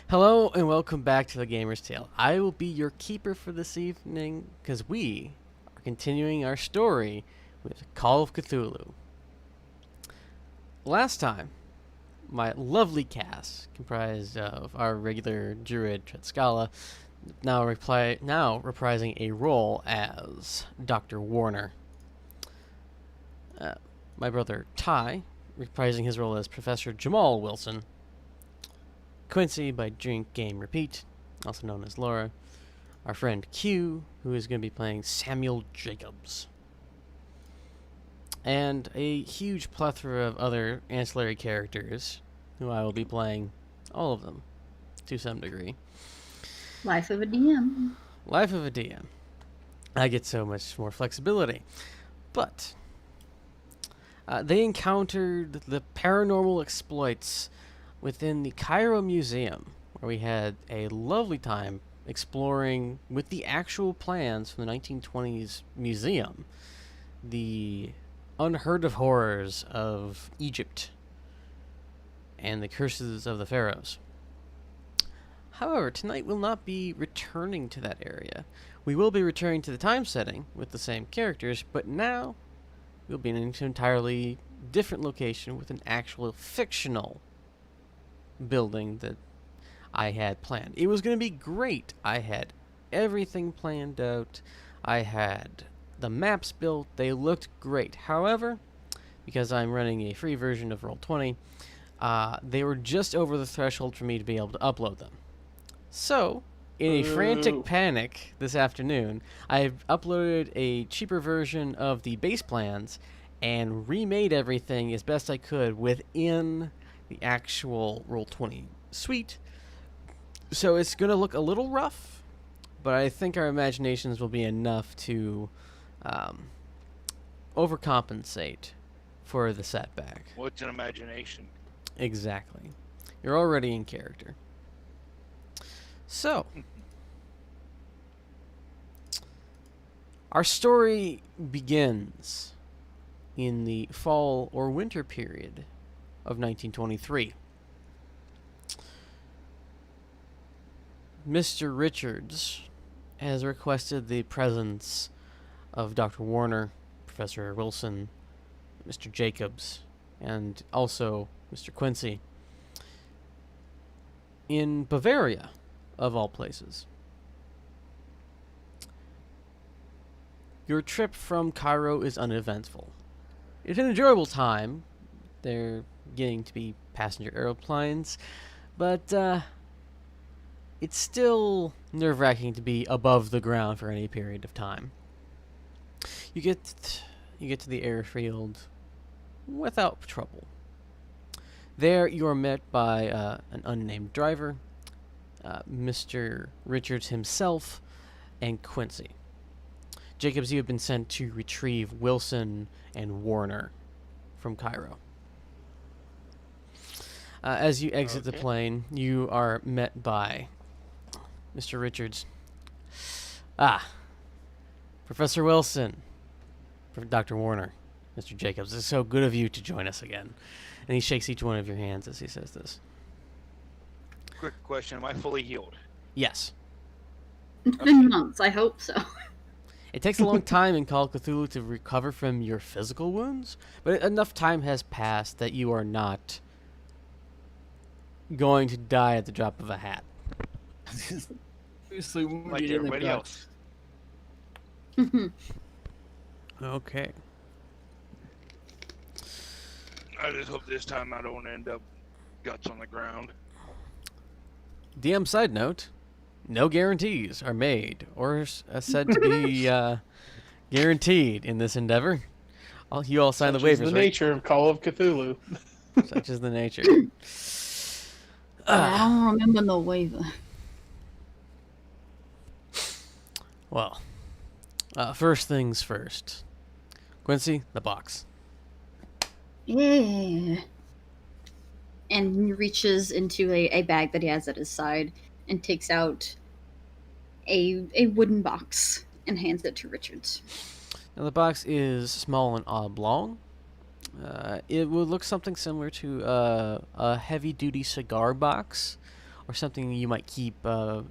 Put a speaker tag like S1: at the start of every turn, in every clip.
S1: Hello and welcome back to the Gamer's Tale. I will be your keeper for this evening because we are continuing our story with Call of Cthulhu. Last time, my lovely cast, comprised of our regular druid Tretskala, now reprising a role as Dr. Warner. My brother Ty, reprising his role as Professor Jamal Wilson. Quincy by Drink Game Repeat, also known as Laura. Our friend Q, who is going to be playing Samuel Jacobs. And a huge plethora of other ancillary characters, who I will be playing, all of them, to some degree.
S2: Life of a DM.
S1: Life of a DM. I get so much more flexibility. But they encountered the paranormal exploits within the Cairo Museum, where we had a lovely time exploring with the actual plans from the 1920s museum the unheard of horrors of Egypt and the curses of the pharaohs. However, tonight we'll not be returning to that area. We will be returning to the time setting with the same characters, but now we'll be in an entirely different location with an actual fictional building that I had planned. It was going to be great. I had everything planned out. I had the maps built. They looked great. However, because I'm running a free version of Roll20, they were just over the threshold for me to be able to upload them. So, in a frantic panic this afternoon, I've uploaded a cheaper version of the base plans and remade everything as best I could within the actual Roll20 suite. So it's going to look a little rough, but I think our imaginations will be enough to overcompensate for the setback.
S3: What's an imagination?
S1: Exactly. You're already in character. So, our story begins in the fall or winter period of 1923. Mr. Richards has requested the presence of Dr. Warner, Professor Wilson, Mr. Jacobs, and also Mr. Quincy in Bavaria, of all places. Your trip from Cairo is uneventful. It's an enjoyable time. They're getting to be passenger aeroplanes, but it's still nerve-wracking to be above the ground for any period of time. You get to the airfield without trouble. There you are met by an unnamed driver, Mr. Richards himself, and Quincy. Jacobs, you have been sent to retrieve Wilson and Warner from Cairo. As you exit the plane, you are met by Mr. Richards. Professor Wilson, Dr. Warner, Mr. Jacobs, it's so good of you to join us again. And he shakes each one of your hands as he says this.
S3: Quick question, am I fully healed?
S1: Yes.
S2: It's been months, I hope so.
S1: It takes a long time in Call of Cthulhu to recover from your physical wounds, but enough time has passed that you are not going to die at the drop of a hat.
S3: Like everybody else.
S1: Okay.
S3: I just hope this time I don't end up guts on the ground.
S1: DM side note, no guarantees are made or said to be guaranteed in this endeavor. You all sign the waivers,
S4: Such is the nature of Call of Cthulhu.
S1: Such is the nature.
S2: I don't remember no waiver.
S1: Well, first things first. Quincy, the box.
S2: Yeah. And he reaches into a bag that he has at his side and takes out a wooden box and hands it to Richards.
S1: Now the box is small and oblong. It would look something similar to a heavy-duty cigar box, or something you might keep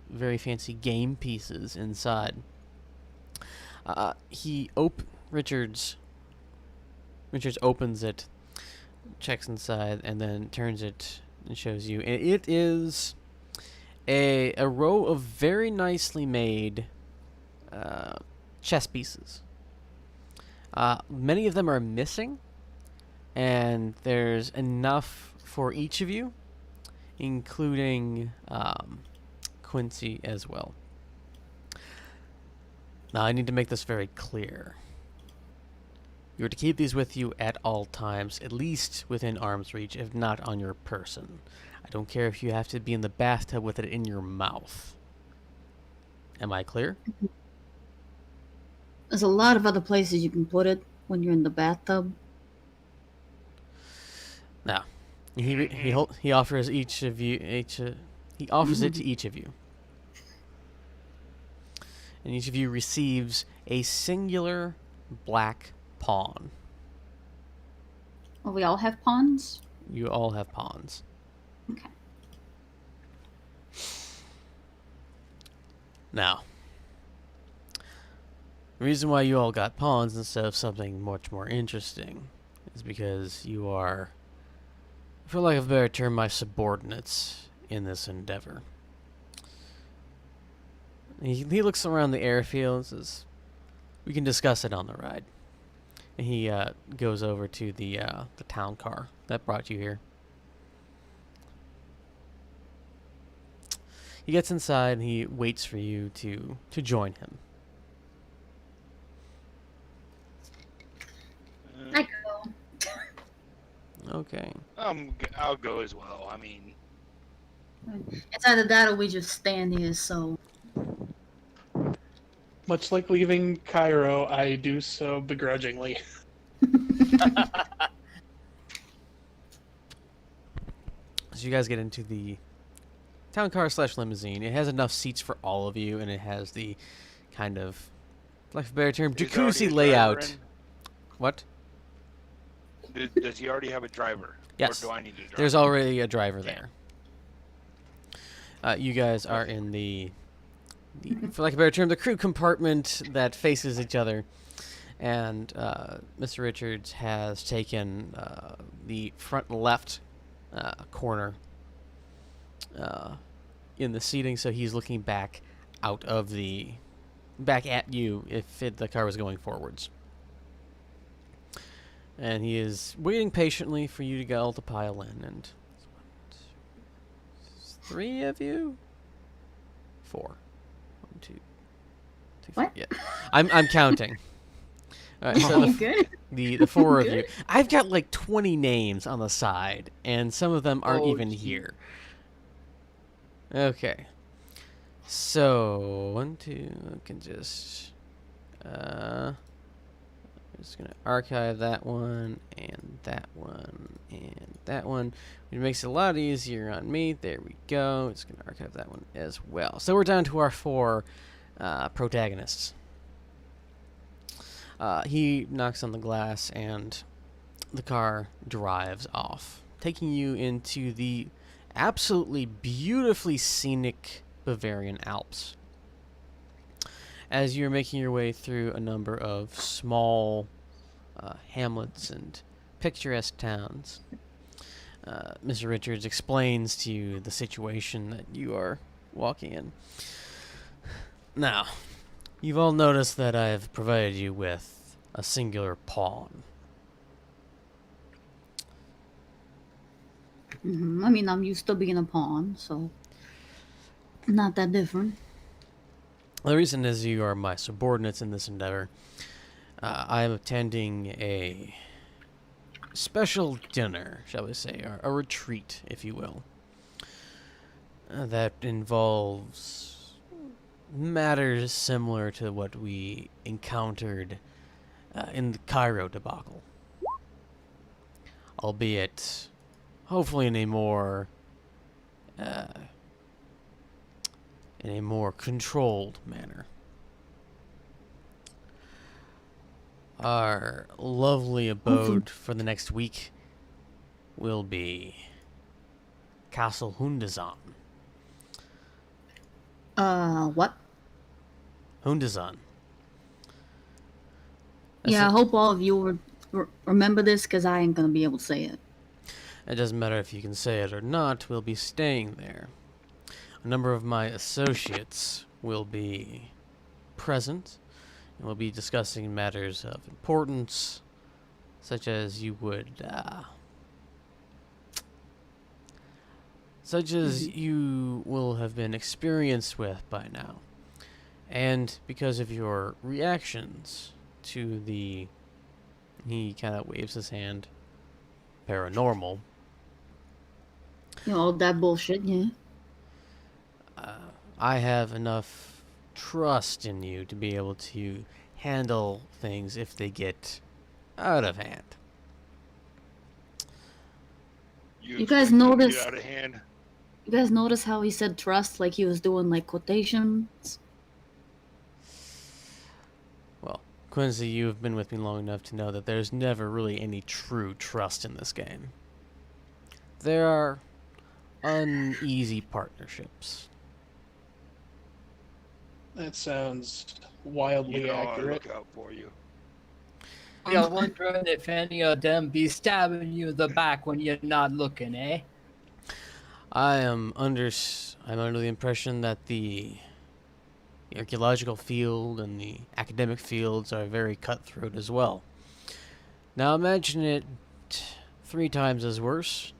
S1: very fancy game pieces inside. Richards opens it, checks inside, and then turns it and shows you. And it is a row of very nicely made chess pieces. Many of them are missing, and there's enough for each of you, including Quincy as well. Now, I need to make this very clear. You're to keep these with you at all times, at least within arm's reach, if not on your person. I don't care if you have to be in the bathtub with it in your mouth. Am I clear?
S2: There's a lot of other places you can put it when you're in the bathtub.
S1: Now, he offers each of you he offers it to each of you, and each of you receives a singular black pawn.
S2: Oh, we all have pawns?
S1: You all have pawns.
S2: Okay.
S1: Now, the reason why you all got pawns instead of something much more interesting is because you are, for lack of a better term, my subordinates in this endeavor. He looks around the airfield and says, "We can discuss it on the ride." And he goes over to the town car that brought you here. He gets inside and he waits for you to join him.
S2: I go.
S1: Okay.
S3: I'll go as well. I mean,
S2: It's either that or we just stand here, so.
S4: Much like leaving Cairo, I do so begrudgingly.
S1: So you guys get into the town car / limousine. It has enough seats for all of you, and it has the kind of, for lack of a better term,
S3: is there already
S1: jacuzzi
S3: a
S1: layout.
S3: driver
S1: What?
S3: in? Does he already have a driver?
S1: Yes.
S3: Or do I need to drive?
S1: There's already a driver there. You guys are in the, for lack of a better term, the crew compartment that faces each other. And Mr. Richards has taken the front left corner in the seating, so he's looking back at you if the car was going forwards. And he is waiting patiently for you to all to pile in. And 3 of you? 4. 1, 2, 3, 4.
S2: What?
S1: Yeah, I'm counting. All right, so
S2: Good.
S1: the 4 of you. I've got like 20 names on the side, and some of them aren't
S4: Oh,
S1: even
S4: gee.
S1: here. Okay. So 1, 2. I can just gonna archive that one and that one and that one. It makes it a lot easier on me. There we go. It's gonna archive that one as well. So we're down to our 4 protagonists. He knocks on the glass and the car drives off, taking you into the absolutely beautifully scenic Bavarian Alps. As you're making your way through a number of small hamlets and picturesque towns, Mr. Richards explains to you the situation that you are walking in. Now, you've all noticed that I've provided you with a singular pawn.
S2: I mean, I'm used to being a pawn, so. Not that different.
S1: The reason is you are my subordinates in this endeavor. I am attending a special dinner, shall we say, or a retreat, if you will, that involves matters similar to what we encountered in the Cairo debacle, albeit hopefully in a more controlled manner. Our lovely abode for the next week will be Castle Hundezahn.
S2: What?
S1: Hundezahn.
S2: Yeah, I hope all of you remember this, because I ain't gonna be able to say it.
S1: It doesn't matter if you can say it or not, we'll be staying there. A number of my associates will be present, and we'll be discussing matters of importance, such as you will have been experienced with by now. And because of your reactions to the... He kind of waves his hand. Paranormal.
S2: You know, all that bullshit, yeah.
S1: I have enough trust in you to be able to handle things if they get out of hand.
S2: You guys
S3: expect them to
S2: notice-
S3: get out of hand?
S2: You guys notice how he said trust like he was doing, like, quotations?
S1: Well, Quincy, you have been with me long enough to know that there's never really any true trust in this game. There are uneasy partnerships.
S4: That sounds wildly
S3: You know I
S4: accurate.
S3: look out for you.
S5: You're wondering if any of them be stabbing you in the back when you're not looking, eh?
S1: I'm under the impression that the archaeological field and the academic fields are very cutthroat as well. Now imagine it 3 times as worse,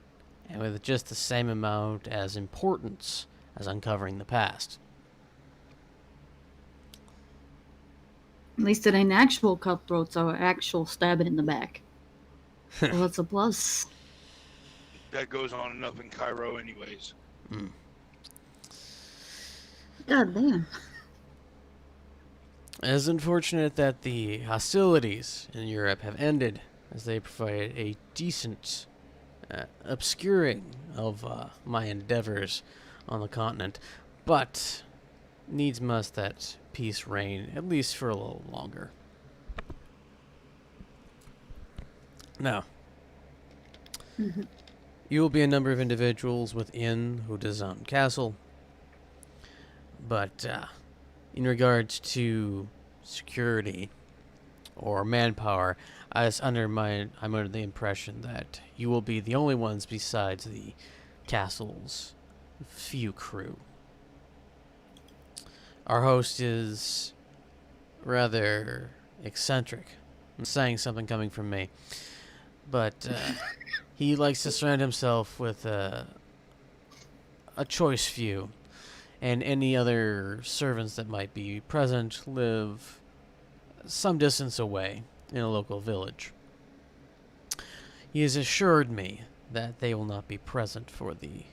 S1: and with just the same amount as importance as uncovering the past.
S2: At least it ain't actual cutthroats or actual stabbing in the back. Well, it's a plus.
S3: That goes on enough in Cairo anyways.
S2: God damn.
S1: It is unfortunate that the hostilities in Europe have ended, as they provide a decent obscuring of my endeavors on the continent, but needs must that peace reign, at least for a little longer. Now, you will be a number of individuals within Hundezahn Castle, but in regards to security or manpower, I'm under the impression that you will be the only ones besides the castle's few crew. Our host is rather eccentric. I'm saying something coming from me. But he likes to surround himself with a choice few, and any other servants that might be present live some distance away in a local village. He has assured me that they will not be present for the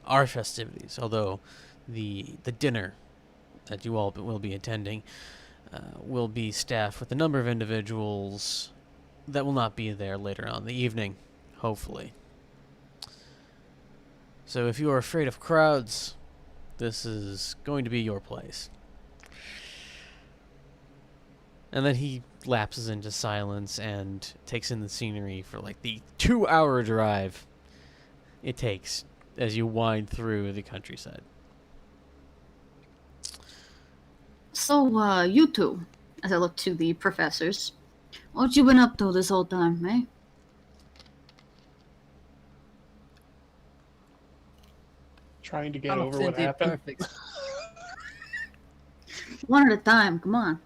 S1: our festivities, although the dinner that you all will be attending will be staffed with a number of individuals that will not be there later on in the evening, hopefully. So if you are afraid of crowds, this is going to be your place. And then he lapses into silence and takes in the scenery for like the 2-hour drive it takes as you wind through the countryside.
S2: So, you two, as I look to the professors, what you been up to this whole time, eh?
S4: Trying to get over what happened.
S5: Perfect.
S2: One at a time, come on.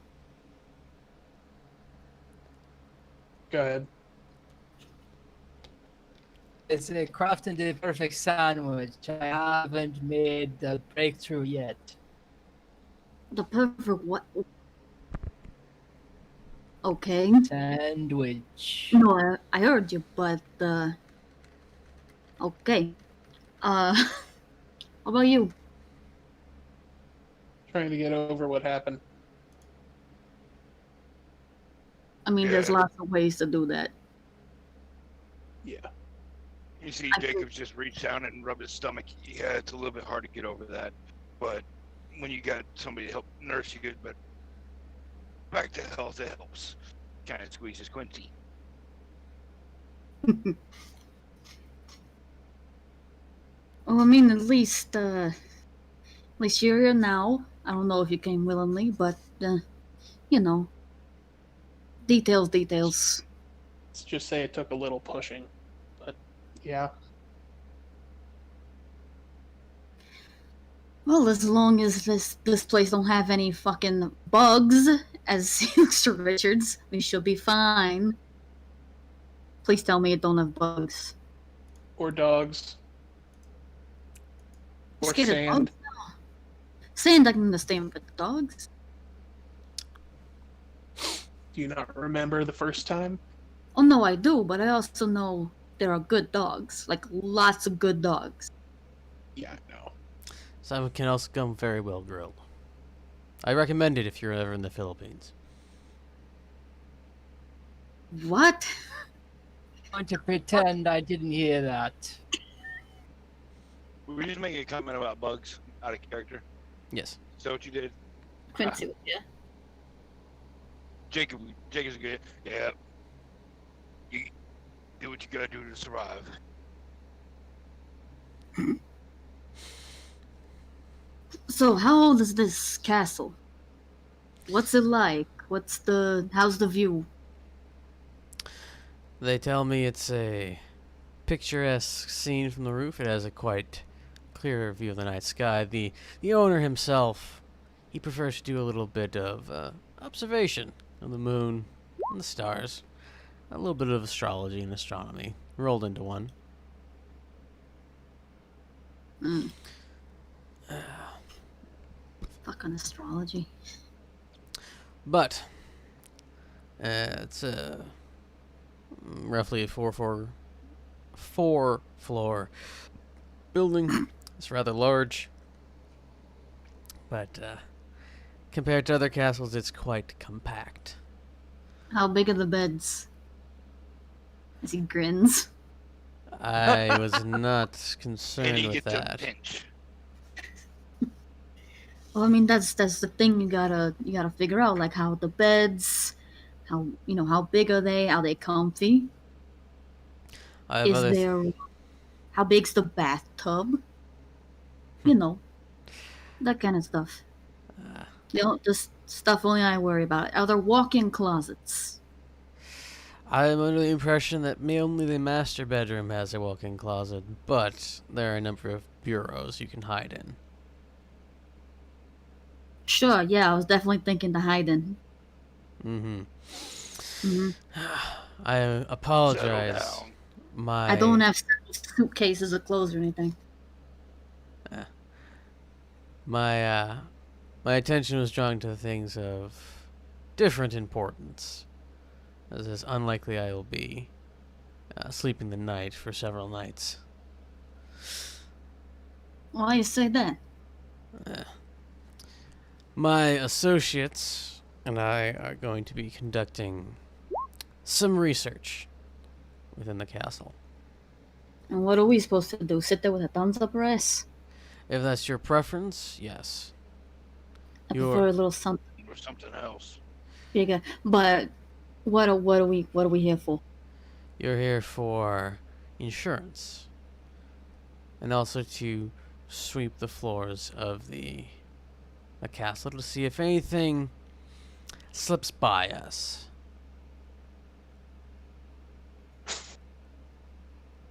S4: Go ahead.
S5: It's crafting the perfect sandwich. I haven't made the breakthrough yet.
S2: The perfect what? Okay.
S5: Sandwich.
S2: No, I heard you, but, okay. How about you?
S4: Trying to get over what happened.
S2: I mean, there's
S3: Yeah.
S2: lots of ways to do that.
S4: Yeah.
S3: You see,
S2: I think-
S3: Jacobs just reached down and rubbed his stomach. Yeah, it's a little bit hard to get over that, but when you got somebody to help nurse you, but back to health, it helps. Kind of squeezes Quincy.
S2: Well, I mean, at least, At least you're here now. I don't know if you came willingly, but, you know, details.
S4: Let's just say it took a little pushing. But, yeah.
S2: Well, as long as this place don't have any fucking bugs, as he looks to Richards, we should be fine. Please tell me it don't have bugs.
S4: Or dogs. Or
S2: Scared of
S4: sand.
S2: bugs? Sand I can understand, but dogs?
S4: Do you not remember the first time?
S2: Oh no, I do, but I also know there are good dogs. Like, lots of good dogs.
S4: Yeah, no.
S1: Some can also come very well grilled. I recommend it if you're ever in the Philippines.
S2: What?
S5: I'm going to pretend I didn't hear that.
S3: Were we just making a comment about bugs out of character?
S1: Yes.
S3: Is that what you did?
S2: Quincy, yeah.
S3: Jacob's good. Yeah. You do what you gotta do to survive.
S2: So, how old is this castle? What's it like? How's the view?
S1: They tell me it's a picturesque scene from the roof. It has a quite clear view of the night sky. The owner himself, he prefers to do a little bit of observation of the moon and the stars. A little bit of astrology and astronomy rolled into one.
S2: Fucking astrology.
S1: But it's roughly a four floor building. It's rather large, but compared to other castles, it's quite compact.
S2: How big are the beds? As he grins.
S1: I was not
S3: And
S1: concerned
S3: he
S1: with
S3: gets a
S1: that.
S3: pinch.
S2: Well, I mean that's the thing you gotta figure out, like how the beds, how big are they? Are they comfy?
S1: I have
S2: Is
S1: other
S2: there how big's the bathtub? You know, that kind of stuff. Just stuff only I worry about. Are there walk-in closets?
S1: I am under the impression that only the master bedroom has a walk-in closet, but there are a number of bureaus you can hide in.
S2: Sure, yeah, I was definitely thinking to hide in.
S1: Mm-hmm. I
S3: Settle
S1: apologize.
S3: down.
S2: I don't have suitcases of clothes or anything.
S1: My attention was drawn to things of different importance, as it's unlikely I will be sleeping the night for several nights.
S2: Why you say that?
S1: My associates and I are going to be conducting some research within the castle.
S2: And what are we supposed to do? Sit there with a thumbs up our ass?
S1: If that's your preference, yes.
S2: I
S1: You're-
S2: prefer a little something
S3: Or something else.
S2: bigger. But what are we here for?
S1: You're here for insurance, and also to sweep the floors of the castle to see if anything slips by us.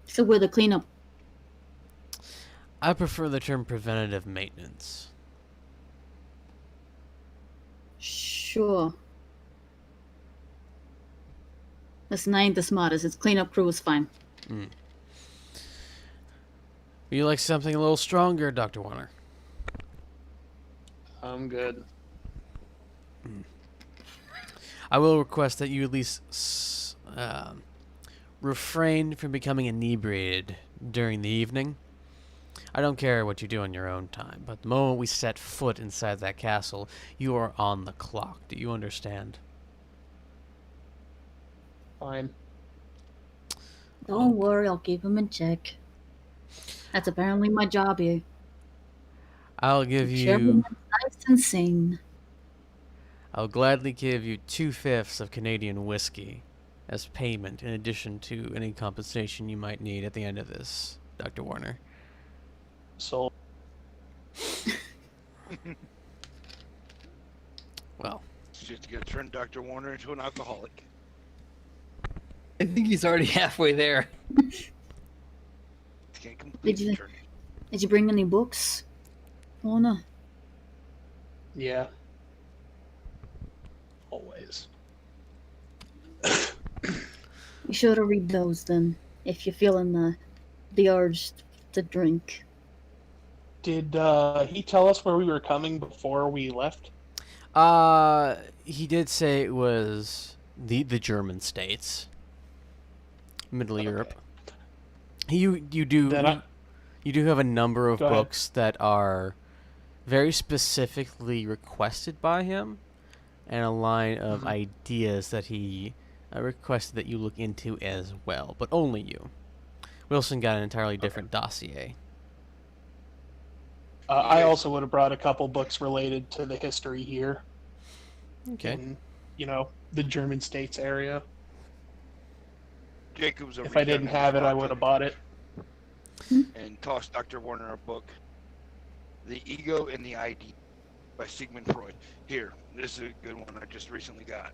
S2: So we're the cleanup.
S1: I prefer the term preventative maintenance.
S2: Sure. Listen, I ain't the smartest. It's cleanup crew is fine.
S1: Would you like something a little stronger, Dr. Warner?
S4: I'm good.
S1: I will request that you at least refrain from becoming inebriated during the evening. I don't care what you do on your own time, but the moment we set foot inside that castle, you are on the clock. Do you understand?
S4: Fine.
S2: Don't worry, I'll keep him in check. That's apparently my job here.
S1: I'll give
S2: Keep
S1: you...
S2: everyone nice and sane.
S1: I'll gladly give you 2/5 of Canadian whiskey as payment in addition to any compensation you might need at the end of this, Dr. Warner.
S4: So,
S1: Well,
S3: It's just going to turn Dr. Warner into an alcoholic.
S5: I think he's already halfway there.
S3: He can't complete
S2: Did
S3: the
S2: you-
S3: journey.
S2: Did you bring any books? Oh no.
S4: Yeah. Always.
S2: You should have read those then, if you're feeling the urge to drink.
S4: Did he tell us where we were coming before we left?
S1: he did say it was the German states, Middle Europe. You do
S4: Then I-
S1: you do have a number of
S4: Go ahead.
S1: books that are very specifically requested by him, and a line of ideas that he requested that you look into as well, but only you. Wilson got an entirely different dossier.
S4: I also would have brought a couple books related to the history here
S1: Okay.
S4: in, the German states area.
S3: Jacob's
S4: If I didn't have it, I would have bought it.
S3: And tossed Dr. Warner a book. The Ego and the ID by Sigmund Freud. Here, this is a good one I just recently got.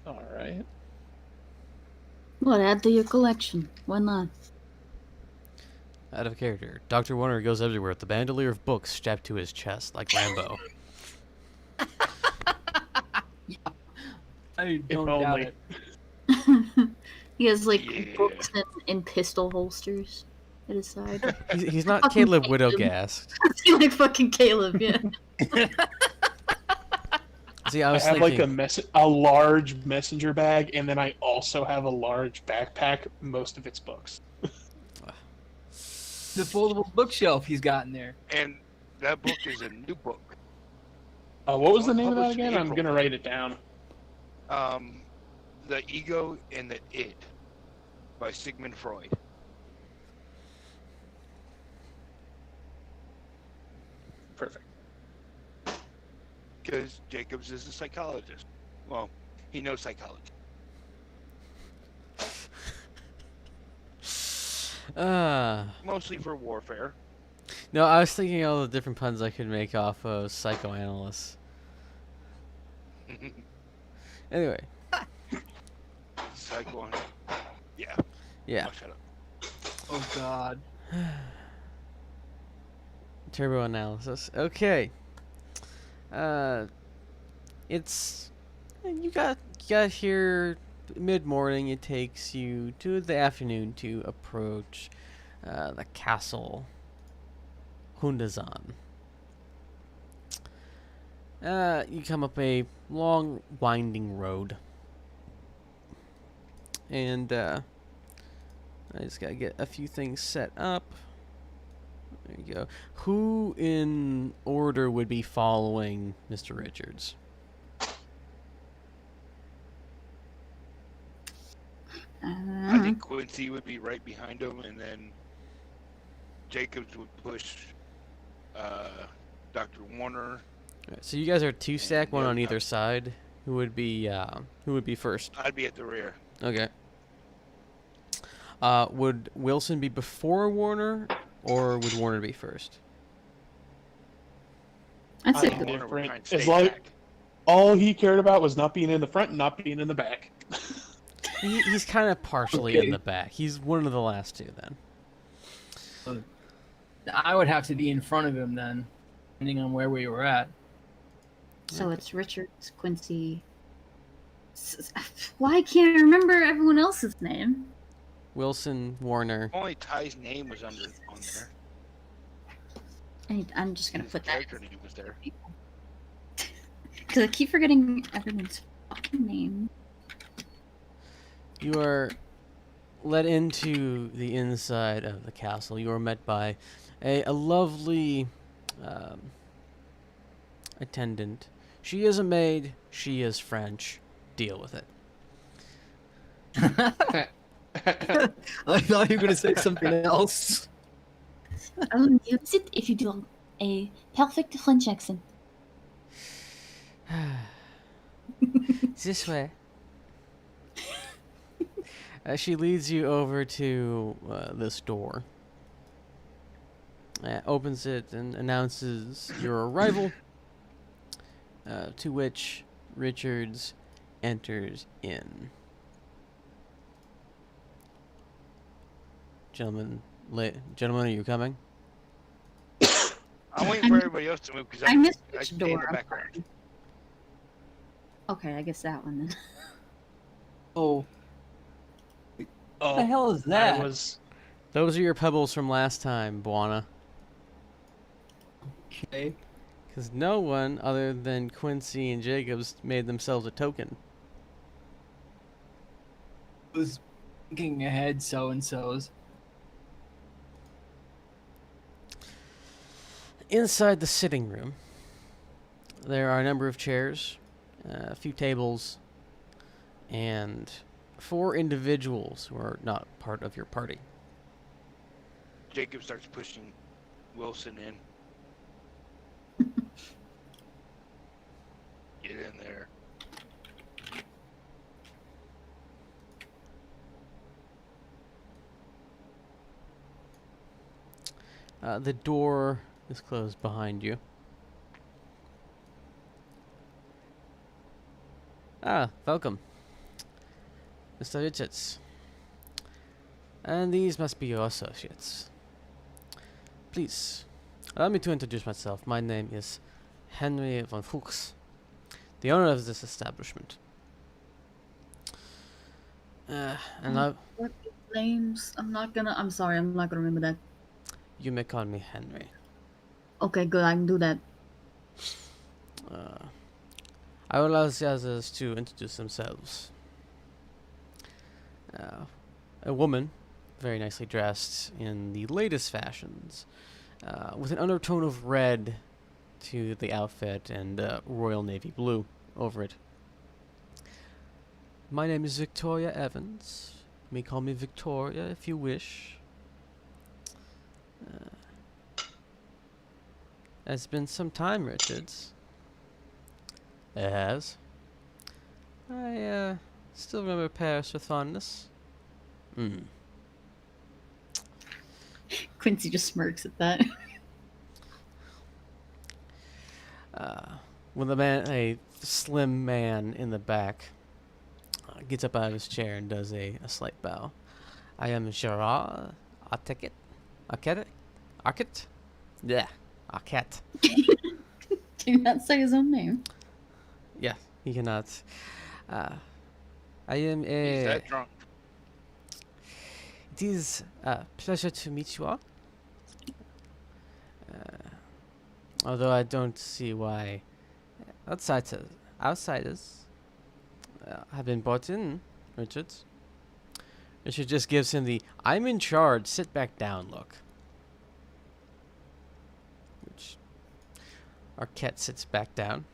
S4: All right.
S2: Well, add to your collection. Why not?
S1: Out of character, Dr. Warner goes everywhere with the bandolier of books strapped to his chest like Rambo.
S5: I
S4: If
S5: don't doubt
S4: only.
S5: it.
S2: He has like
S3: Yeah.
S2: books in pistol holsters at his side.
S1: He's not
S2: Fucking
S1: Caleb
S2: Caleb.
S1: Widowgast.
S2: Like fucking Caleb, yeah.
S1: See, I
S4: I
S1: was
S4: have
S1: thinking,
S4: like a large messenger bag, and then I also have a large backpack, most of its books.
S5: The foldable bookshelf he's got in there.
S3: And that book is a new book.
S4: What was the name of that
S3: Published in
S4: again? I'm
S3: April.
S4: going to write it down.
S3: The Ego and the Id by Sigmund Freud.
S4: Perfect.
S3: Because Jacobs is a psychologist. Well, he knows psychology. Mostly for warfare.
S1: no, I was thinking all the different puns I could make off of psychoanalysts. Anyway,
S3: Psycho. Yeah.
S1: yeah,
S3: Oh, shut up.
S5: Oh God.
S1: turbo analysis. Okay, it's you got here mid morning. It takes you to the afternoon to approach the castle Hundezahn. You come up a long, winding road. And, I just gotta get a few things set up. There you go. Who in order would be following Mr. Richards?
S3: I think Quincy would be right behind him, and then Jacobs would push Dr. Warner.
S1: Alright, so you guys are two stack, one
S3: yeah,
S1: on either side. Who would be first?
S3: I'd be at the rear.
S1: Okay. Would Wilson be before Warner, or would Warner be first?
S2: I'd say
S4: I'm
S3: Warner would
S4: different.
S3: try and stay
S4: As long
S3: back.
S4: all he cared about was not being in the front and not being in the back.
S1: He's kind of partially
S5: Okay.
S1: in the back. He's one of the last two then.
S5: I would have to be in front of him then, depending on where we were at.
S2: So it's Richards, Quincy. Why can't I remember everyone else's name?
S1: Wilson, Warner.
S3: Only Ty's name was on there.
S2: I'm just gonna
S3: His
S2: put that
S3: character name was there.
S2: because I keep forgetting everyone's fucking name.
S1: You are led into the inside of the castle. You are met by a lovely attendant. She is a maid. She is French. Deal with it.
S5: I thought you were gonna say something else.
S2: Use it if you do a perfect French accent.
S1: This way. She leads you over to this door. opens it and announces your arrival, to which Richards enters in. Gentlemen, gentlemen, are you coming?
S3: I'm waiting for everybody else to move because
S2: I missed
S3: I
S2: which
S3: can stay in
S2: door.
S3: the
S2: I'm
S3: background.
S2: sorry. Okay, I guess that one then.
S5: Oh,
S4: Oh,
S5: what the hell is that?
S4: I was.
S1: Those are your pebbles from last time, Buana.
S5: Okay.
S1: Because no one other than Quincy and Jacobs made themselves a token.
S5: Was thinking ahead, so and so's.
S1: Inside the sitting room, there are a number of chairs, a few tables, and 4 individuals who are not part of your party.
S3: Jacob starts pushing Wilson in. Get in there.
S1: The door is closed behind you. Ah, welcome, Mr. Richards. And these must be your associates. Please, allow me to introduce myself. My name is Henry von Fuchs, the owner of this establishment. And
S2: What names? I'm sorry, I'm not gonna remember that.
S1: you may call me Henry.
S2: Okay, good, I can do that.
S1: I will allow the others to introduce themselves. A woman, very nicely dressed in the latest fashions, with an undertone of red to the outfit and Royal Navy blue over it. My name is Victoria Evans. You may call me Victoria if you wish. It's been some time, Richards. It has. I still remember Paris with fondness.
S2: Quincy just smirks at that.
S1: When a slim man in the back gets up out of his chair and does a slight bow. I am Gerard Arquette. Arquette? Yeah, Arquette.
S2: Do you not say his own name?
S1: Yeah, he cannot. I am
S3: He's
S1: a...
S3: that drunk.
S1: It is a pleasure to meet you all. Although I don't see why outsiders have been brought in, Richards. Richard just gives him the "I'm in charge, sit back down" look. Which Arquette sits back down.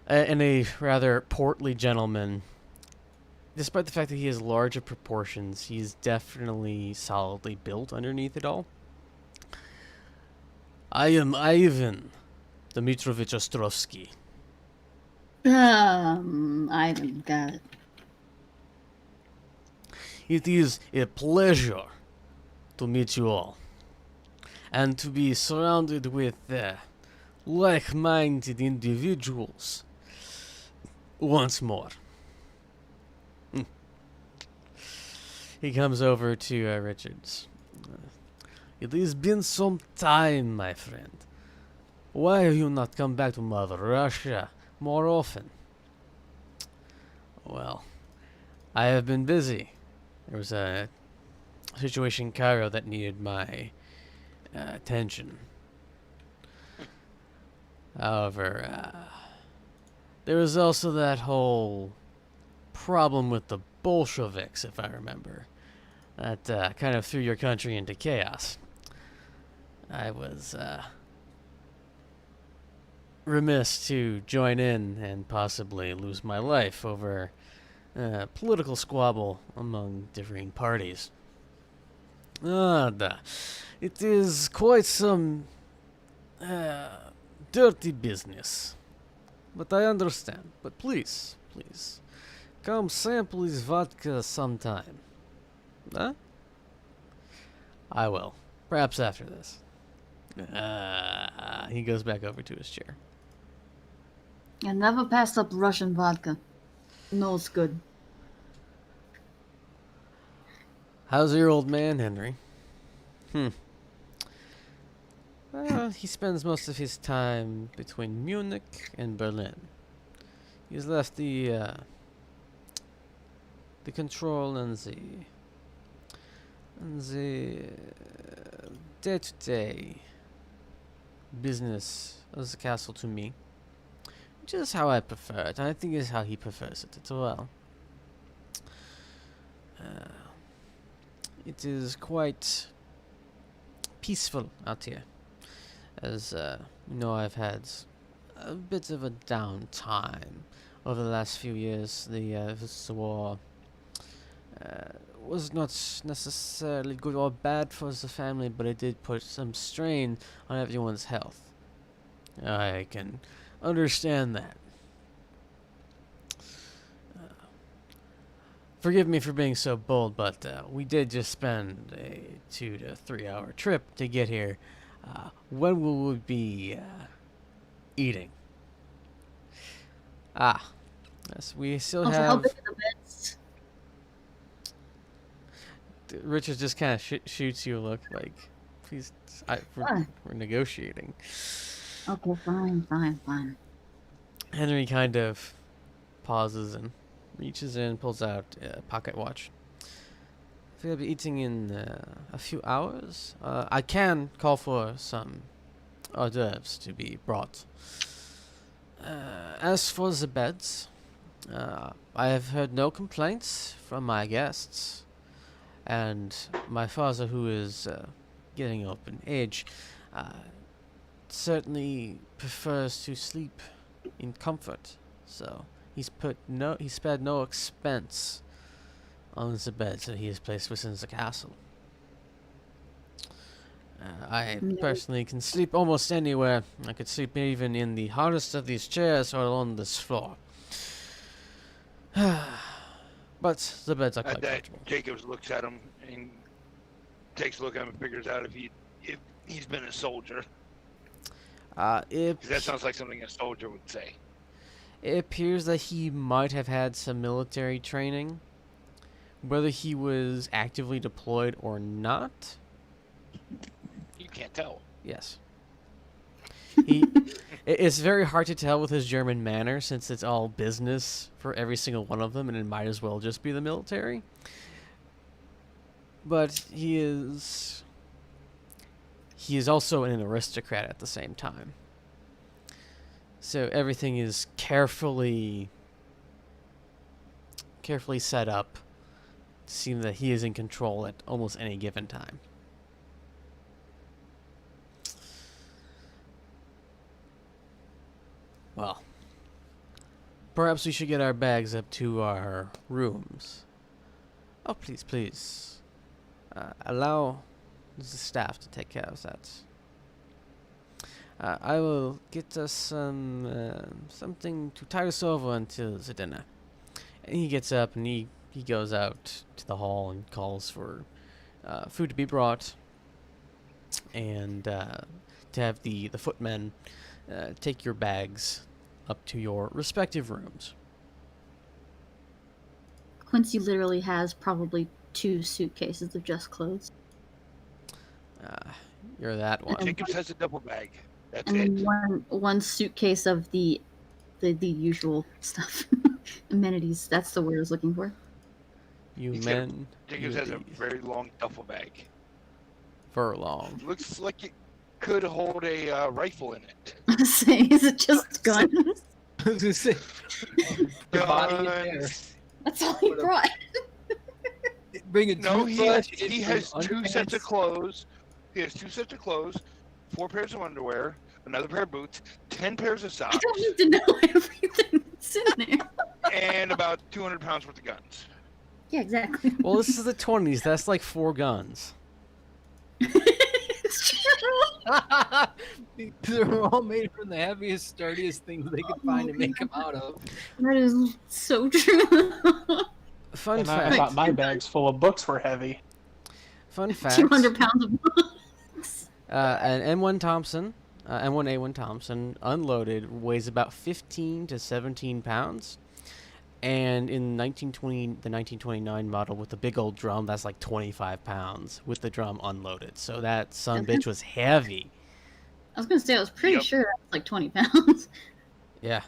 S1: And a rather portly gentleman. Despite the fact that he has larger proportions, he's definitely solidly built underneath it all. I am Ivan Dmitrovich Ostrovsky.
S2: Ivan, got it.
S1: It is a pleasure to meet you all, and to be surrounded with like-minded individuals once more. He comes over to Richards. It has been some time, my friend. Why have you not come back to Mother Russia more often? Well, I have been busy. There was a situation in Cairo that needed my attention. However, there was also that whole problem with the Bolsheviks, if I remember. That kind of threw your country into chaos. I was remiss to join in and possibly lose my life over political squabble among differing parties. It is quite some dirty business. But I understand. But please, come sample this vodka sometime. Huh? I will. Perhaps after this. He goes back over to his chair.
S2: I never pass up Russian vodka. No, it's good.
S1: How's your old man, Henry? Well, he spends most of his time between Munich and Berlin. He's left the control and the day-to-day business of the castle to me, which is how I prefer it, and I think is how he prefers it as well. It is quite peaceful out here, as I've had a bit of a downtime over the last few years. This war was not necessarily good or bad for the family, but it did put some strain on everyone's health. I can understand that. Forgive me for being so bold, but we did just spend a 2 to 3 hour trip to get here. When will we be eating? Yes, we still
S2: Also, how
S1: have.
S2: big are the beds?
S1: Richard just kind of shoots you a look like, please, we're negotiating.
S2: Okay, fine.
S1: Henry kind of pauses and reaches in, pulls out a pocket watch. I think I'll be eating in a few hours. I can call for some hors d'oeuvres to be brought. As for the beds, I have heard no complaints from my guests, and my father, who is getting up in age, certainly prefers to sleep in comfort. So he spared no expense on the beds that he has placed within the castle. I personally can sleep almost anywhere. I could sleep even in the hardest of these chairs or on this floor. But the beds are quite
S3: At that,
S1: comfortable.
S3: Jacobs looks at him and takes a look at him and figures out if he's been a soldier. 'Cause that sounds like something a soldier would say.
S1: It appears that he might have had some military training. Whether he was actively deployed or not,
S3: You can't tell.
S1: yes. It's very hard to tell with his German manner, since it's all business for every single one of them, and it might as well just be the military. But he is also an aristocrat at the same time. So everything is carefully set up to seem that he is in control at almost any given time. Well, perhaps we should get our bags up to our rooms. Oh, please. Allow the staff to take care of that. I will get us something to tide us over until the dinner. And he gets up and he goes out to the hall and calls for food to be brought, and to have the footmen take your bags up to your respective rooms.
S2: Quincy literally has probably 2 suitcases of just clothes.
S1: You're that one.
S3: Jacobs has a duffel bag. That's
S2: And
S3: it.
S2: then one suitcase of the usual stuff. Amenities. That's the word I was looking for.
S1: You
S3: He's
S1: men.
S3: Jacobs has a very long duffel bag.
S1: Furlong.
S3: Looks like it could hold a rifle in it.
S2: Saying, is it just guns?
S5: I was gonna say, the body in there.
S3: Guns.
S2: That's all he brought.
S5: Bring a
S3: No,
S5: toothbrush.
S3: he has 2 sets of clothes. He has 2 sets of clothes, 4 pairs of underwear, another pair of boots, 10 pairs of
S2: I
S3: socks,
S2: don't need to know everything that's in there.
S3: and about 200 pounds worth of guns.
S2: Yeah, exactly.
S1: Well, this is the 20s. That's like 4 guns.
S2: It's true.
S5: They're all made from the heaviest, sturdiest things they could find to make them out of.
S2: That is so true.
S1: Fun
S4: And I
S1: fact.
S4: thought my bags full of books were heavy.
S1: Fun fact.
S2: 200 pounds of books.
S1: An M1 Thompson, M1A1 Thompson, unloaded, weighs about 15 to 17 pounds. And in 1920, the 1929 model with the big old drum, that's like 25 pounds with the drum unloaded. So that son bitch was heavy.
S2: I was gonna say I was pretty
S3: Yep.
S2: sure that was like 20 pounds.
S1: Yeah.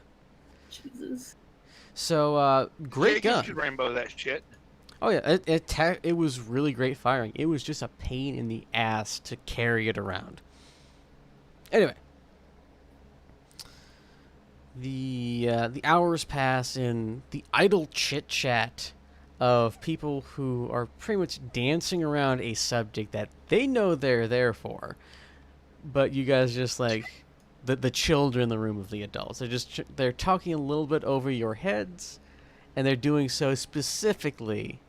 S2: Jesus.
S1: So great
S3: Yeah, you
S1: gun.
S3: could rainbow that shit.
S1: Oh yeah, it was really great firing. It was just a pain in the ass to carry it around. Anyway, the hours pass in the idle chit chat of people who are pretty much dancing around a subject that they know they're there for, but you guys just like the children in the room of the adults. They're talking a little bit over your heads, and they're doing so specifically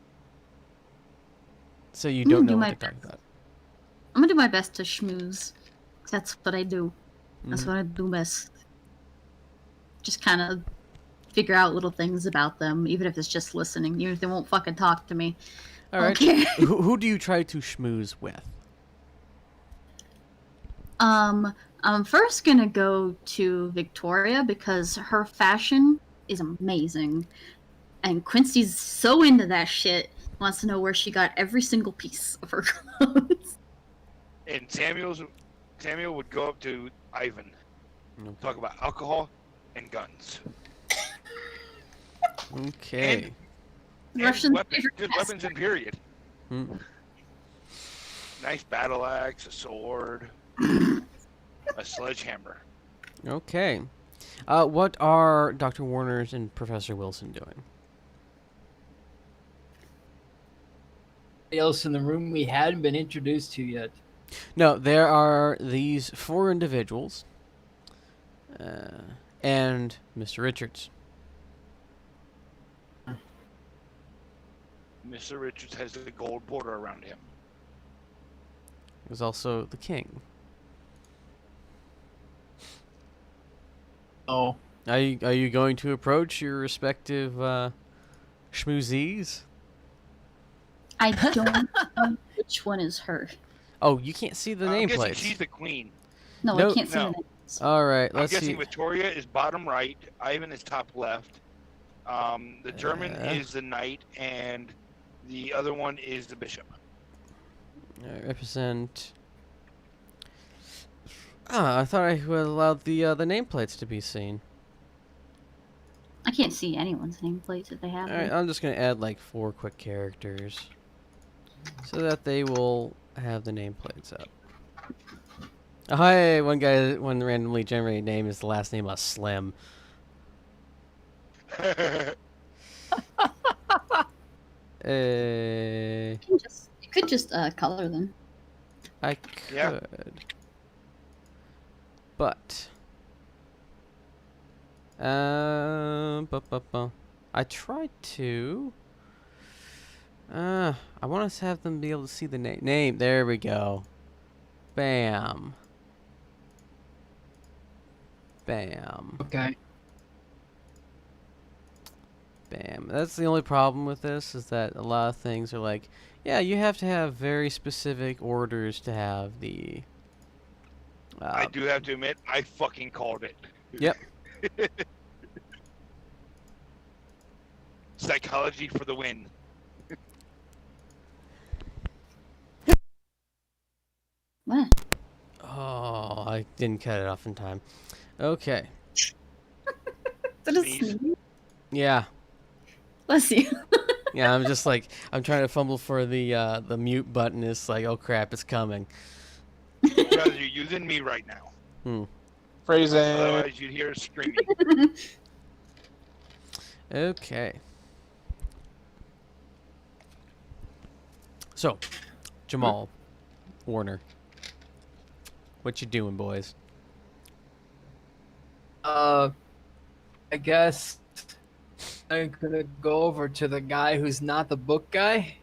S1: so you don't know what they're talking about.
S2: I'm gonna do my best to schmooze. That's what I do. That's what I do best. Just kind of figure out little things about them, even if it's just listening. Even if they won't fucking talk to me.
S1: All right.
S2: Okay.
S1: Who do you try to schmooze with?
S2: I'm first gonna go to Victoria because her fashion is amazing. And Quincy's so into that shit, wants to know where she got every single piece of her clothes.
S3: And Samuel would go up to Ivan,
S1: Okay.
S3: talk about alcohol and guns.
S1: Okay.
S3: And
S2: Russian
S3: weapons,
S2: favorite
S3: just weapons in period.
S1: Hmm.
S3: Nice battle axe, a sword, a sledgehammer.
S1: Okay. What are Dr. Warner's and Professor Wilson doing?
S5: Else in the room we hadn't been introduced to yet.
S1: No, there are these 4 individuals, and Mr. Richards.
S3: Mr. Richards has a gold border around him.
S1: There's also the king.
S5: Oh,
S1: Are you going to approach your respective schmoozies?
S2: I don't know which one is her.
S1: Oh, you can't see the
S3: I'm guessing
S1: nameplates.
S3: she's the queen.
S2: No,
S1: No,
S2: I can't see
S3: no.
S2: the names.
S1: All right,
S3: I'm
S1: let's
S3: guessing
S1: see.
S3: Victoria is bottom right, Ivan is top left. The German is the knight, and the other one is the bishop.
S1: Represent. Ah, I thought I would allowed the nameplates to be seen.
S2: I can't see anyone's nameplates if they have
S1: All right,
S2: them.
S1: I'm just gonna add like 4 quick characters, so that they will have the nameplates up. Oh, hi, one randomly generated name is the last name of Slim.
S2: You could just color them.
S1: I could,
S3: Yeah.
S1: but I tried to. I want to have them be able to see the name. There we go. Bam. Bam.
S5: okay.
S1: Bam. That's the only problem with this, is that a lot of things are like, yeah, you have to have very specific orders to have the.
S3: I do have to admit, I fucking called it.
S1: Yep.
S3: Psychology for the win.
S2: What?
S1: Oh, I didn't cut it off in time. Okay.
S2: Is that a
S3: Sneeze.
S2: sneeze?
S1: Yeah.
S2: Bless you.
S1: Yeah, I'm just like, I'm trying to fumble for the mute button. It's like, oh crap, it's coming.
S3: Because you're using me right now.
S4: Phrasing.
S3: Otherwise, you'd hear screaming.
S1: Okay. So, Jamal, Warner, what you doing, boys?
S5: I guess I'm gonna go over to the guy who's not the book guy.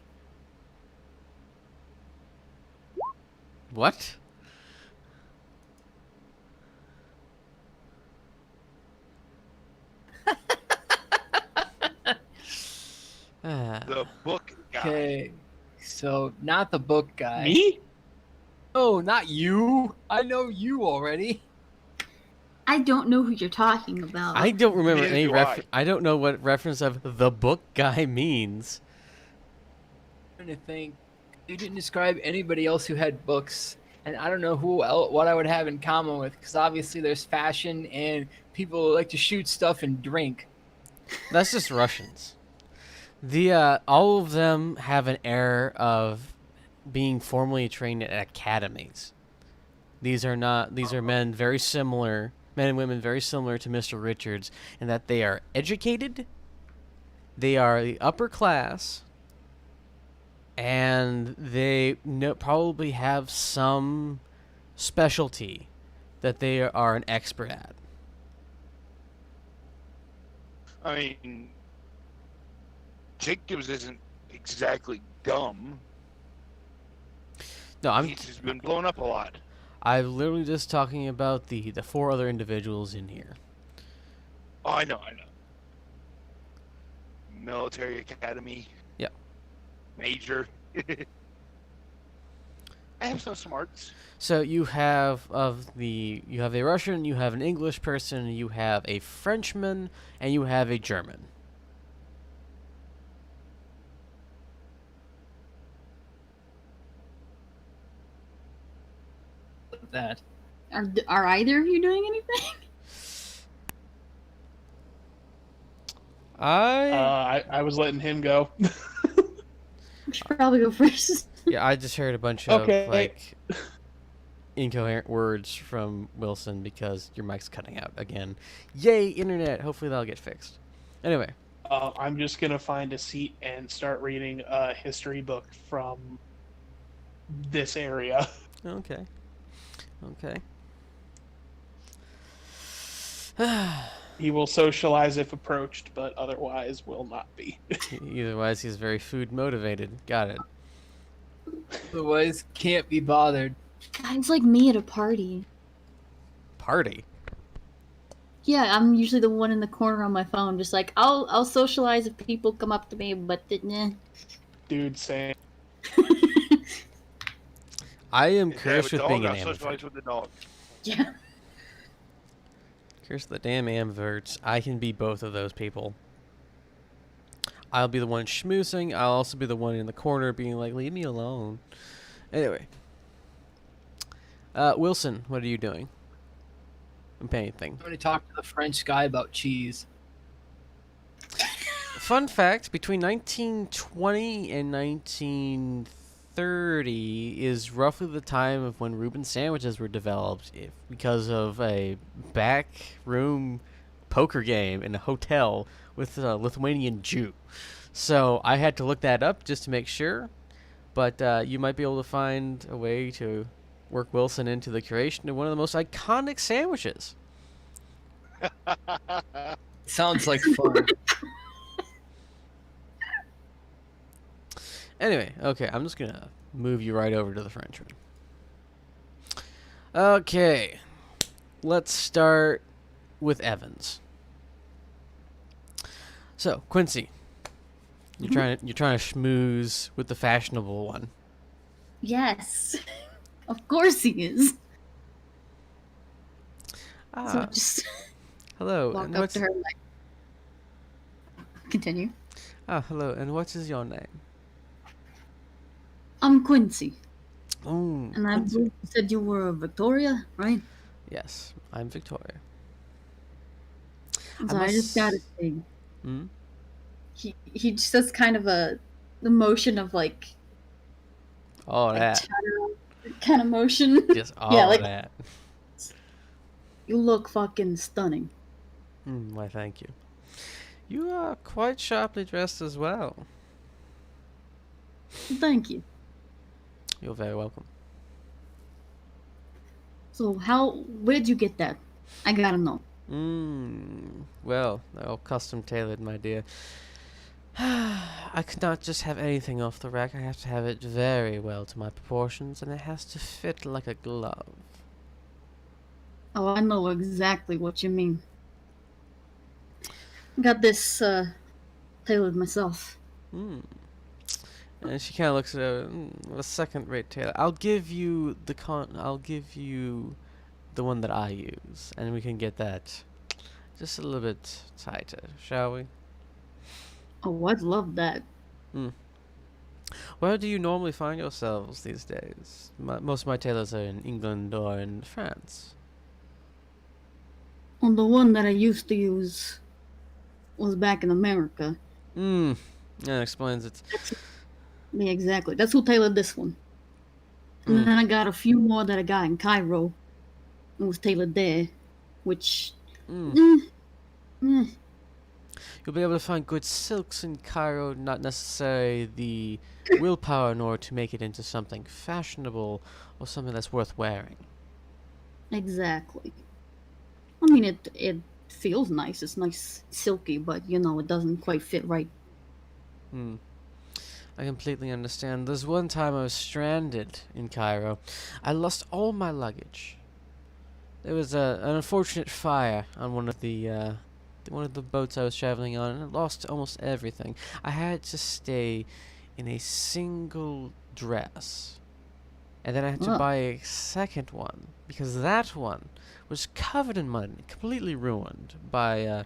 S1: What?
S3: The book guy.
S5: Okay. So, not the book guy.
S4: Me?
S5: Oh, not you. I know you already.
S2: I don't know who you're talking about.
S1: I don't remember
S3: Neither
S1: any
S3: do
S1: reference. I don't know what reference of the book guy means.
S5: I'm trying to think. You didn't describe anybody else who had books, and I don't know what I would have in common with, because obviously there's fashion and people who like to shoot stuff and drink.
S1: That's just Russians. All of them have an air of being formally trained at academies. These are men very similar, men and women very similar to Mr. Richards, in that they are educated, they are the upper class, and they probably have some specialty that they are an expert at.
S3: I mean, Jacobs isn't exactly dumb.
S1: No,
S3: He's just been blown up a lot.
S1: I'm literally just talking about the 4 other individuals in here.
S3: Oh, I know. Military academy.
S1: Yep.
S3: Major. I have some smarts.
S1: So you have a Russian, you have an English person, you have a Frenchman, and you have a German.
S5: That.
S2: Are either of you doing anything?
S4: I was letting him go.
S2: I should probably go first.
S1: Yeah, I just heard a bunch of
S4: Okay.
S1: incoherent words from Wilson because your mic's cutting out again. Yay, internet! Hopefully that'll get fixed. Anyway,
S4: I'm just gonna find a seat and start reading a history book from this area.
S1: okay.
S4: He will socialize if approached, but otherwise will not be.
S1: Otherwise, he's very food motivated. Got it.
S5: Otherwise, can't be bothered.
S2: Guys like me at a party.
S1: Party.
S2: Yeah, I'm usually the one in the corner on my phone, just like I'll socialize if people come up to me, but nah.
S4: Dude, same.
S1: I am
S3: If
S1: cursed
S3: they
S1: with
S3: have a
S1: being
S3: dog,
S1: an
S3: I'll
S1: ambivert.
S3: socialize with the dog.
S2: Yeah.
S1: Cursed with the damn ambiverts. I can be both of those people. I'll be the one schmoozing. I'll also be the one in the corner being like, leave me alone. Anyway. Wilson, what are you doing? Anything.
S5: I'm going to talk to the French guy about cheese.
S1: Fun fact, between 1920 and 1930 is roughly the time of when Reuben sandwiches were developed because of a back room poker game in a hotel with a Lithuanian Jew. So I had to look that up just to make sure, but you might be able to find a way to work Wilson into the creation of one of the most iconic sandwiches.
S5: Sounds like fun.
S1: Anyway, okay, I'm just gonna move you right over to the Frenchman. Okay, let's start with Evans. So, Quincy, you're trying to schmooze with the fashionable one.
S2: Yes. Of course he is. So
S1: Ah,
S2: just
S1: hello.
S2: walk
S1: And
S2: up
S1: what's
S2: to her and like continue.
S1: hello. And what is your name?
S2: I'm Quincy.
S1: Oh,
S2: And I
S1: Quincy.
S2: believe you said you were Victoria, right?
S1: Yes, I'm Victoria.
S2: So I just gotta say,
S1: Hmm?
S2: he just does kind of the motion of like
S1: All that.
S2: chatter kind of motion.
S1: Just all
S2: yeah, like
S1: that.
S2: you look fucking stunning.
S1: Why, thank you. You are quite sharply dressed as well.
S2: Thank you.
S1: You're very welcome.
S2: So where'd you get that? I gotta know.
S1: Well, they're all custom tailored, my dear. I could not just have anything off the rack. I have to have it very well to my proportions, and it has to fit like a glove.
S2: Oh, I know exactly what you mean. Got this tailored myself.
S1: And And she kind of looks at a second-rate tailor. I'll give you the one that I use, and we can get that just a little bit tighter, shall we?
S2: Oh, I'd love that.
S1: Hmm. Where do you normally find yourselves these days? Most of my tailors are in England or in France.
S2: On the one that I used to use was back in America.
S1: That explains it.
S2: Yeah, exactly. That's who tailored this one. And then I got a few more that I got in Cairo. It was tailored there, which.
S1: You'll be able to find good silks in Cairo, not necessarily the willpower in order to make it into something fashionable or something that's worth wearing.
S2: Exactly. I mean, it feels nice. It's nice, silky, but it doesn't quite fit right.
S1: I completely understand. There's one time I was stranded in Cairo. I lost all my luggage. There was an unfortunate fire on one of the boats I was traveling on, and I lost almost everything. I had to stay in a single dress. And then I had to buy a second one, because that one was covered in mud, completely ruined by an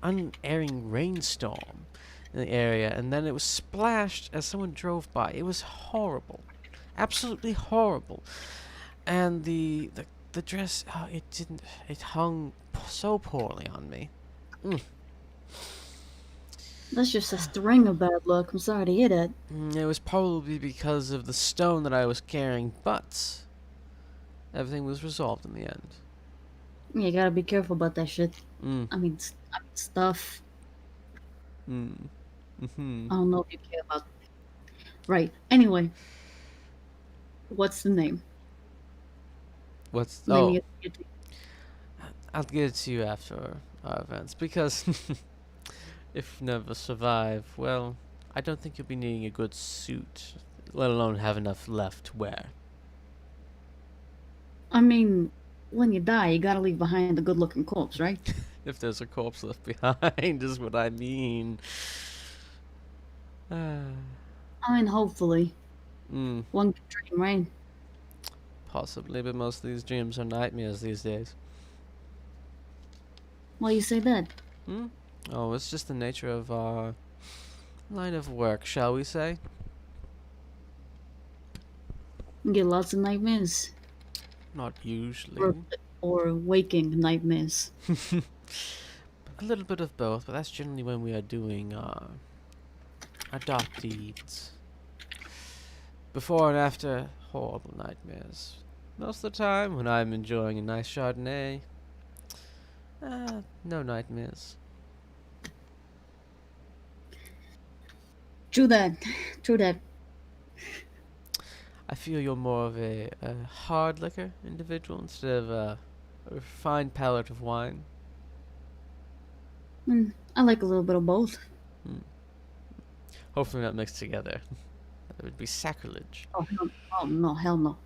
S1: unerring rainstorm in the area, and then it was splashed as someone drove by. It was horrible. Absolutely horrible. And the dress, it hung so poorly on me.
S2: That's just a string of bad luck. I'm sorry to hear that.
S1: It was probably because of the stone that I was carrying, but everything was resolved in the end.
S2: You gotta be careful about that shit. I mean, stuff. I don't know if you care about. Right. Anyway, what's the name?
S1: I'll give it to you after our events, because if you never survive, well, I don't think you'll be needing a good suit, let alone have enough left to wear.
S2: I mean, when you die, you gotta leave behind a good-looking corpse, right?
S1: If there's a corpse left behind, is what I mean.
S2: I mean, hopefully. One good dream, right?
S1: Possibly, but most of these dreams are nightmares these days.
S2: Why you say that?
S1: Oh, it's just the nature of our line of work, shall we say?
S2: You get lots of nightmares.
S1: Not usually.
S2: Or waking nightmares.
S1: A little bit of both, but that's generally when we are doing our dark deeds. Before and after, horrible nightmares. Most of the time, when I'm enjoying a nice Chardonnay, no nightmares.
S2: True that.
S1: I feel you're more of a hard liquor individual instead of a refined palate of wine.
S2: I like a little bit of both.
S1: Hopefully not mixed together. That would be sacrilege.
S2: Oh no, hell no.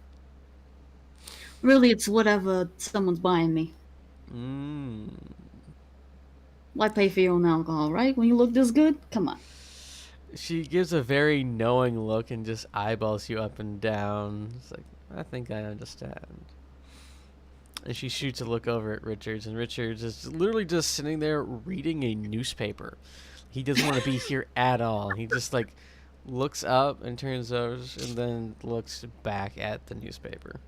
S2: Really, it's whatever someone's buying me. Why pay for your own alcohol, right? When you look this good? Come on.
S1: She gives a very knowing look and just eyeballs you up and down. It's like, I think I understand. And she shoots a look over at Richards, and Richards is literally just sitting there reading a newspaper. He doesn't want to be here at all. He just like looks up and turns over and then looks back at the newspaper.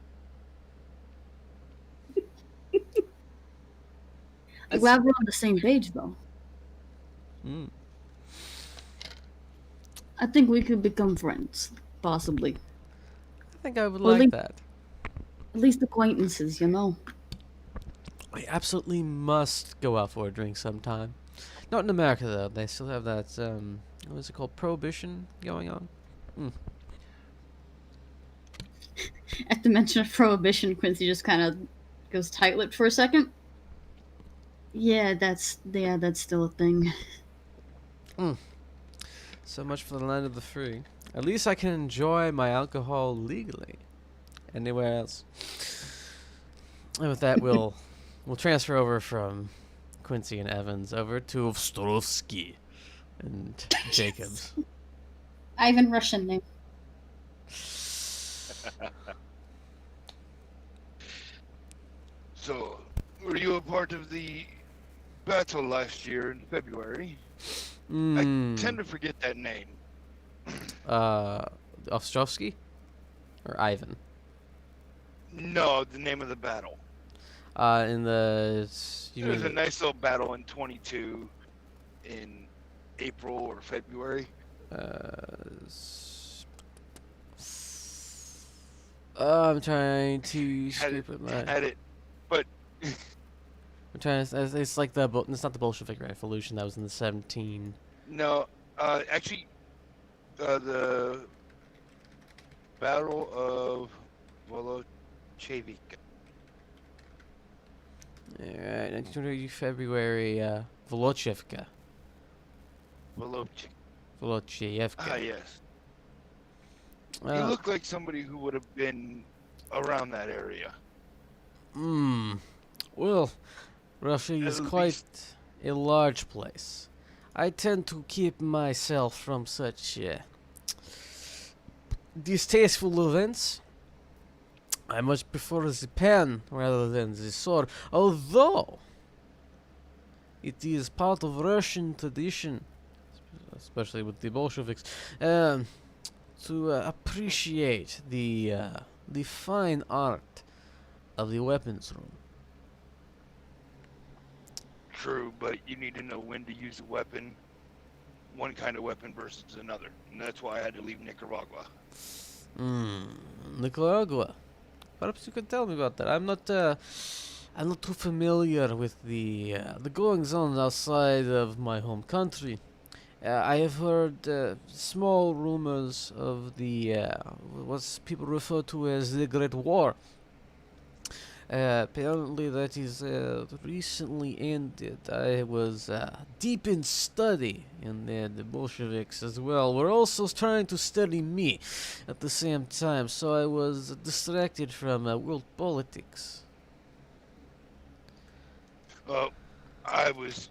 S2: I'm glad we're on the same page, though. I think we could become friends, possibly.
S1: I think I would like that.
S2: At least acquaintances, you know.
S1: We absolutely must go out for a drink sometime. Not in America, though. They still have that, what is it called, prohibition going on?
S2: At the mention of prohibition, Quincy just kind of goes tight-lipped for a second. Yeah, that's still a thing.
S1: So much for the land of the free. At least I can enjoy my alcohol legally. Anywhere else. And with that, we'll transfer over from Quincy and Evans over to Ostrovsky and Jacobs.
S2: Ivan Russian name.
S3: So, were you a part of the battle last year in February? I tend to forget that name.
S1: Ostrovsky? Or Ivan?
S3: No, the name of the battle.
S1: In the...
S3: There was a nice little battle in 22 in April or February.
S1: I'm trying to
S3: Had
S1: scoop it.
S3: had it, but
S1: I'm trying to... It's like the... It's not the Bolshevik Revolution. That was in the 17...
S3: no, actually, the Battle of Volochevik.
S1: Alright, 1920 February, Volochevka. Volochevka.
S3: Ah, yes. You
S1: Uh,
S3: look like somebody who would have been around that area.
S1: Well, Russia is
S3: At
S1: quite
S3: least-
S1: a large place. I tend to keep myself from such distasteful events. I much prefer the pen rather than the sword, although it is part of Russian tradition, especially with the Bolsheviks, to appreciate the fine art of the weapons room.
S3: True, but you need to know when to use a weapon, one kind of weapon versus another. And that's why I had to leave Nicaragua.
S1: Nicaragua. Perhaps you could tell me about that. I'm not too familiar with the goings on outside of my home country. I have heard small rumors of the what people refer to as the Great War. Apparently that is recently ended. I was deep in study, and the Bolsheviks as well were also trying to study me at the same time, so I was distracted from world politics.
S3: Well, I was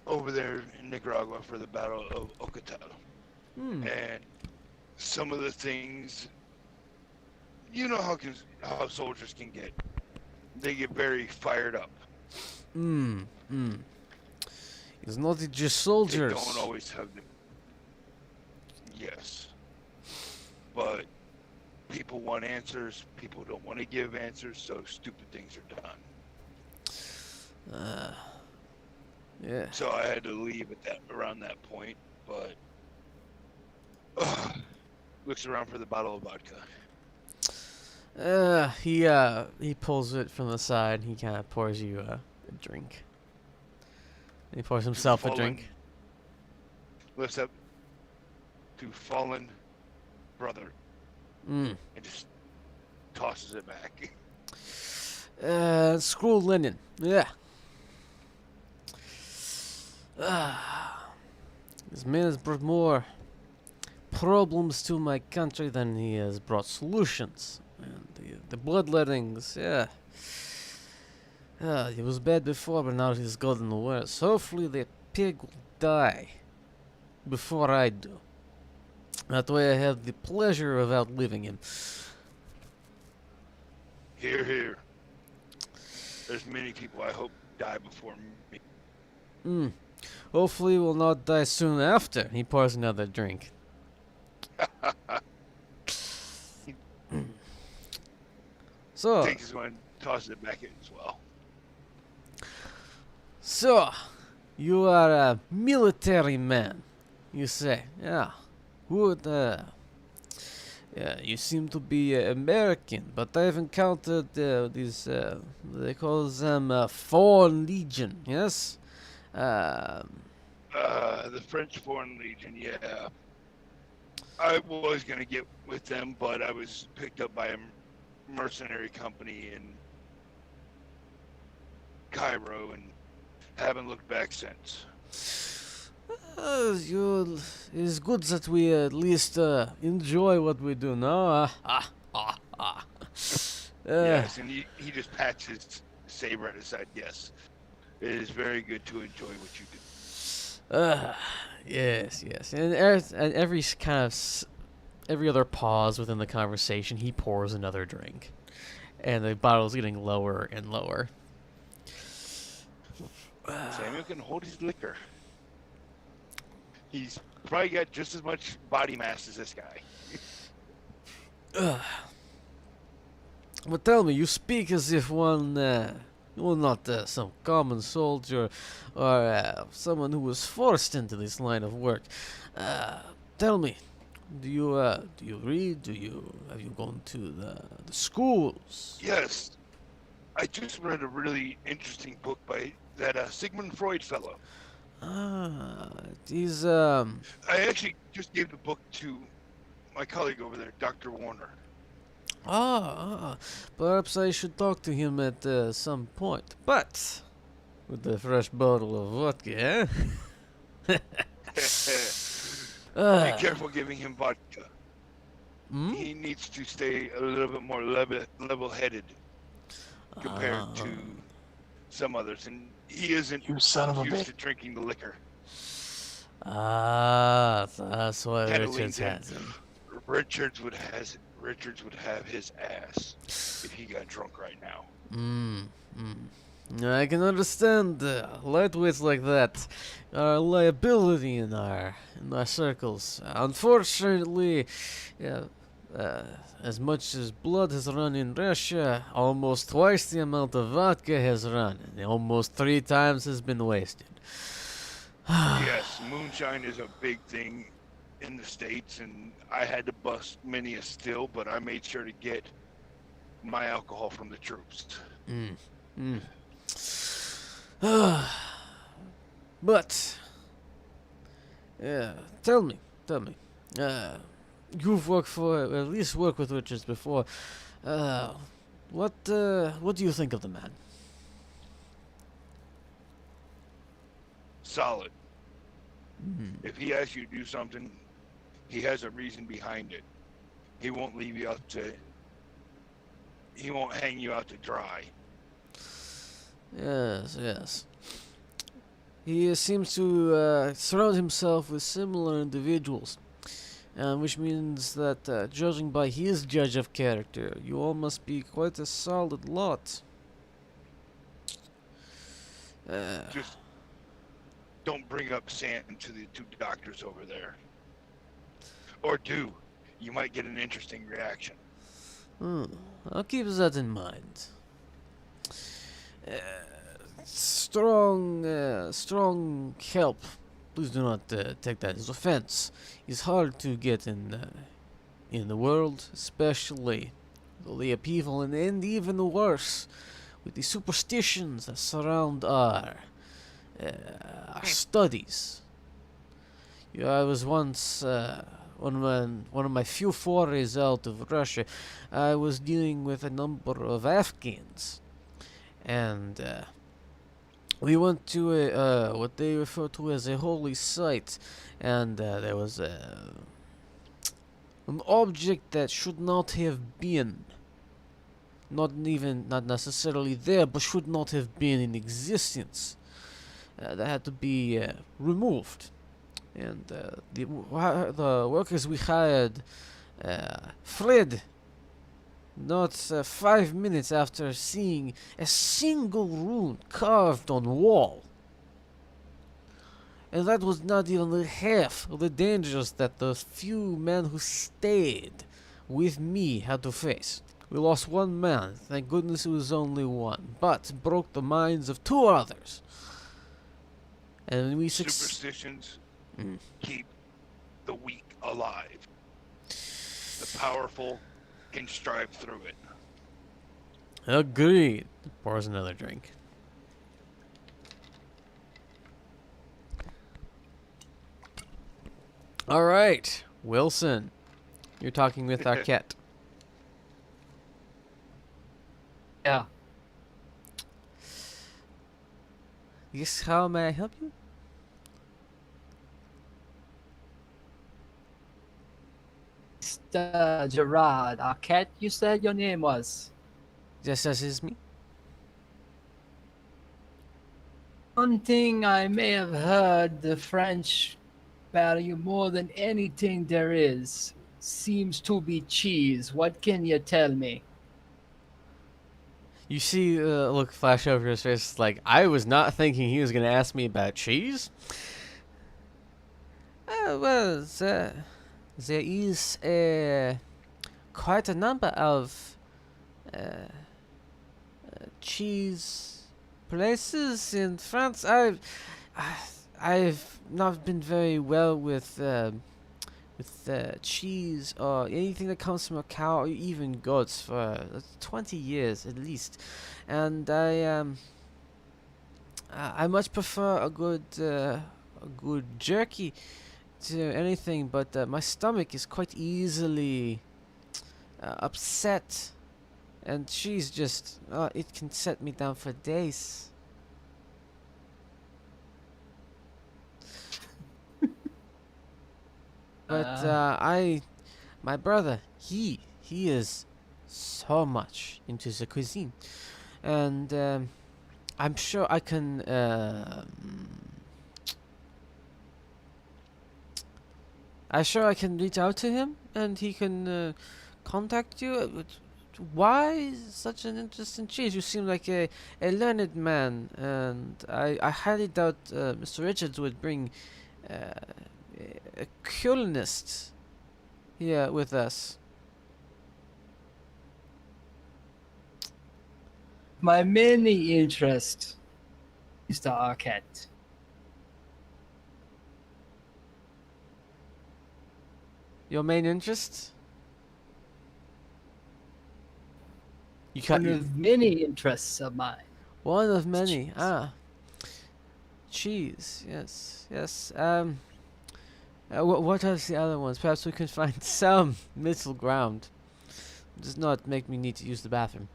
S3: over there in Nicaragua for the Battle of Ocotelo. And some of the things, you know how soldiers can get. They get very fired up.
S1: It's not just
S3: They
S1: soldiers.
S3: don't always have them. Yes. But people want answers. People don't want to give answers, so stupid things are done.
S1: Yeah.
S3: So I had to leave at around that point, but looks around for the bottle of vodka.
S1: He pulls it from the side. He kind of pours you a drink. He pours himself a drink.
S3: Lifts up to fallen brother and just tosses it back.
S1: Screw linen. Yeah. This man has brought more problems to my country than he has brought solutions. And the bloodlettings, yeah. It was bad before, but now he's gotten worse. Hopefully the pig will die before I do. That way I have the pleasure of outliving him.
S3: Hear, hear. There's many people I hope die before me.
S1: Hopefully we'll not die soon after. He pours another drink. So,
S3: Takes his one, tosses it back in as well.
S1: so, you are a military man, you say? Yeah. Good. Yeah, you seem to be American, but I've encountered these. They call them Foreign Legion. Yes.
S3: The French Foreign Legion, yeah. I was gonna get with them, but I was picked up by a mercenary company in Cairo and haven't looked back since.
S1: It's good that we at least enjoy what we do now.
S3: Yes, and he just pats his saber at his side. Yes, it is very good to enjoy what you do.
S1: Yes, yes. And every every other pause within the conversation, he pours another drink. And the bottle's getting lower and lower.
S3: Samuel can hold his liquor. He's probably got just as much body mass as this guy.
S1: But tell me, you speak as if one, well, not some common soldier or someone who was forced into this line of work. Tell me, do you read? Have you gone to the schools?
S3: Yes, I just read a really interesting book by that Sigmund Freud fellow.
S1: These
S3: I actually just gave the book to my colleague over there, Dr. Warner.
S1: Perhaps I should talk to him at some point. But with a fresh bottle of vodka, eh?
S3: Be careful giving him vodka.
S1: Hmm?
S3: He needs to stay a little bit more level-headed compared to some others, and he isn't
S4: You son of a
S3: used
S4: bitch.
S3: to drinking the liquor.
S1: That's why
S3: Kinda
S1: Richards
S3: leans in.
S1: has him.
S3: Richards would have his ass if he got drunk right now.
S1: I can understand lightweights like that are a liability in our circles. Unfortunately, yeah, as much as blood has run in Russia, almost twice the amount of vodka has run, and almost 3 times has been wasted.
S3: Yes, moonshine is a big thing in the States, and I had to bust many a still, but I made sure to get my alcohol from the troops.
S1: But, yeah, tell me, you've worked at least worked with Richards before. What do you think of the man?
S3: Solid. If he asks you to do something, he has a reason behind it. He won't leave you out to. He won't hang you out to dry.
S1: Yes. He seems to surround himself with similar individuals, which means that, judging by his judge of character, you all must be quite a solid lot.
S3: Just don't bring up sand to the 2 doctors over there. Or do. You might get an interesting reaction.
S1: I'll keep that in mind. Strong help. Please do not take that as offense. It's hard to get in the world, especially the upheaval and even worse with the superstitions that surround our studies. I was once one of my few forays out of Russia. I was dealing with a number of Afghans, and we went to what they refer to as a holy site, and there was an object that should not have been, not necessarily there, but should not have been in existence. That had to be removed, and the workers we hired fled. Not 5 minutes after seeing a single rune carved on wall. And that was not even the half of the dangers that the few men who stayed with me had to face. We lost 1 man, thank goodness it was only 1, but broke the minds of 2 others. And we
S3: Superstitions keep the weak alive. The powerful can strive through it.
S1: Agreed. Pours another drink. All right, Wilson, you're talking with Arquette.
S5: Yeah.
S1: Yes, how may I help you?
S5: Mr. Gerard Arquette, you said your name was.
S1: Yes, this is me.
S5: One thing I may have heard the French value more than anything there is seems to be cheese. What can you tell me?
S1: You see a look flash over his face, like, I was not thinking he was going to ask me about cheese. Well, there is quite a number of cheese places in France. I've not been very well with cheese or anything that comes from a cow or even goats for 20 years at least, and I much prefer a good jerky to anything, but my stomach is quite easily upset, and cheese just it can set me down for days. But my brother, he is so much into the cuisine, and I'm sure I can. I'm sure I can reach out to him, and he can contact you. Why such an interest in cheese? You seem like a learned man, and I highly doubt Mr. Richards would bring a colonist here with us.
S5: My main interest, Mr. Arquette.
S1: Your main interest? You
S5: One
S1: can't.
S5: of many interests of mine.
S1: One of many.
S5: Cheese.
S1: Ah, cheese. Yes, yes. What are the other ones? Perhaps we can find some middle ground. Does not make me need to use the bathroom.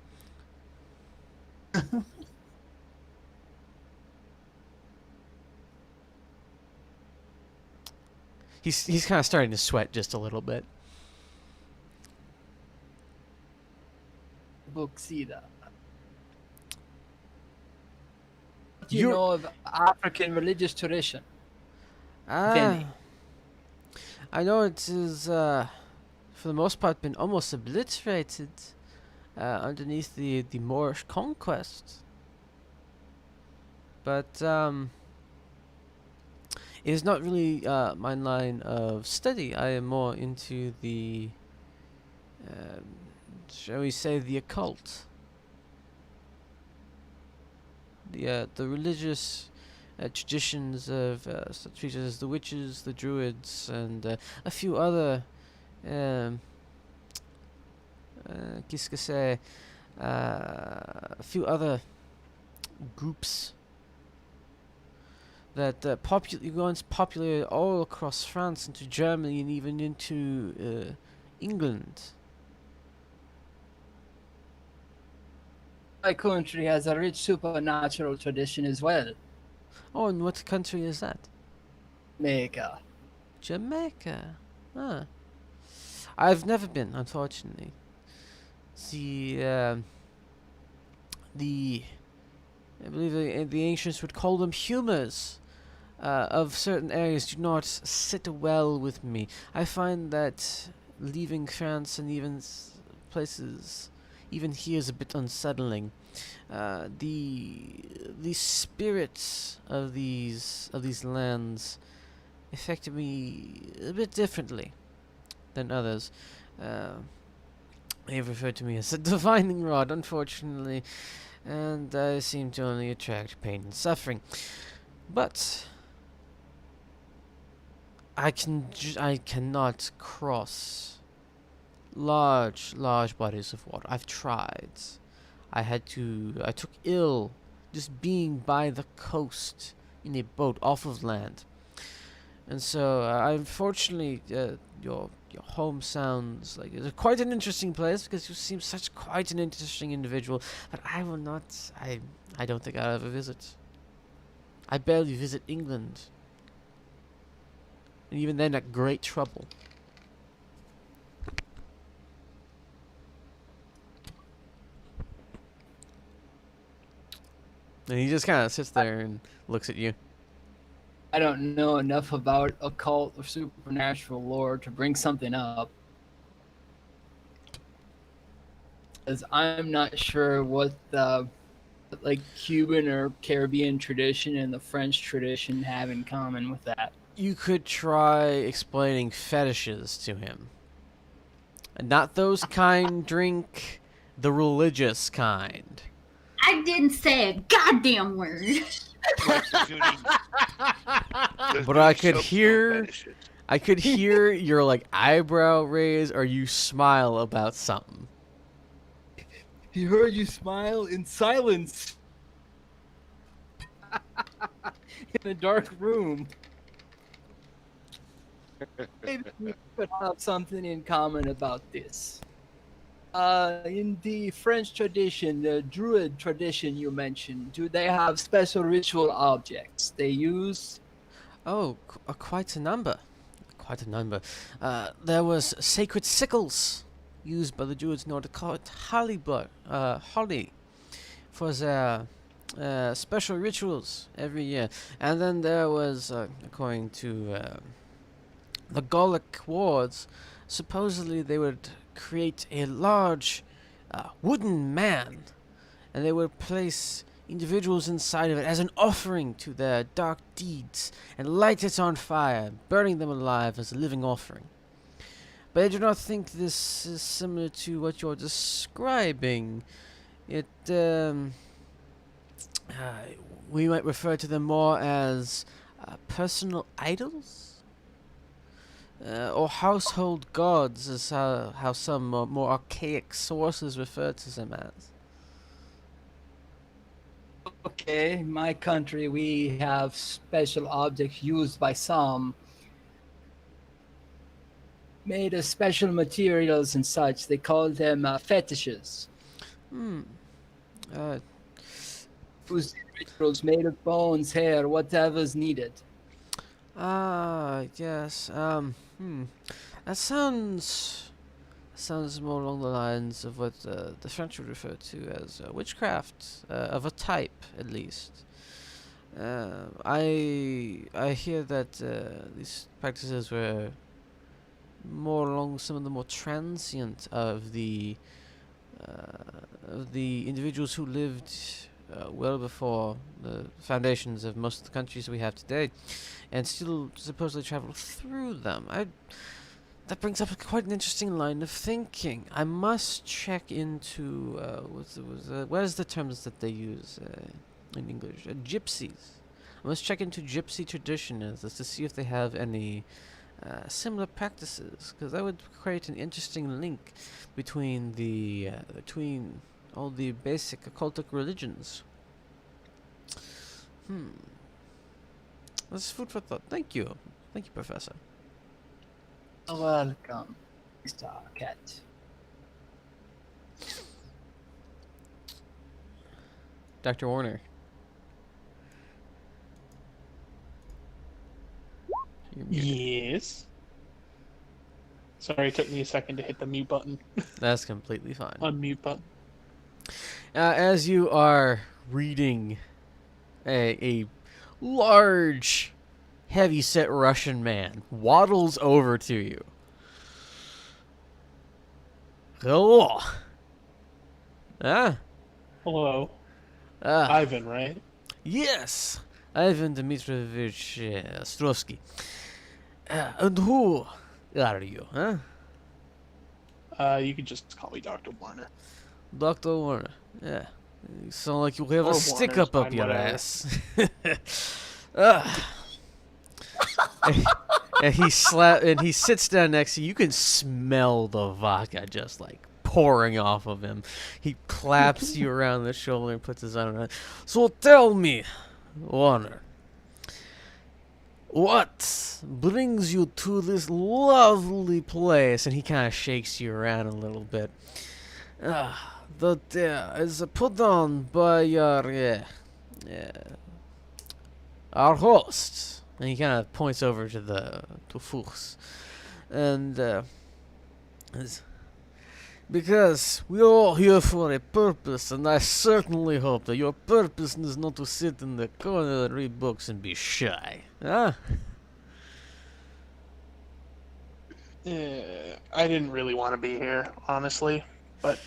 S1: He's kind of starting to sweat just a little bit.
S5: Books either. What do you
S1: You're-
S5: know of African religious tradition?
S1: Ah,
S5: Vinny.
S1: I know it is for the most part been almost obliterated underneath the Moorish conquest. But it is not really my line of study. I am more into the, shall we say, the occult. The religious traditions of such creatures as the witches, the druids, and a few other, qu'est-ce que c'est, a few other groups that once populated all across France, into Germany, and even into England.
S5: My country has a rich supernatural tradition as well.
S1: Oh, and what country is that?
S5: Jamaica.
S1: Jamaica. Ah. I've never been, unfortunately. I believe the ancients would call them humors. Of certain areas do not sit well with me. I find that leaving France and even places, even here, is a bit unsettling. The spirits of these lands affect me a bit differently than others. They have referred to me as a divining rod, unfortunately, and I seem to only attract pain and suffering. But I cannot cross large bodies of water. I've tried. I took ill just being by the coast in a boat off of land. And so, unfortunately, your home sounds like it's quite an interesting place, because you seem such quite an interesting individual. But I will not. I don't think I'll ever visit. I barely visit England, and even then, at great trouble. And he just kind of sits there and looks at you.
S5: I don't know enough about occult or supernatural lore to bring something up. Because I'm not sure what the Cuban or Caribbean tradition and the French tradition have in common with that.
S1: You could try explaining fetishes to him. And not those kind drink, the religious kind.
S2: I didn't say a goddamn word.
S3: Like the
S1: But I
S3: Zuni
S1: could
S3: soapstone
S1: hear
S3: fetishes.
S1: I could hear your like eyebrow raise or you smile about something.
S5: He heard you smile in silence. In a dark room. Maybe we could have something in common about this. In the French tradition, the Druid tradition you mentioned, do they have special ritual objects they use?
S1: Oh, quite a number. Quite a number. There was sacred sickles used by the Druids in order to call it holly for their special rituals every year. And then there was, according to the Gallic wards, supposedly they would create a large wooden man, and they would place individuals inside of it as an offering to their dark deeds, and light it on fire, burning them alive as a living offering. But I do not think this is similar to what you're describing. It, we might refer to them more as personal idols? Or household gods is how some more archaic sources refer to them as.
S5: Okay, in my country we have special objects used by some, made of special materials and such. They call them fetishes. Whose rituals made of bones, hair, whatever's needed.
S1: Yes. That sounds more along the lines of what the French would refer to as witchcraft, of a type, at least. I hear that these practices were more along some of the more transient of the individuals who lived well before the foundations of most of the countries we have today, and still supposedly travel through them. That brings up quite an interesting line of thinking. I must check into what is the terms that they use in English? Gypsies. I must check into gypsy tradition as to see if they have any similar practices, because that would create an interesting link between between all the basic occultic religions. That's food for thought. Thank you, Professor.
S5: Welcome, Mr. Cat.
S1: Dr. Warner. You're muted.
S4: Yes. Sorry, it took me a second to hit the mute button.
S1: That's completely fine.
S4: Unmute button.
S1: As you are reading, a large, heavy-set Russian man waddles over to you. Hello.
S4: Hello. Ivan, right?
S1: Yes, Ivan Dmitrievich Ostrovsky. And who are you, huh?
S4: You could just call me Dr. Warner.
S1: Dr. Warner. Yeah. You sound like you have
S4: Or
S1: a stick
S4: Warner's
S1: up
S4: fine,
S1: your
S4: whatever.
S1: ass. And he sits down next to you. You can smell the vodka just like pouring off of him. He claps you around the shoulder and puts his arm around. So tell me, Warner, what brings you to this lovely place? And he kind of shakes you around a little bit. That is put on by our host. And he kind of points over to Fuchs. And Because we're all here for a purpose, and I certainly hope that your purpose is not to sit in the corner and read books and be shy. Huh?
S4: I didn't really want to be here, honestly, but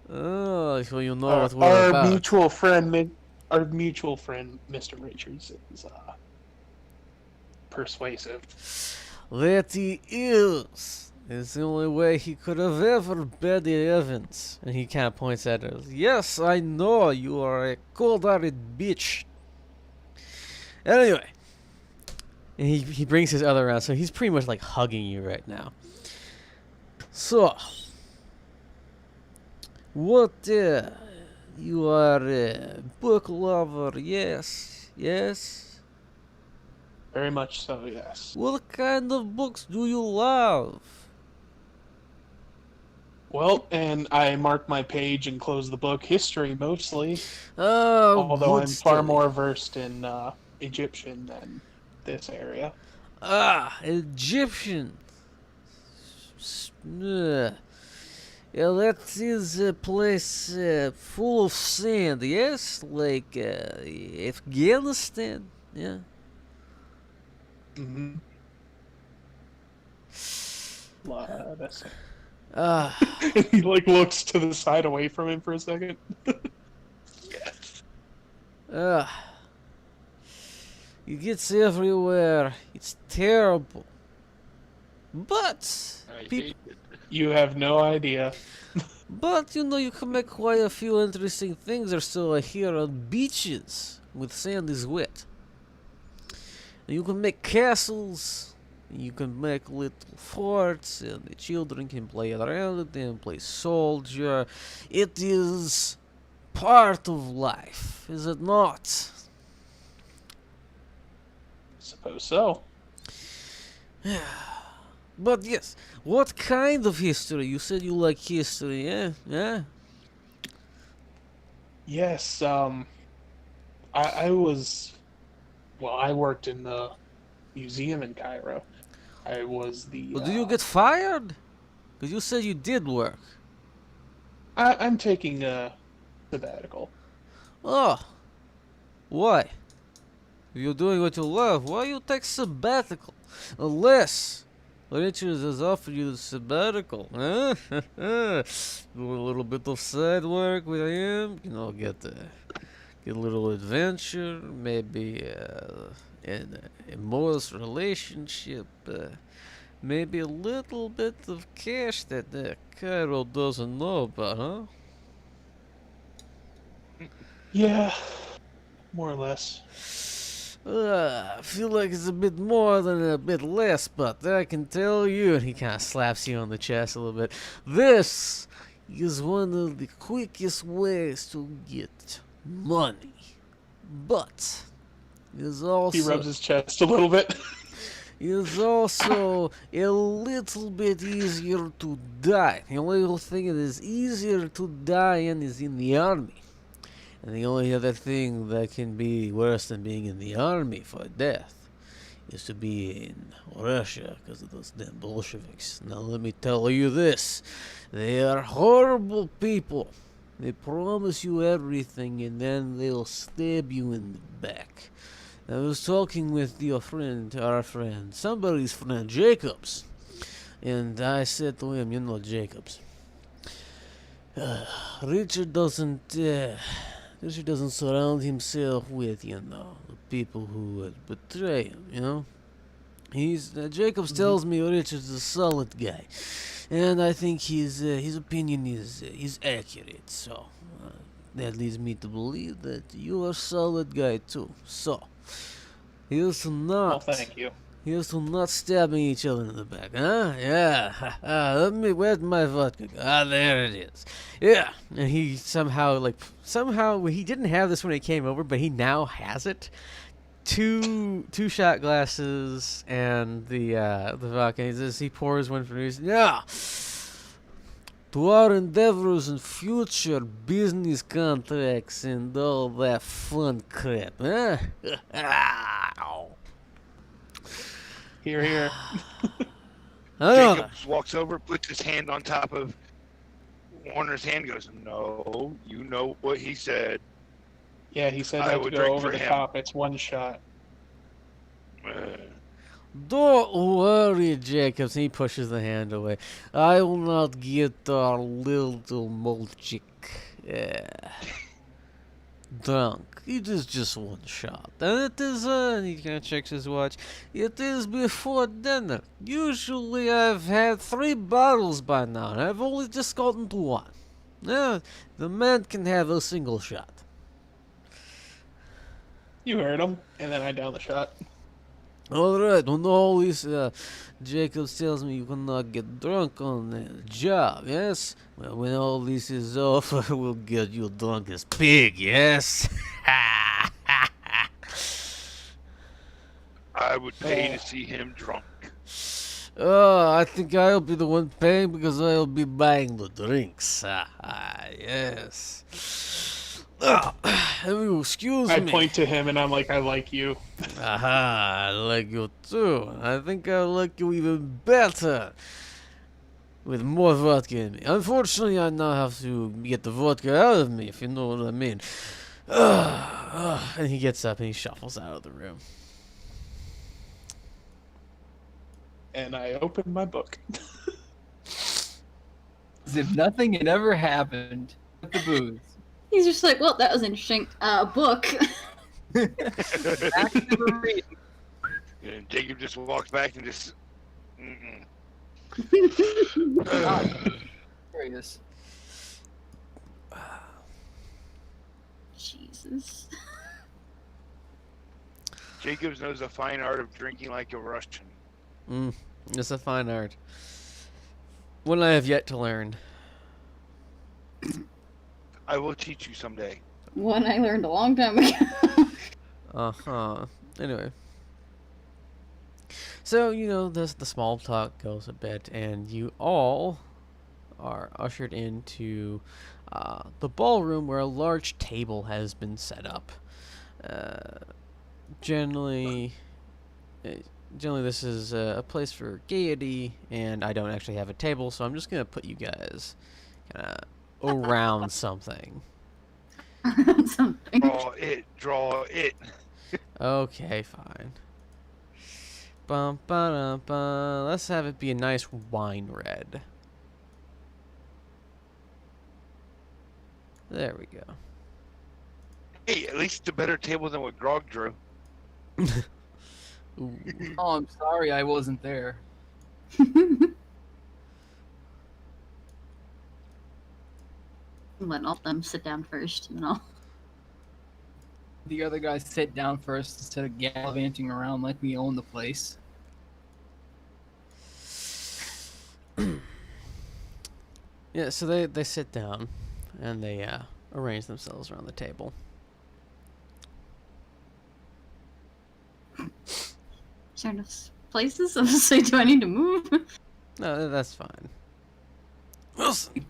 S1: Oh, so you know what we're
S4: our
S1: about.
S4: mutual friend, Mr. Richards, is persuasive.
S1: That he is. It's the only way he could have ever Betty Evans. And he kind of points at us. Yes, I know you are a cold-hearted bitch. Anyway. And he brings his other around, so he's pretty much like hugging you right now. So. What, you are a book lover, yes? Yes?
S4: Very much so, yes.
S1: What kind of books do you love?
S4: Well, and I mark my page and close the book. History, mostly.
S1: Oh,
S4: Although
S1: good
S4: I'm far
S1: study.
S4: more versed in Egyptian than this area.
S1: Ah, Egyptian. Yeah, that is a place full of sand, yes? Like Afghanistan, yeah.
S4: Mm-hmm. That's it.
S1: Ah,
S4: He like looks to the side away from him for a second. Yes.
S1: it gets everywhere. It's terrible. But
S3: I
S1: people.
S3: hate it.
S4: You have no idea.
S1: But, you know, you can make quite a few interesting things or so here on beaches with sand is wet. And you can make castles, you can make little forts, and the children can play around it and play soldier. It is part of life, is it not?
S4: Suppose so.
S1: But yes, what kind of history? You said you like history, yeah? Yeah?
S4: Yes, I was, well, I worked in the museum in Cairo. I was the,
S1: Well, did you get fired? Because you said you did work.
S4: I'm taking a sabbatical.
S1: Oh, why? If you're doing what you love, why you take sabbatical? Unless Richards has offered you the sabbatical, huh? Do a little bit of side work with him, you know, get a little adventure, maybe in a Morris relationship, maybe a little bit of cash that Cairo doesn't know about, huh?
S4: Yeah, more or less.
S1: I feel like it's a bit more than a bit less, but I can tell you, and he kind of slaps you on the chest a little bit, this is one of the quickest ways to get money. But is also
S4: He rubs his chest a little bit.
S1: is also a little bit easier to die. The only thing that is easier to die in is in the army. And the only other thing that can be worse than being in the army for death is to be in Russia because of those damn Bolsheviks. Now let me tell you this. They are horrible people. They promise you everything and then they'll stab you in the back. I was talking with your friend, our friend, somebody's friend, Jacobs. And I said to him, you know, Jacobs, Richard doesn't surround himself with, you know, the people who would betray him, you know? Jacobs tells me Richard's a solid guy. And I think his opinion is accurate, so that leads me to believe that you are a solid guy too. So, here's to not...
S4: Well, thank you.
S1: Here's to not stabbing each other in the back, huh? Yeah. Where's my vodka? There it is. Yeah. And he somehow, he didn't have this when he came over, but he now has it. Two shot glasses and the vodka. He pours one for me. Yeah. To our endeavors and future business contracts and all that fun crap, huh?
S4: Here, here.
S1: I know that.
S3: Jacobs walks over, puts his hand on top of Warner's hand goes, no, you know what he said.
S4: Yeah, he said
S3: I
S4: not to
S3: would
S4: go
S3: drink
S4: over
S3: for
S4: the
S3: him.
S4: top. It's one shot.
S1: Don't worry, Jacobs. He pushes the hand away. I will not get our little Molchik drunk. It is just one shot. And it is, he kind of checks his watch. It is before dinner. Usually I've had 3 bottles by now, and I've only just gotten to 1. Yeah, the man can have a single shot.
S4: You heard him, and then I down the shot.
S1: Alright, when all this, Jacobs tells me you cannot get drunk on the job, yes? Well, when all this is over, we'll get you drunk as pig, yes?
S3: I would pay to see him drunk.
S1: Oh, I think I'll be the one paying because I'll be buying the drinks. Yes. Excuse
S4: I
S1: me.
S4: point to him, and I'm like, I like you.
S1: Aha, I like you too. I think I like you even better. With more vodka in me. Unfortunately, I now have to get the vodka out of me, if you know what I mean. And he gets up and he shuffles out of the room.
S4: And I open my book.
S5: As if nothing had ever happened with the booze.
S2: He's just like, well, that was interesting. Book.
S5: Back to the reading.
S3: And Jacob just walks back and just.
S5: Curious.
S2: Jesus.
S3: Jacobs knows the fine art of drinking like a Russian.
S1: It's a fine art. One I have yet to learn.
S3: I will teach you someday.
S2: One I learned a long time ago.
S1: Anyway. So, the small talk goes a bit, and you all are ushered into the ballroom where a large table has been set up. Generally, this is a place for gaiety, and I don't actually have a table, so I'm just going to put you guys kind of around something.
S2: Something.
S3: Draw it.
S1: Okay, fine. Bum, ba, ba. Let's have it be a nice wine red. There we go.
S3: Hey, at least a better table than what Grog drew.
S1: Ooh.
S5: Oh, I'm sorry I wasn't there.
S2: Let all them sit down first,
S5: The other guys sit down first instead of gallivanting around like we own the place.
S1: Yeah, so they sit down, and they arrange themselves around the table.
S2: Is there enough places? I was say, do I need to move?
S1: No, that's fine. Wilson!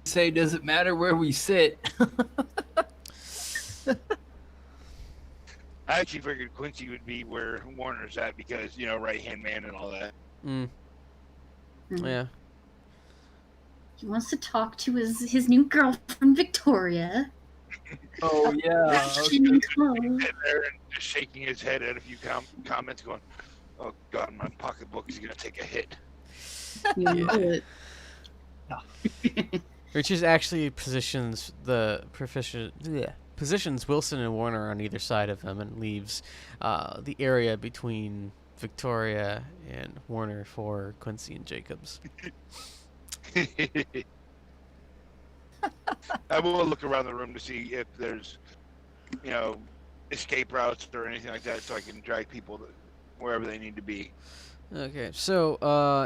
S5: Say, does it matter where we sit?
S3: I actually figured Quincy would be where Warner's at because, right-hand man and all that.
S1: Yeah.
S2: He wants to talk to his new girlfriend, Victoria.
S5: Oh, yeah.
S2: She needs clothes.
S3: Sitting there and just shaking his head at a few comments going, oh, God, my pocketbook is going to take a hit.
S2: You know it.
S1: Which is actually positions Wilson and Warner on either side of him and leaves the area between Victoria and Warner for Quincy and Jacobs.
S3: I will look around the room to see if there's, escape routes or anything like that so I can drag people wherever they need to be.
S1: Okay, so,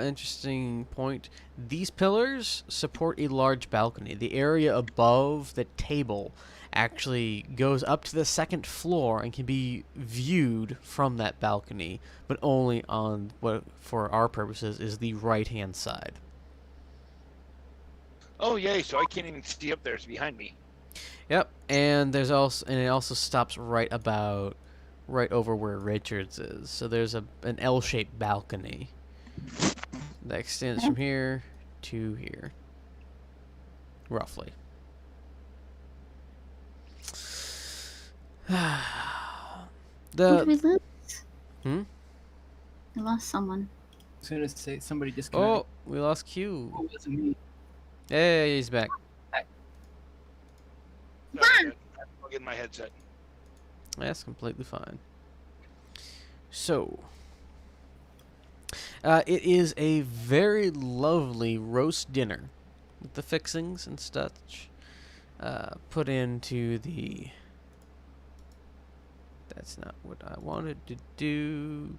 S1: interesting point. These pillars support a large balcony. The area above the table actually goes up to the 2nd floor and can be viewed from that balcony, but only on what, for our purposes, is the right-hand side.
S3: Oh, yay, so I can't even see up there. It's behind me.
S1: Yep, and it also stops right over where Richards is. So there's an L-shaped balcony that extends from here to here. roughly.
S2: Who
S1: the
S2: did we lose?
S1: hmm?
S2: We lost someone.
S5: As soon as say somebody disconnected.
S1: Oh, we lost Q.
S5: Oh, it wasn't me.
S1: Hey, he's back.
S3: Sorry, I'll get my headset.
S1: That's completely fine. So, it is a very lovely roast dinner with the fixings and such put into the... That's not what I wanted to do.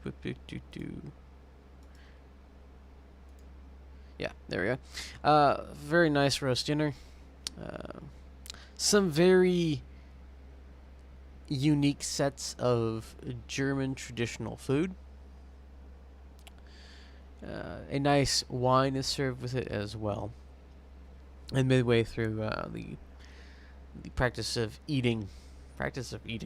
S1: Yeah, there we go. Very nice roast dinner. Some very unique sets of German traditional food. A nice wine is served with it as well. And midway through the practice of eating,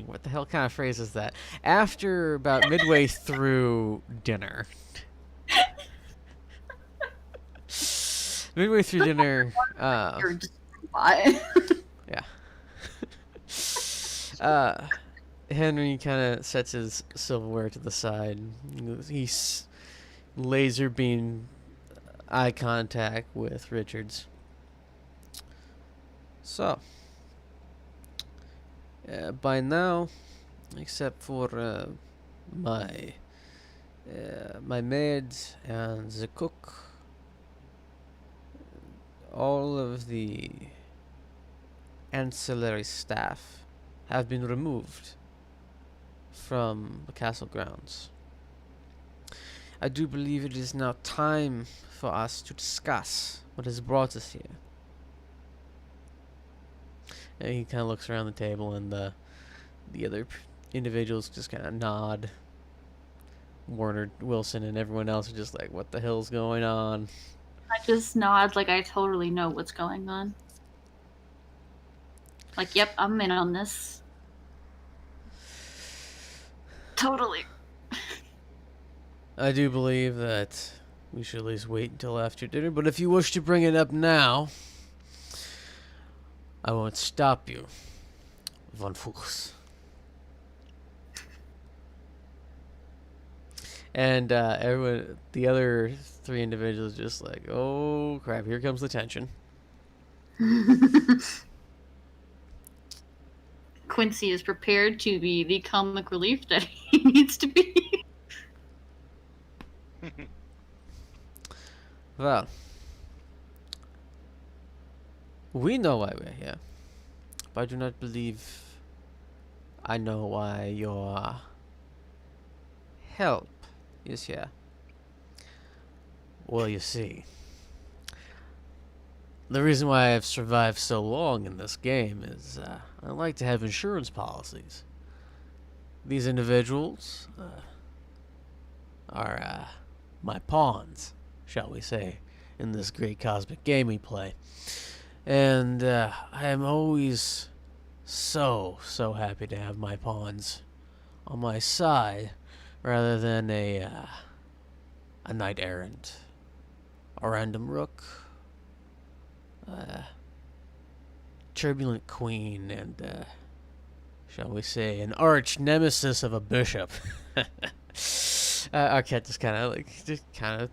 S1: what the hell kind of phrase is that? After about midway through dinner. Midway through dinner,
S2: You're just why?
S1: yeah. Henry kind of sets his silverware to the side. He's laser beam eye contact with Richards. So, by now, except for my maids and the cook, all of the ancillary staff have been removed from the castle grounds. I do believe it is now time for us to discuss what has brought us here. And he kind of looks around the table, and the other individuals just kind of nod. Warner, Wilson, and everyone else are just like, what the hell's going on?
S2: I just nod like I totally know what's going on. Like, yep, I'm in on this. Totally.
S1: I do believe that we should at least wait until after dinner, but if you wish to bring it up now, I won't stop you, Von Fuchs. And everyone, the other three individuals, just like, oh crap, here comes the tension.
S2: Quincy is prepared to be the comic relief that he needs to be.
S1: Well, we know why we're here, but I do not believe I know why your help is here. Well, you see, the reason why I've survived so long in this game is I like to have insurance policies. These individuals are my pawns, shall we say, in this great cosmic game we play. And I am always so happy to have my pawns on my side rather than a knight errant, a random rook, turbulent queen, and shall we say, an arch nemesis of a bishop. Arquette just kind of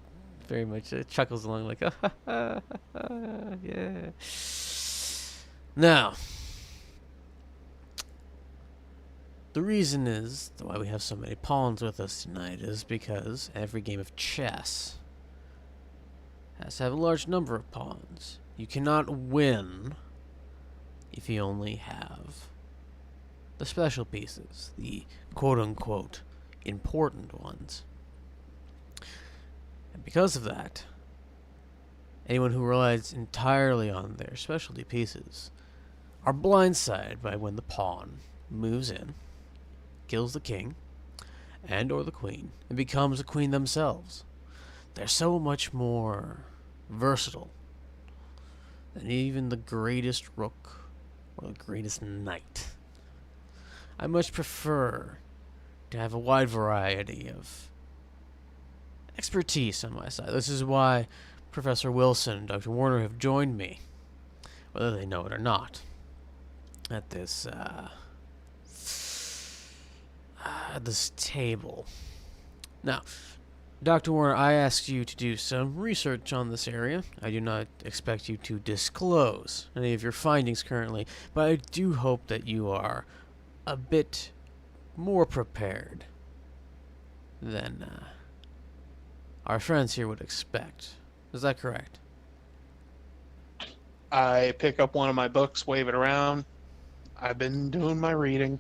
S1: very much chuckles along like, yeah. Now, the reason is why we have so many pawns with us tonight is because every game of chess has to have a large number of pawns. You cannot win if you only have the special pieces, the quote-unquote important ones. And because of that, anyone who relies entirely on their specialty pieces are blindsided by when the pawn moves in, kills the king and or the queen, and becomes a queen themselves. They're so much more versatile than even the greatest rook or the greatest knight. I much prefer to have a wide variety of expertise on my side. This is why Professor Wilson and Dr. Warner have joined me whether they know it or not, at this table. Now, Dr. Warner, I asked you to do some research on this area. I do not expect you to disclose any of your findings currently, but I do hope that you are a bit more prepared than our friends here would expect. Is that correct?
S4: I pick up one of my books, wave it around. I've been doing my reading.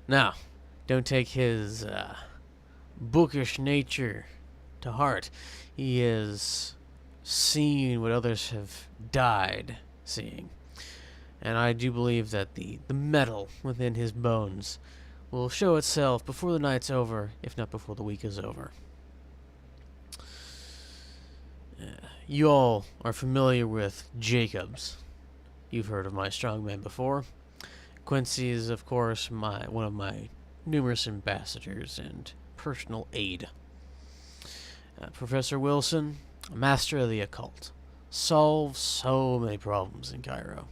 S1: Now, don't take his bookish nature to heart. He has seen what others have died seeing. And I do believe that the metal within his bones will show itself before the night's over, if not before the week is over. You all are familiar with Jacobs. You've heard of my strongman before. Quincy is, of course, one of my numerous ambassadors and personal aide. Professor Wilson, a master of the occult, solves so many problems in Cairo.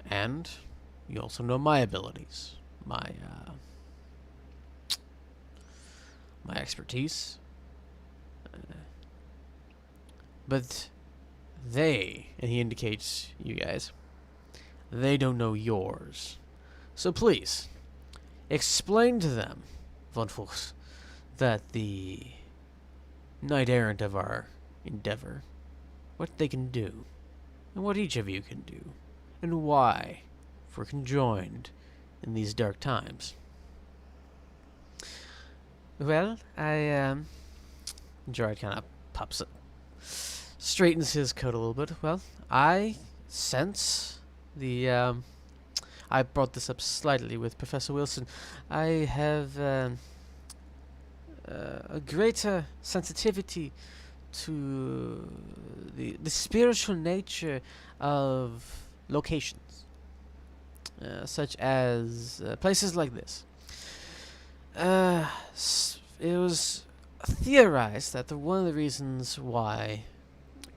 S1: And you also know my abilities, my expertise. But they, and he indicates you guys, they don't know yours. So please, explain to them, Von Fuchs, that the knight errant of our endeavor, what they can do, and what each of you can do, and why, if we're conjoined in these dark times. Well, Gerard kind of pops up, straightens his coat a little bit. Well, I sense the, I brought this up slightly with Professor Wilson. I have a greater sensitivity to the spiritual nature of locations, such as places like this. It was theorized that one of the reasons why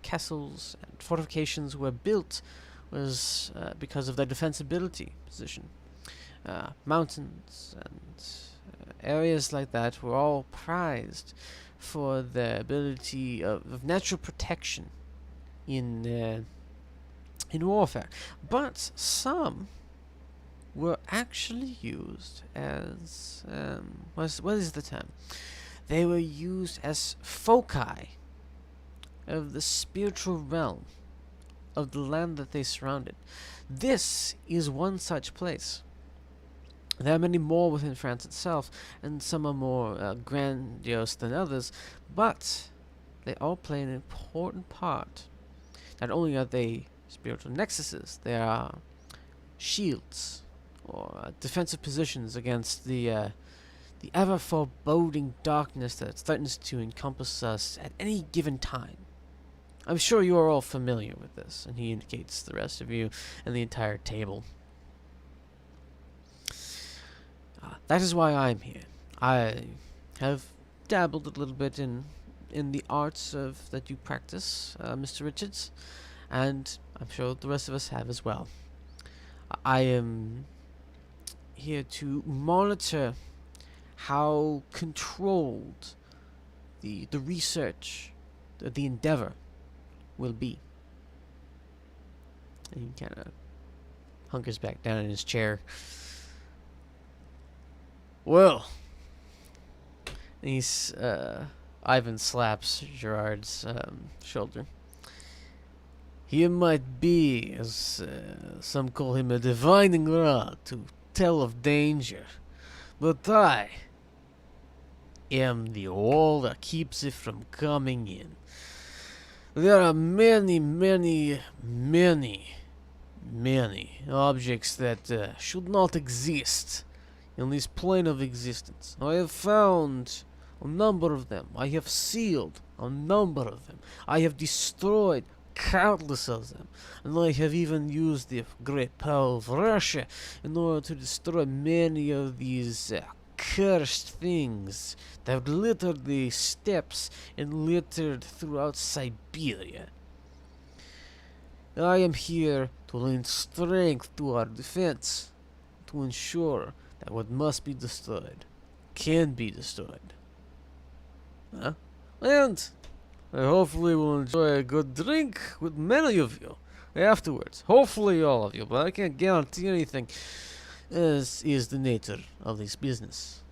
S1: castles and fortifications were built was because of their defensibility position. Mountains and areas like that were all prized for their ability of natural protection in warfare. But some were actually used as what is the term? They were used as foci of the spiritual realm of the land that they surrounded. This is one such place. There are many more within France itself, and some are more grandiose than others, but they all play an important part. Not only are they spiritual nexuses, they are shields or defensive positions against the ever foreboding darkness that threatens to encompass us at any given time. I'm sure you are all familiar with this, and he indicates the rest of you and the entire table. That is why I'm here. I have dabbled a little bit in the arts that you practice, Mr. Richards, and I'm sure the rest of us have as well. I am here to monitor how controlled the research, the endeavor will be. And he kind of hunkers back down in his chair. Well, and he's Ivan slaps Gerard's shoulder. He might be, as some call him, a divining rod to tell of danger, but I am the wall that keeps it from coming in. There are many, many, many, many objects that should not exist in this plane of existence. I have found a number of them. I have sealed a number of them. I have destroyed countless of them. And I have even used the great power of Russia in order to destroy many of these cursed things that littered the steppes and littered throughout Siberia. I am here to lend strength to our defense, to ensure that what must be destroyed can be destroyed. Huh? And I hopefully will enjoy a good drink with many of you afterwards. Hopefully all of you, but I can't guarantee anything, as is the nature of this business.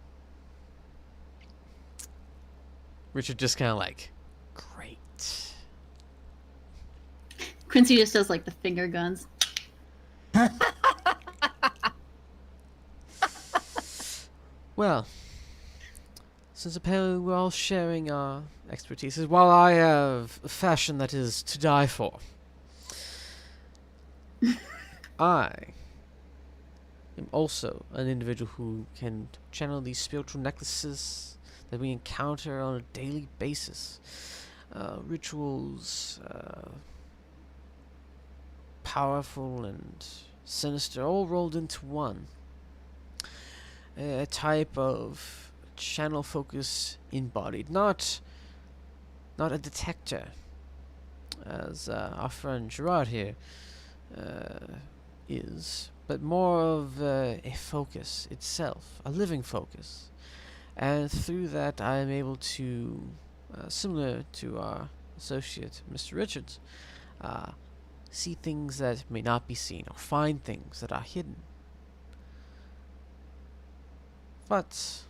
S1: Richard just kind of like, great.
S2: Quincy just does like the finger guns.
S1: Well, since apparently we're all sharing our expertise, while I have a fashion that is to die for, I am also an individual who can channel these spiritual necklaces that we encounter on a daily basis. Rituals, powerful and sinister, all rolled into one. A type of channel focus embodied, not a detector, as our friend Gerard here is, but more of a focus itself, a living focus. And through that I am able to, similar to our associate Mr. Richards, see things that may not be seen, or find things that are hidden. But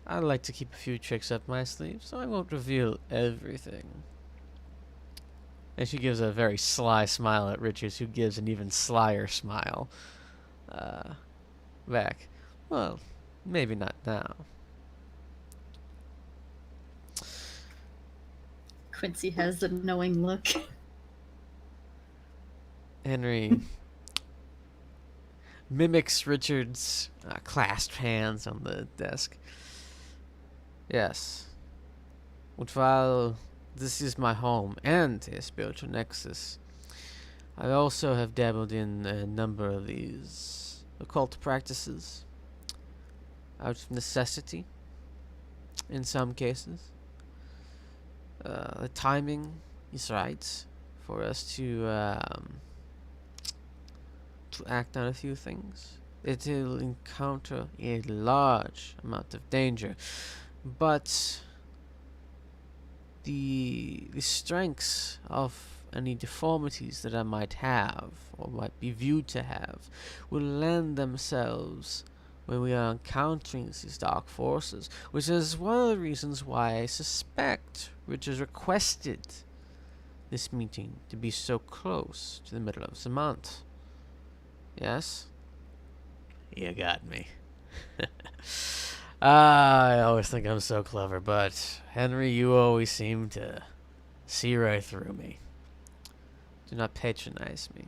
S1: I like to keep a few tricks up my sleeve, so I won't reveal everything. And she gives a very sly smile at Richards, who gives an even slyer smile back. Well, maybe not now.
S2: Quincy has a knowing look.
S1: Henry mimics Richard's clasped hands on the desk. Yes. But while this is my home and a spiritual nexus, I also have dabbled in a number of these occult practices out of necessity in some cases. The timing is right for us to act on a few things. It will encounter a large amount of danger, but the strengths of any deformities that I might have, or might be viewed to have, will lend themselves when we are encountering these dark forces, which is one of the reasons why I suspect Richard requested this meeting to be so close to the middle of the month. Yes? You got me. I always think I'm so clever, but Henry, you always seem to see right through me. Do not patronize me.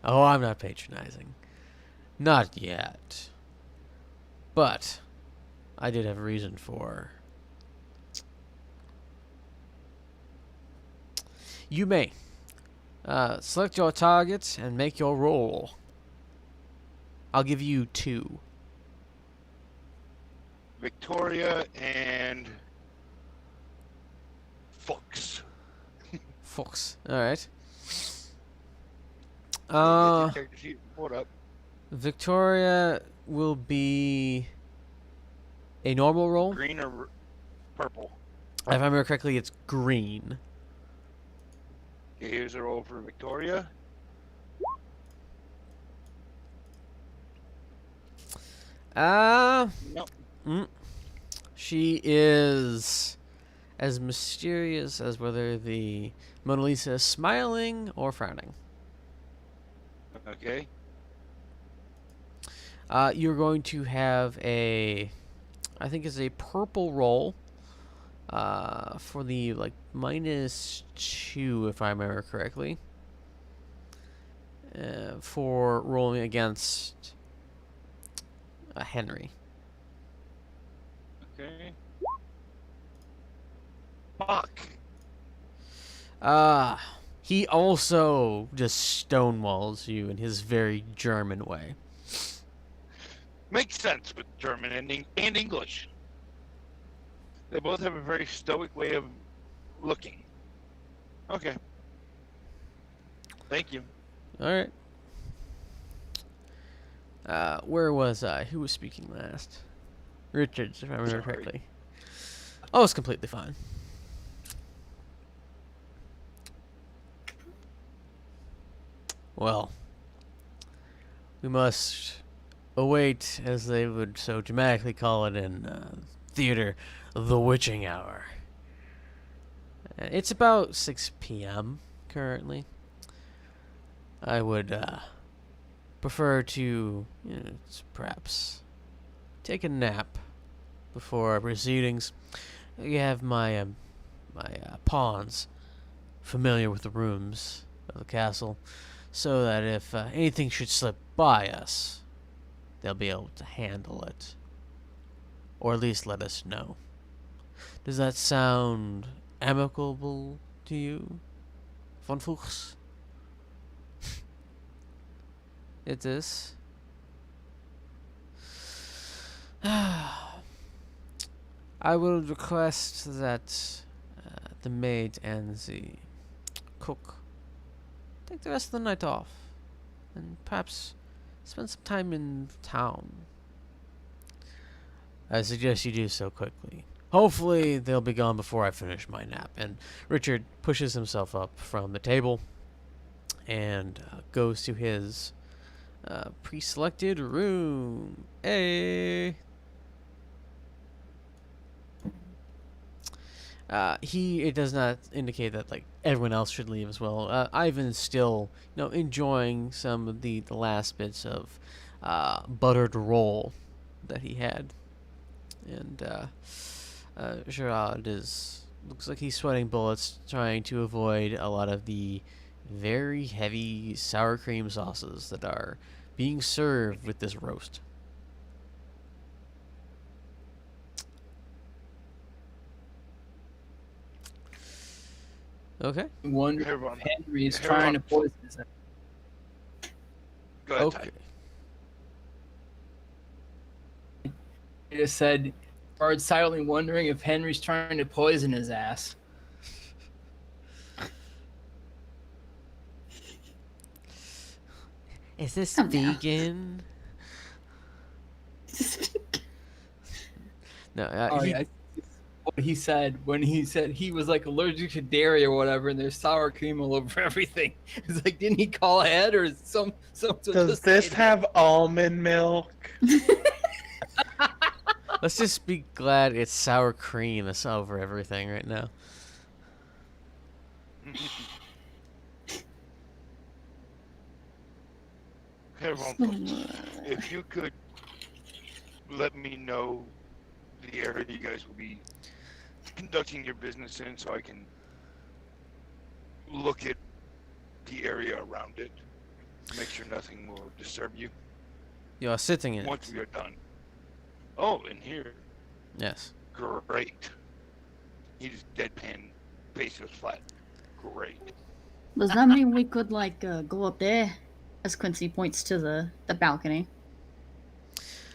S1: Oh, I'm not patronizing. Not yet. But I did have a reason for... You may select your target and make your roll. I'll give you 2.
S3: Victoria and Fox.
S1: Fox. Alright.
S3: Hold up.
S1: Victoria will be a normal roll.
S3: Green or purple?
S1: If I remember correctly, it's green.
S3: Okay, here's a roll for Victoria. Nope.
S1: She is as mysterious as whether the Mona Lisa is smiling or frowning.
S3: Okay.
S1: You're going to have I think it's a purple roll for the -2, if I remember correctly, for rolling against Henry.
S3: Okay. Fuck.
S1: He also just stonewalls you in his very German way.
S3: Makes sense with German and English. They both have a very stoic way of looking. Okay. Thank you.
S1: All right. Where was I? Who was speaking last? Richards, if I remember
S3: Sorry.
S1: correctly. Oh, it's completely fine. Well, we must await, as they would so dramatically call it in theater, the witching hour. It's about 6 p.m. currently. I would prefer to, perhaps take a nap before our proceedings. You have my pawns familiar with the rooms of the castle, so that if anything should slip by us, they'll be able to handle it, or at least let us know. Does that sound amicable to you, Von Fuchs? It is. I will request that the maid and the cook take the rest of the night off, and perhaps spend some time in town. I suggest you do so quickly. Hopefully, they'll be gone before I finish my nap. And Richard pushes himself up from the table and goes to his pre-selected room. Hey. It does not indicate that like everyone else should leave as well. Ivan's still, enjoying some of the last bits of buttered roll that he had, and Gerard looks like he's sweating bullets, trying to avoid a lot of the very heavy sour cream sauces that are being served with this roast. Okay.
S5: Wonder
S3: Here, Ron.
S5: if Henry is
S3: Here,
S5: trying
S3: Ron.
S5: to poison us.
S3: Go ahead,
S1: Okay.
S3: Ty.
S5: I just said, Bard's silently wondering if Henry's trying to poison his ass.
S1: Is this
S2: Calm down.
S1: vegan? No,
S5: Oh,
S1: he,
S5: yeah. What he said when he said he was like allergic to dairy or whatever, and there's sour cream all over everything. It's like, didn't he call ahead or some?
S4: Does this have almond milk?
S1: let's just be glad it's sour cream that's over everything right now.
S3: Here, Ron. If you could let me know the area you guys will be conducting your business in, so I can look at the area around it, make sure nothing will disturb you
S1: You are sitting in
S3: once
S1: it.
S3: we are done. Oh, in here,
S1: Yes.
S3: great. He just deadpan, face was flat. Great.
S2: Does that mean we could go up there? As Quincy points to the balcony.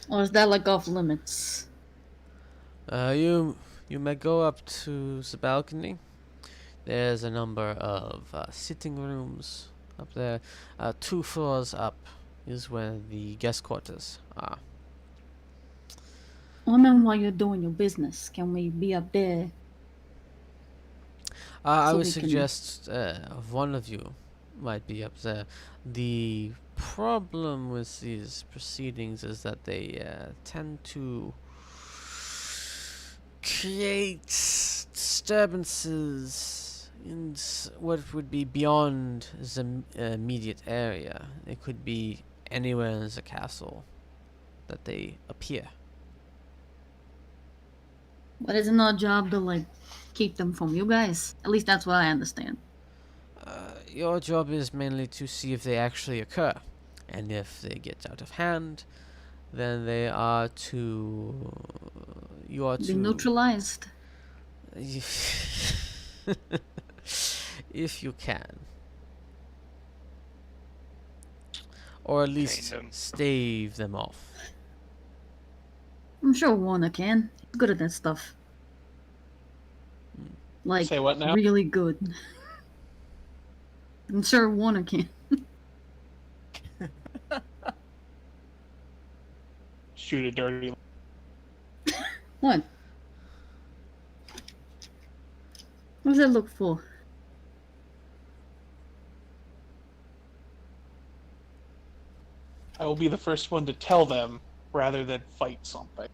S2: Or is that off limits?
S1: You may go up to the balcony. There's a number of sitting rooms up there. 2 floors up is where the guest quarters are.
S2: Well, I mean, while you're doing your business, can we be up there?
S1: I
S2: So
S1: would
S2: we can-
S1: suggest one of you might be up there. The problem with these proceedings is that they tend to create disturbances in what would be beyond the immediate area. It could be anywhere in the castle that they appear.
S2: But isn't our job to keep them from you guys? At least that's what I understand.
S1: Your job is mainly to see if they actually occur, and if they get out of hand, then you are to
S2: Be neutralized.
S1: if you can, or at least
S3: Kind of.
S1: stave them off.
S2: I'm sure Warner can. He's good at that stuff. Like,
S4: Say what now?
S2: really good. I'm sure Warner can.
S4: Shoot a dirty.
S2: What? What does that look for?
S4: I will be the first one to tell them rather than fight something.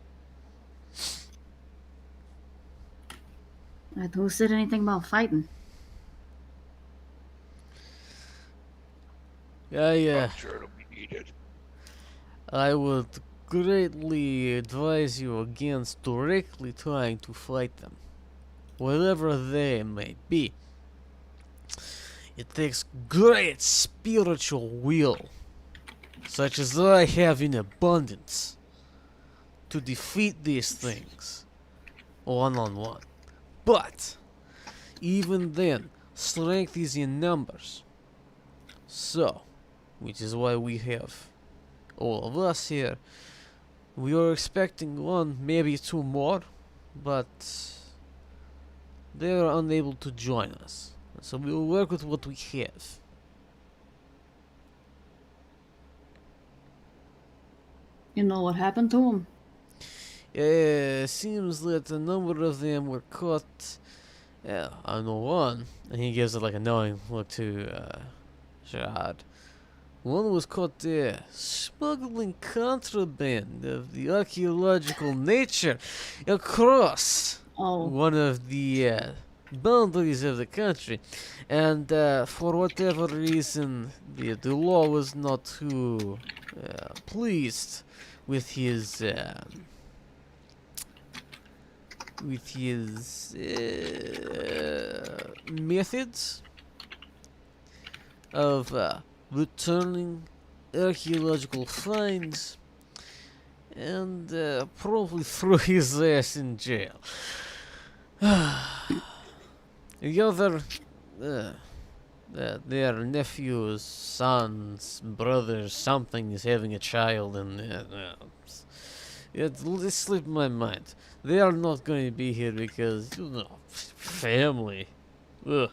S2: Who said anything about fighting?
S1: Yeah.
S3: I'm sure it'll be needed.
S1: I would greatly advise you against directly trying to fight them, whatever they may be. It takes great spiritual will, such as I have in abundance, to defeat these things one-on-one. But, even then, strength is in numbers. So, which is why we have all of us here. We are expecting one, maybe two more, but they are unable to join us. So we will work with what we have.
S2: You know what happened to him?
S1: Seems that a number of them were caught. Yeah, I know one. And he gives it like a knowing look to Gerard. One was caught smuggling contraband of the archaeological nature across one of the boundaries of the country. And for whatever reason, the law was not too pleased with his methods of returning archaeological finds, and probably threw his ass in jail. The other, their nephews, sons, brothers, something is having a child, and it slipped my mind. They are not going to be here because, family. Ugh.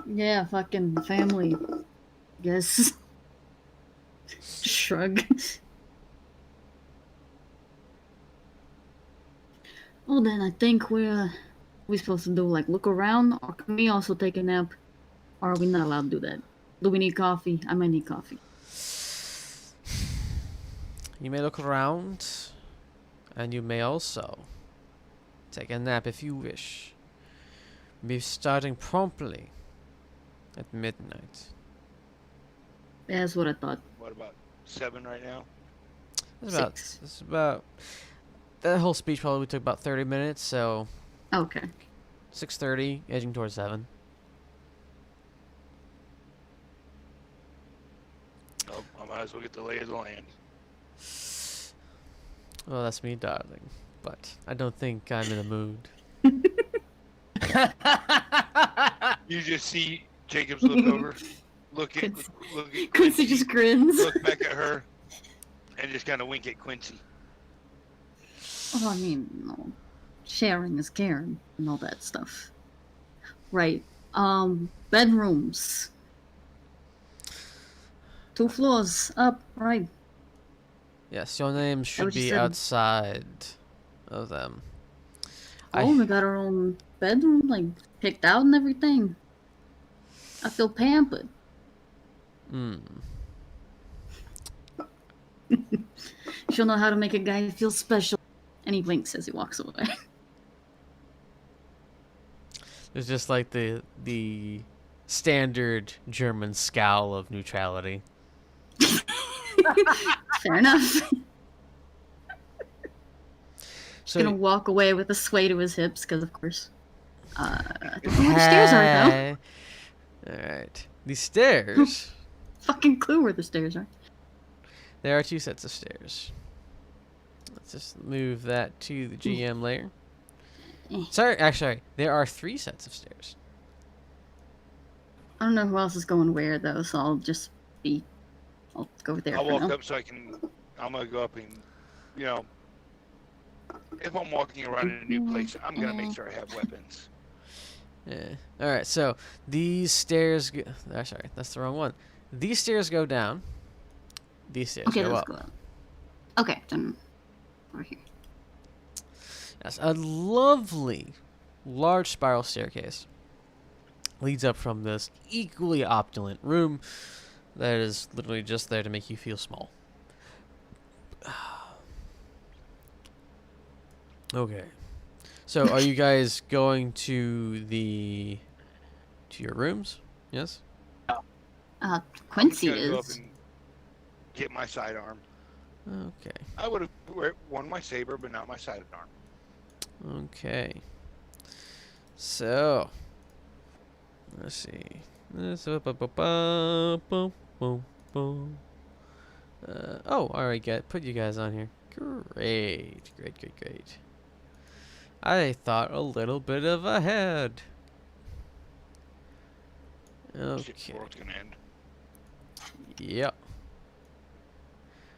S2: Yeah, fucking family. Guess. Shrug. Well then, I think we're supposed to do like look around, or can we also take a nap? Or are we not allowed to do that? Do we need coffee? I might need coffee.
S1: You may look around, and you may also take a nap if you wish. Be starting promptly at midnight.
S2: Yeah, that's what I thought.
S3: What about 7 right now?
S2: Six.
S1: That whole speech probably took about 30 minutes, so
S2: Okay.
S1: 6:30, edging towards 7.
S3: Oh, I might as well get the lay of the land.
S1: Well, that's me, darling. But I don't think I'm in the mood.
S3: You just see Jacobs look over, look at
S2: Quincy just grins.
S3: look back at her, and just kind of wink at Quincy.
S2: Oh, I mean, no. Sharing is caring and all that stuff. Right. Bedrooms. 2 floors up, right.
S1: Yes, your name should
S2: what you
S1: be
S2: said?
S1: outside of them.
S2: Oh, we got our own bedroom, like, picked out and everything. I feel pampered. She'll know how to make a guy feel special. And he blinks as he walks away.
S1: It's just like the standard German scowl of neutrality.
S2: Fair enough.
S1: So
S2: Gonna walk away with a sway to his hips, because of course. I don't know where the stairs are, though.
S1: Alright. The stairs.
S2: Fucking clue where the stairs are.
S1: There are 2 sets of stairs. Let's just move that to the GM layer. Sorry, there are 3 sets of stairs.
S2: I don't know who else is going where, though, so I'll just be I'll go over there
S3: I'll
S2: for
S3: walk
S2: now.
S3: up so I can. I'm gonna go up and, you know, if I'm walking around in a new place, I'm gonna make sure I have weapons.
S1: Yeah. All right. So these stairs. Sorry, that's the wrong one. These stairs go down. These stairs
S2: Okay,
S1: go
S2: let's
S1: up.
S2: go up. Okay, then over here.
S1: Yes, a lovely, large spiral staircase leads up from this equally opulent room that is literally just there to make you feel small. Okay. So, are you guys going to your rooms? Yes?
S2: Quincy
S3: I'm just gonna go up
S2: is.
S3: and get my sidearm.
S1: Okay.
S3: I would have worn my saber, but not my sidearm.
S1: Okay. So, let's see. Oh, alright, put you guys on here. Great. I thought a little bit of ahead. Okay.
S3: Shit, world's gonna end.
S1: Yep.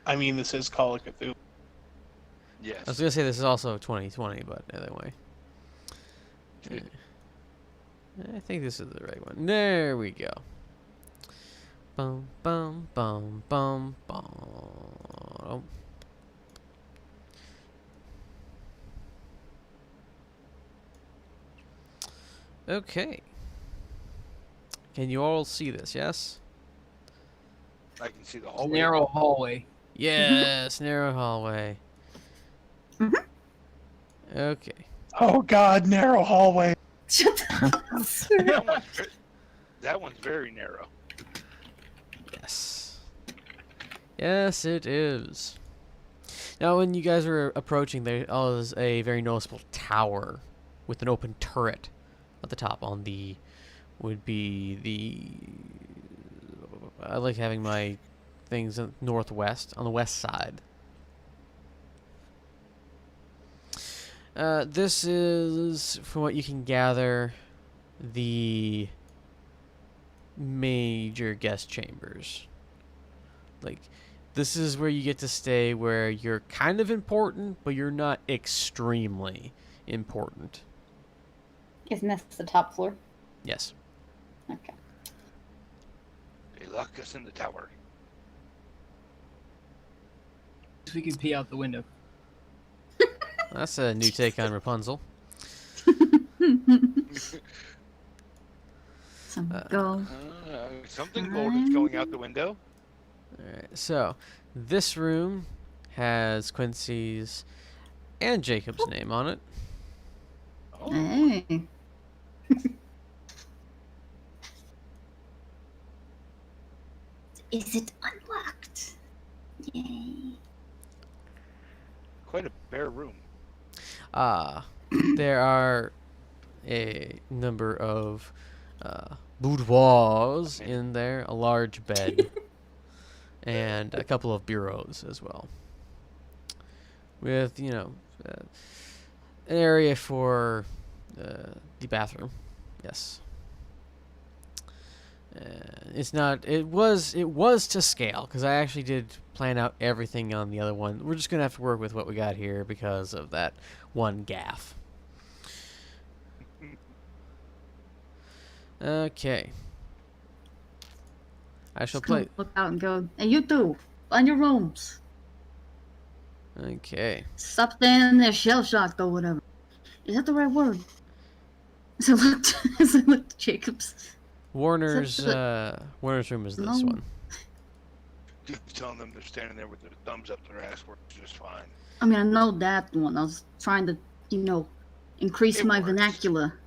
S4: I mean, this is Call of Cthulhu.
S3: Yes.
S1: I was gonna say this is also 2020, but anyway. I think this is the right one. There we go. Bum bum bum bum bum. Okay. Can you all see this? Yes.
S3: I can see the hallway.
S5: Narrow hallway.
S1: Yes, narrow hallway.
S2: Mhm.
S1: Okay.
S4: Oh God, narrow hallway.
S2: Shut the
S3: That one's very narrow.
S1: Yes. Yes, it is. Now, when you guys were approaching, there was a very noticeable tower with an open turret at the top. On the would be the. I like having my things northwest on the west side. This is, from what you can gather, the major guest chambers. Like, this is where you get to stay, where you're kind of important, but you're not extremely important.
S2: Isn't that the top floor?
S1: Yes.
S2: Okay.
S3: They lock us in the tower.
S5: We can pee out the window.
S1: That's a new take on Rapunzel.
S3: Something gold is going out the window.
S1: Alright, so this room has Quincy's and Jacob's name on it.
S3: Oh,
S2: Hey. Is it unlocked? Yay.
S3: quite a bare room.
S1: There are a number of boudoirs in there, a large bed, and a couple of bureaus as well. With, an area for the bathroom. Yes. It's not. It was to scale because I actually did plan out everything on the other one. We're just gonna have to work with what we got here because of that one gaff. Okay. I shall play.
S2: Look out and go. Hey, you two, find your rooms.
S1: Okay.
S2: Stop standing there shell shocked or whatever. Is that the right word? As I looked at Jacob's.
S1: Warner's room is this
S2: No.
S1: one.
S3: Just telling them they're standing there with their thumbs up their ass works just fine.
S2: I mean, I know that one. I was trying to, increase
S3: It
S2: my
S3: works.
S2: vernacular.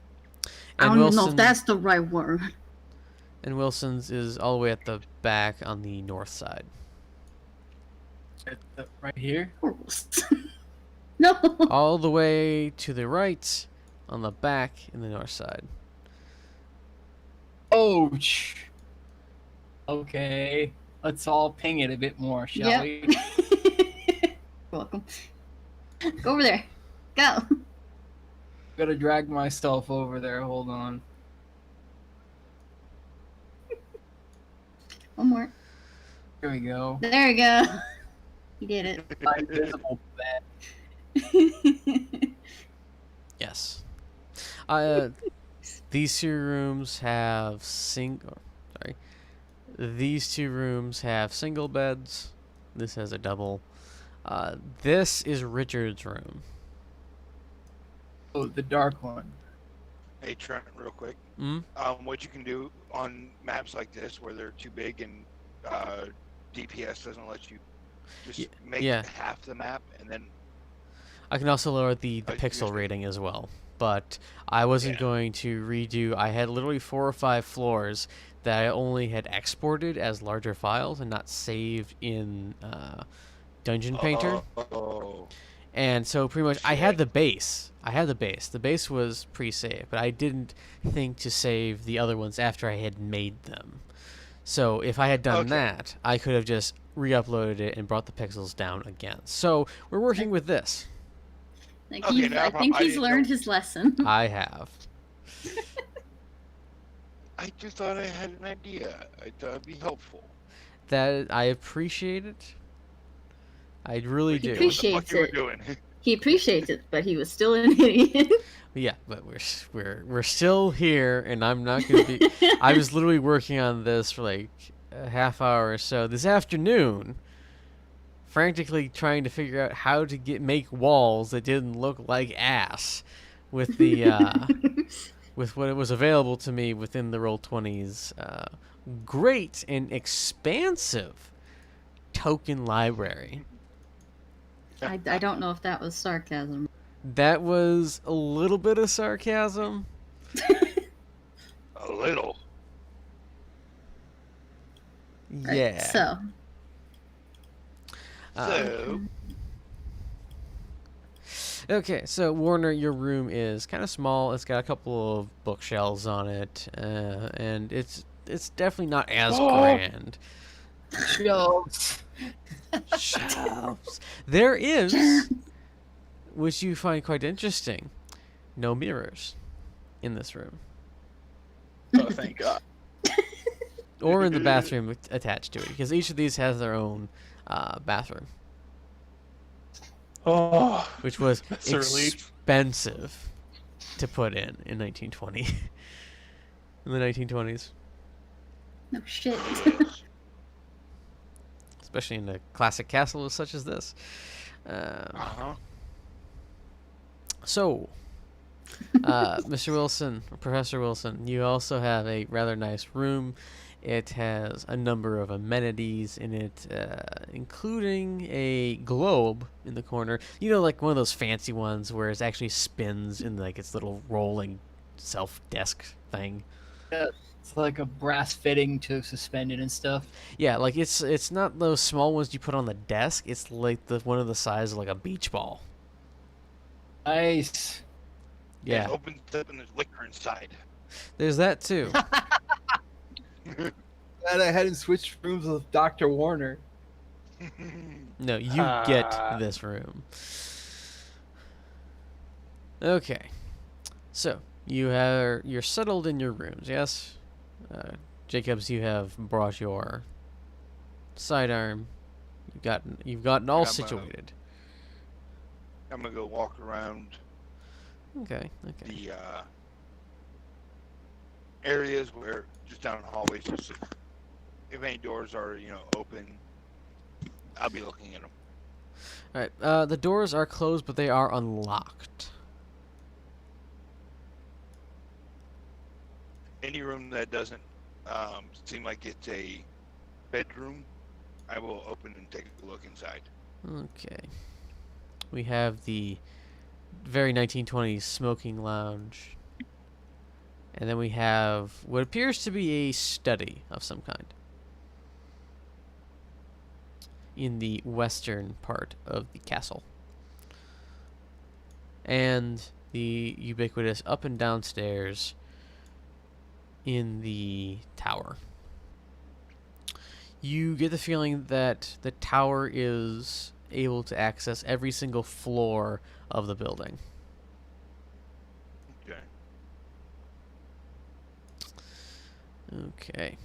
S2: I
S1: And
S2: don't even know
S1: Wilson-
S2: if that's the right word.
S1: And Wilson's is all the way at the back on the north side.
S5: Right here.
S2: No.
S1: All the way to the right on the back in the north side.
S5: Ouch. Okay. Let's all ping it a bit more, shall
S2: Yep.
S5: we?
S2: You're welcome. Go over there. Go.
S5: Gotta drag myself over there. Hold on.
S2: One more.
S5: Here we go.
S2: There we go. You did it.
S5: My invisible bed.
S1: Yes. These two rooms have These two rooms have single beds. This has a double. This is Richard's room.
S5: Oh, the dark one.
S3: Hey, Trent, real quick.
S1: Mm?
S3: What you can do on maps like this, where they're too big and DPS doesn't let you just make half the map, and then
S1: I can also lower the
S3: Oh,
S1: pixel
S3: you're-
S1: rating as well. But I wasn't going to redo. I had literally 4 or 5 floors that I only had exported as larger files and not saved in Dungeon Painter.
S3: Oh,
S1: And so pretty much I had
S3: Shit.
S1: the base. The base was pre-saved, but I didn't think to save the other ones after I had made them. So if I had done
S3: Okay.
S1: that, I could have just re-uploaded it and brought the pixels down again. So we're working with this.
S2: Like
S3: Okay, now
S2: I think
S3: I
S2: he's
S3: didn't
S2: learned
S3: know-
S2: his lesson.
S1: I have.
S3: I just thought I had an idea. I thought it'd be helpful.
S1: That I appreciate it. I really
S2: He
S1: do.
S2: appreciate-
S3: What the fuck you were
S2: Appreciates
S3: doing?
S2: He appreciates it, but he was still an idiot.
S1: Yeah, but we're still here, and I'm not gonna be. I was literally working on this for like a half hour or so this afternoon, frantically trying to figure out how to make walls that didn't look like ass, with the with what it was available to me within the Roll20's great and expansive token library.
S2: I don't know if that was sarcasm.
S1: That was a little bit of sarcasm.
S3: A little.
S2: Right,
S1: Yeah.
S2: So,
S3: So,
S1: Okay, so Warner, your room is kind of small. It's got a couple of bookshelves on it, and it's definitely not as grand.
S5: Shelves.
S1: Shelves. There is, which you find quite interesting, no mirrors in this room,
S4: Oh, thank God.
S1: or in the bathroom attached to it, because each of these has their own bathroom,
S4: Oh,
S1: which was
S4: that's a relief.
S1: expensive to put in 1920. In the 1920s.
S2: no shit.
S1: Especially in a classic castle such as this. So, Mr. Wilson, Professor Wilson, you also have a rather nice room. It has a number of amenities in it, including a globe in the corner. You know, like one of those fancy ones where it actually spins in like its little rolling self-desk thing.
S5: It's like a brass fitting to suspend it and stuff.
S1: Yeah, like it's not those small ones you put on the desk. It's like the one of the size of like a beach ball.
S5: Nice.
S1: Yeah,
S3: It opens up and there's liquor inside.
S1: there's that too.
S5: Glad I hadn't switched rooms with Dr. Warner.
S1: No, you get this room. Okay, so you're settled in your rooms, yes? Jacobs, you have brought your sidearm. You've gotten all
S3: I'm,
S1: situated.
S3: I'm gonna go walk around
S1: Okay.
S3: the areas where just down hallways, just if any doors are open, I'll be looking at them.
S1: All right. The doors are closed, but they are unlocked.
S3: Any room that doesn't seem like it's a bedroom, I will open and take a look inside.
S1: Okay. We have the very 1920s smoking lounge. And then we have what appears to be a study of some kind in the western part of the castle. And the ubiquitous up and down stairs in the tower. You get the feeling that the tower is able to access every single floor of the building.
S3: Okay.
S1: Okay.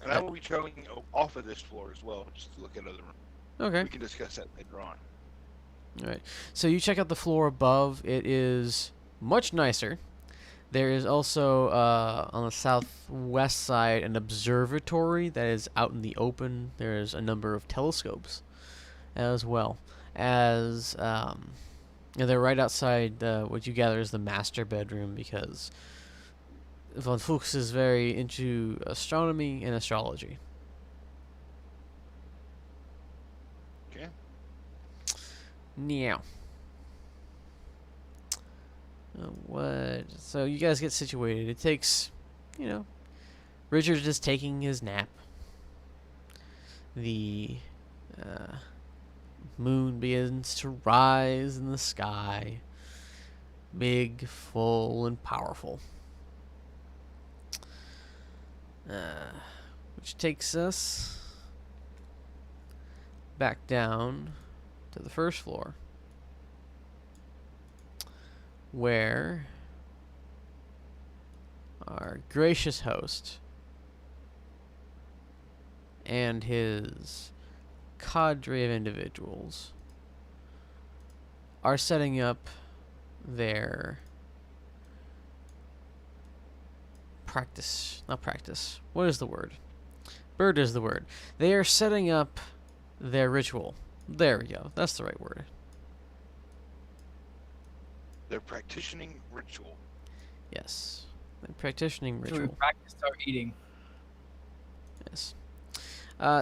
S3: And I will be traveling off of this floor as well, just to look at other rooms.
S1: Okay.
S3: We can discuss that later on.
S1: All right. So you check out the floor above. It is much nicer. There is also on the southwest side an observatory that is out in the open. There's a number of telescopes as well as they're right outside what you gather is the master bedroom, because von Fuchs is very into astronomy and astrology.
S3: Okay.
S1: Now, what? So you guys get situated. It takes, Richard is taking his nap. The moon begins to rise in the sky, big, full, and powerful. Which takes us back down to the first floor, where our gracious host and his cadre of individuals are setting up their what is the word? Bird is the word. They are setting up their ritual. There we go. That's the right word.
S3: They're practicing ritual.
S1: Yes. They're practicing
S5: So
S1: ritual.
S5: we practiced our eating.
S1: Yes.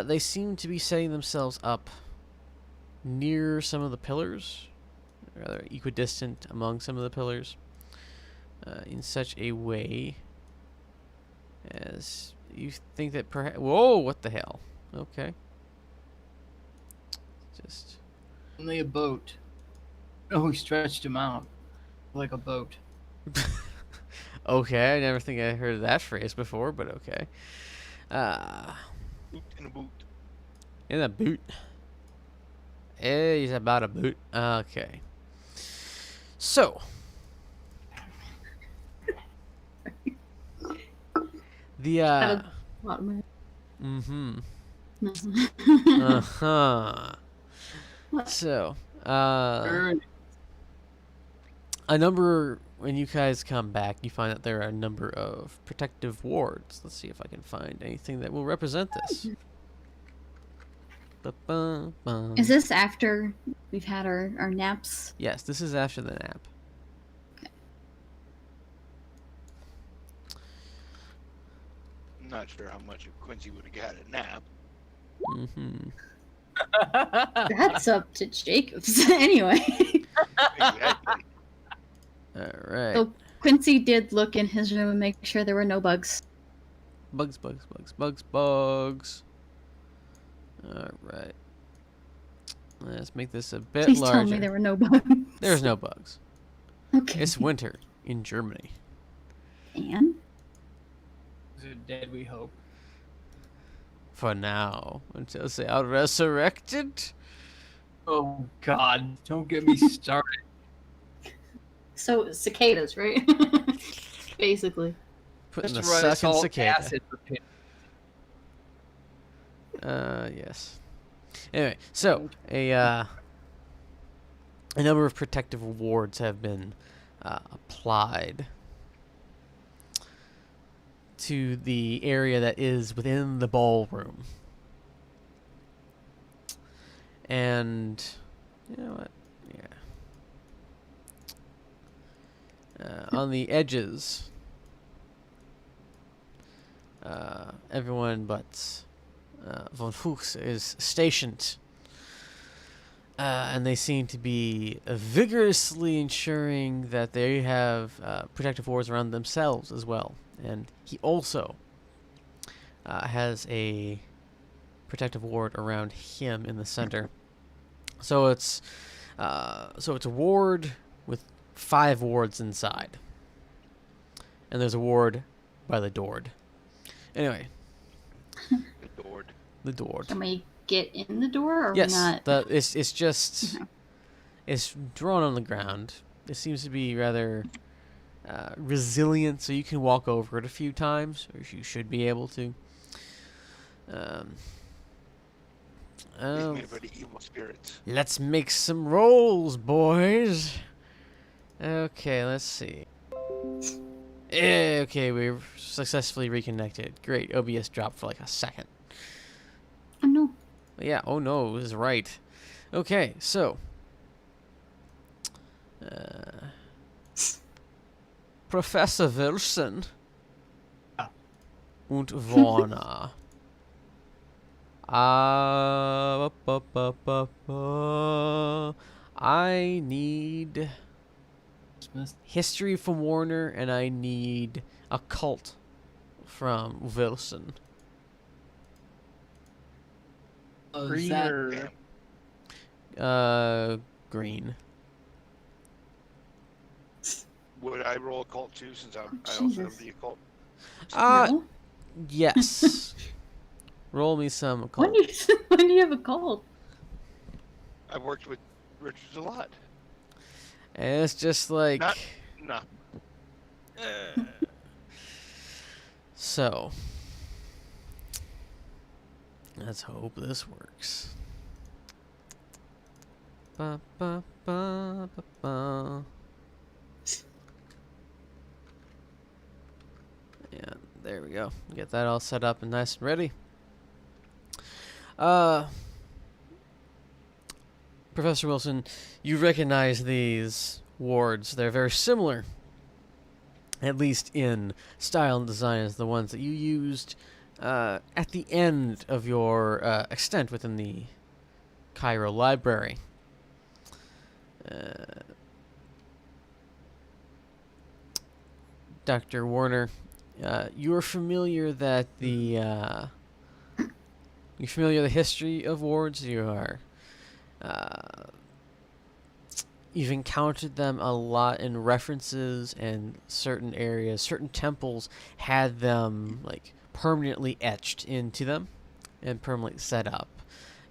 S1: They seem to be setting themselves up near some of the pillars, rather equidistant among some of the pillars, in such a way as you think that perhaps... Whoa, what the hell? Okay. Just...
S5: Only a boat. Oh, we stretched him out like a boat.
S1: Okay, I never think I heard that phrase before, but okay.
S3: Boot in a boot.
S1: In a boot. He's about a boot. Okay. So. The, Mm-hmm. Uh-huh. So, a number, when you guys come back, you find that there are a number of protective wards. Let's see if I can find anything that will represent this. Ba-bum-bum.
S2: Is this after we've had our naps?
S1: Yes, this is after the nap.
S3: I'm not sure how much Quincy would have got a nap.
S1: Mm-hmm.
S2: That's up to Jacobs. Anyway.
S3: Exactly.
S1: All right.
S2: So Quincy did look in his room and make sure there were no bugs.
S1: Bugs. All right. Let's make this a bit
S2: Please
S1: larger.
S2: tell me there were no bugs.
S1: There's no bugs.
S2: Okay.
S1: It's winter in Germany.
S2: And?
S5: They're dead, we hope.
S1: For now, until they are resurrected.
S5: Oh, God. Don't get me started.
S2: So, cicadas, right? Basically.
S1: Putting the
S5: Just run us
S1: second
S5: all
S1: cicada.
S5: acid for pin-
S1: Yes. Anyway, so a number of protective wards have been applied to the area that is within the ballroom. And you know what? Yeah. On the edges, everyone but von Fuchs is stationed. And they seem to be vigorously ensuring that they have protective wards around themselves as well. And he also has a protective ward around him in the center. So it's a ward with 5 wards inside, and there's a ward by the door. Anyway, the door.
S2: Can we get in the door, or
S1: Yes,
S2: we not?
S1: it's just it's drawn on the ground. It seems to be rather resilient, so you can walk over it a few times, or you should be able to. Um,
S3: He's
S1: oh,
S3: made by the evil spirits.
S1: let's make some rolls, boys. Okay, let's see. Okay, we've successfully reconnected. Great, OBS dropped for like a second.
S2: Oh no.
S1: Yeah, oh no, is right. Okay, so. Professor Wilson. Und Warner. I need history from Warner, and I need occult from Wilson.
S5: Oh, is
S4: Green
S5: that-
S4: or
S1: Green.
S3: Would I roll occult too, since I also
S2: Jesus.
S3: have the occult?
S2: No?
S1: Yes. Roll me some occult.
S2: When do you have a cold?
S3: I've worked with Richards a lot.
S1: And it's just like
S3: No.
S1: so. Let's hope this works. Ba, ba, ba, ba, ba. Yeah, there we go. Get that all set up and nice and ready. Professor Wilson, you recognize these wards. They're very similar, at least in style and design, as the ones that you used at the end of your extent within the Cairo Library. Dr. Warner, you're familiar that you're familiar with the history of wards. You've encountered them a lot in references, and certain areas, certain temples had them like permanently etched into them and permanently set up.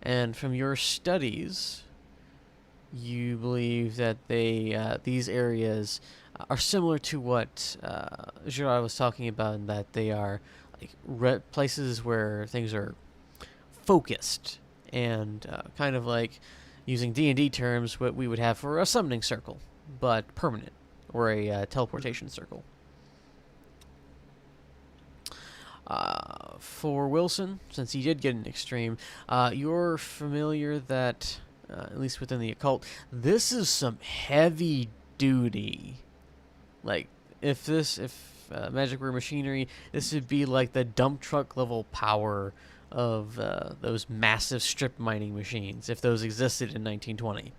S1: And from your studies, you believe that these areas are similar to what Gerard was talking about, in that they are like places where things are focused and kind of like, using D&D terms, what we would have for a summoning circle, but permanent, or a teleportation circle. For Wilson, since he did get an extreme, you're familiar that, at least within the occult, this is some heavy duty. Like, if magic were machinery, this would be like the dump truck level power of those massive strip mining machines, if those existed in 1920.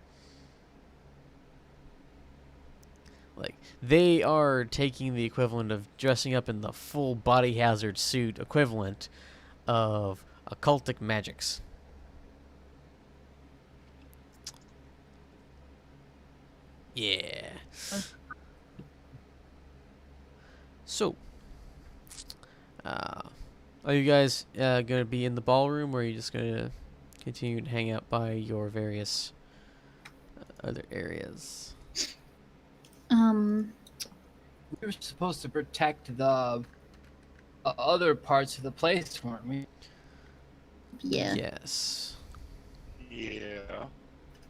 S1: Like, they are taking the equivalent of dressing up in the full body hazard suit equivalent of occultic magics. Yeah. So, are you guys going to be in the ballroom, or are you just going to continue to hang out by your various other areas?
S5: We were supposed to protect the other parts of the place, weren't we?
S2: Yeah.
S1: Yes.
S3: Yeah.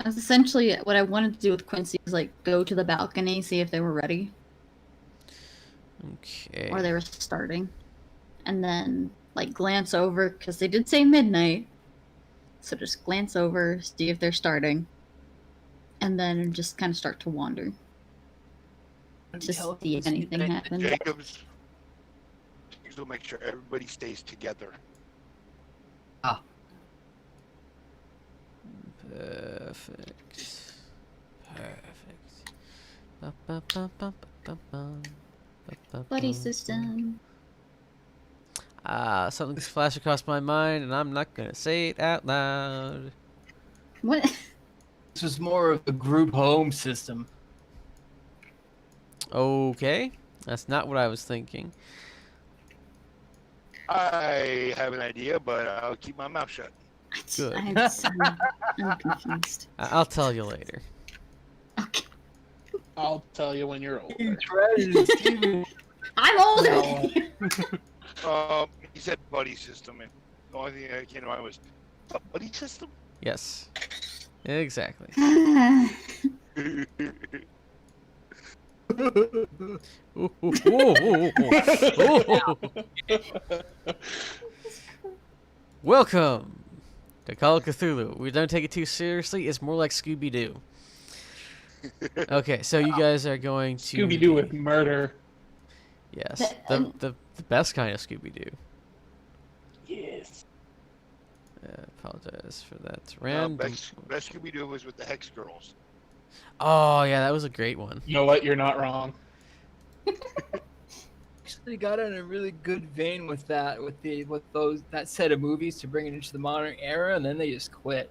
S2: That's essentially what I wanted to do with Quincy, is like go to the balcony, see if they were ready
S1: Okay.
S2: or they were starting, and then like glance over, because they did say midnight. So just glance over, see if they're starting, and then just kind of start to wander to see if anything happens.
S3: Jacobs will make sure everybody stays together.
S1: Perfect. Perfect. Ba, ba, ba, ba, ba, ba, ba,
S2: Buddy
S1: ba.
S2: system.
S1: Something's flashed across my mind, and I'm not gonna say it out loud.
S2: What?
S5: This was more of a group home system.
S1: Okay, that's not what I was thinking.
S3: I have an idea, but I'll keep my mouth shut.
S1: Good.
S2: I'm confused.
S1: I'll tell you later.
S2: Okay.
S4: I'll tell you when you're older.
S2: I'm older.
S3: He said buddy system, and The only thing that came to mind was a buddy system.
S1: Yes. Exactly. Ooh, ooh, ooh, ooh, ooh. Welcome to Call of Cthulhu. We don't take it too seriously. It's more like Scooby-Doo. Okay, so you guys are going to...
S4: Scooby-Doo with murder.
S1: Yes, the best kind of Scooby-Doo.
S4: Yes.
S1: Apologize for that random...
S3: Best Scooby-Doo was with the Hex Girls.
S1: Oh, yeah, that was a great one.
S4: You know what? You're not wrong.
S5: Actually got in a really good vein with that, with that set of movies to bring it into the modern era, and then they just quit.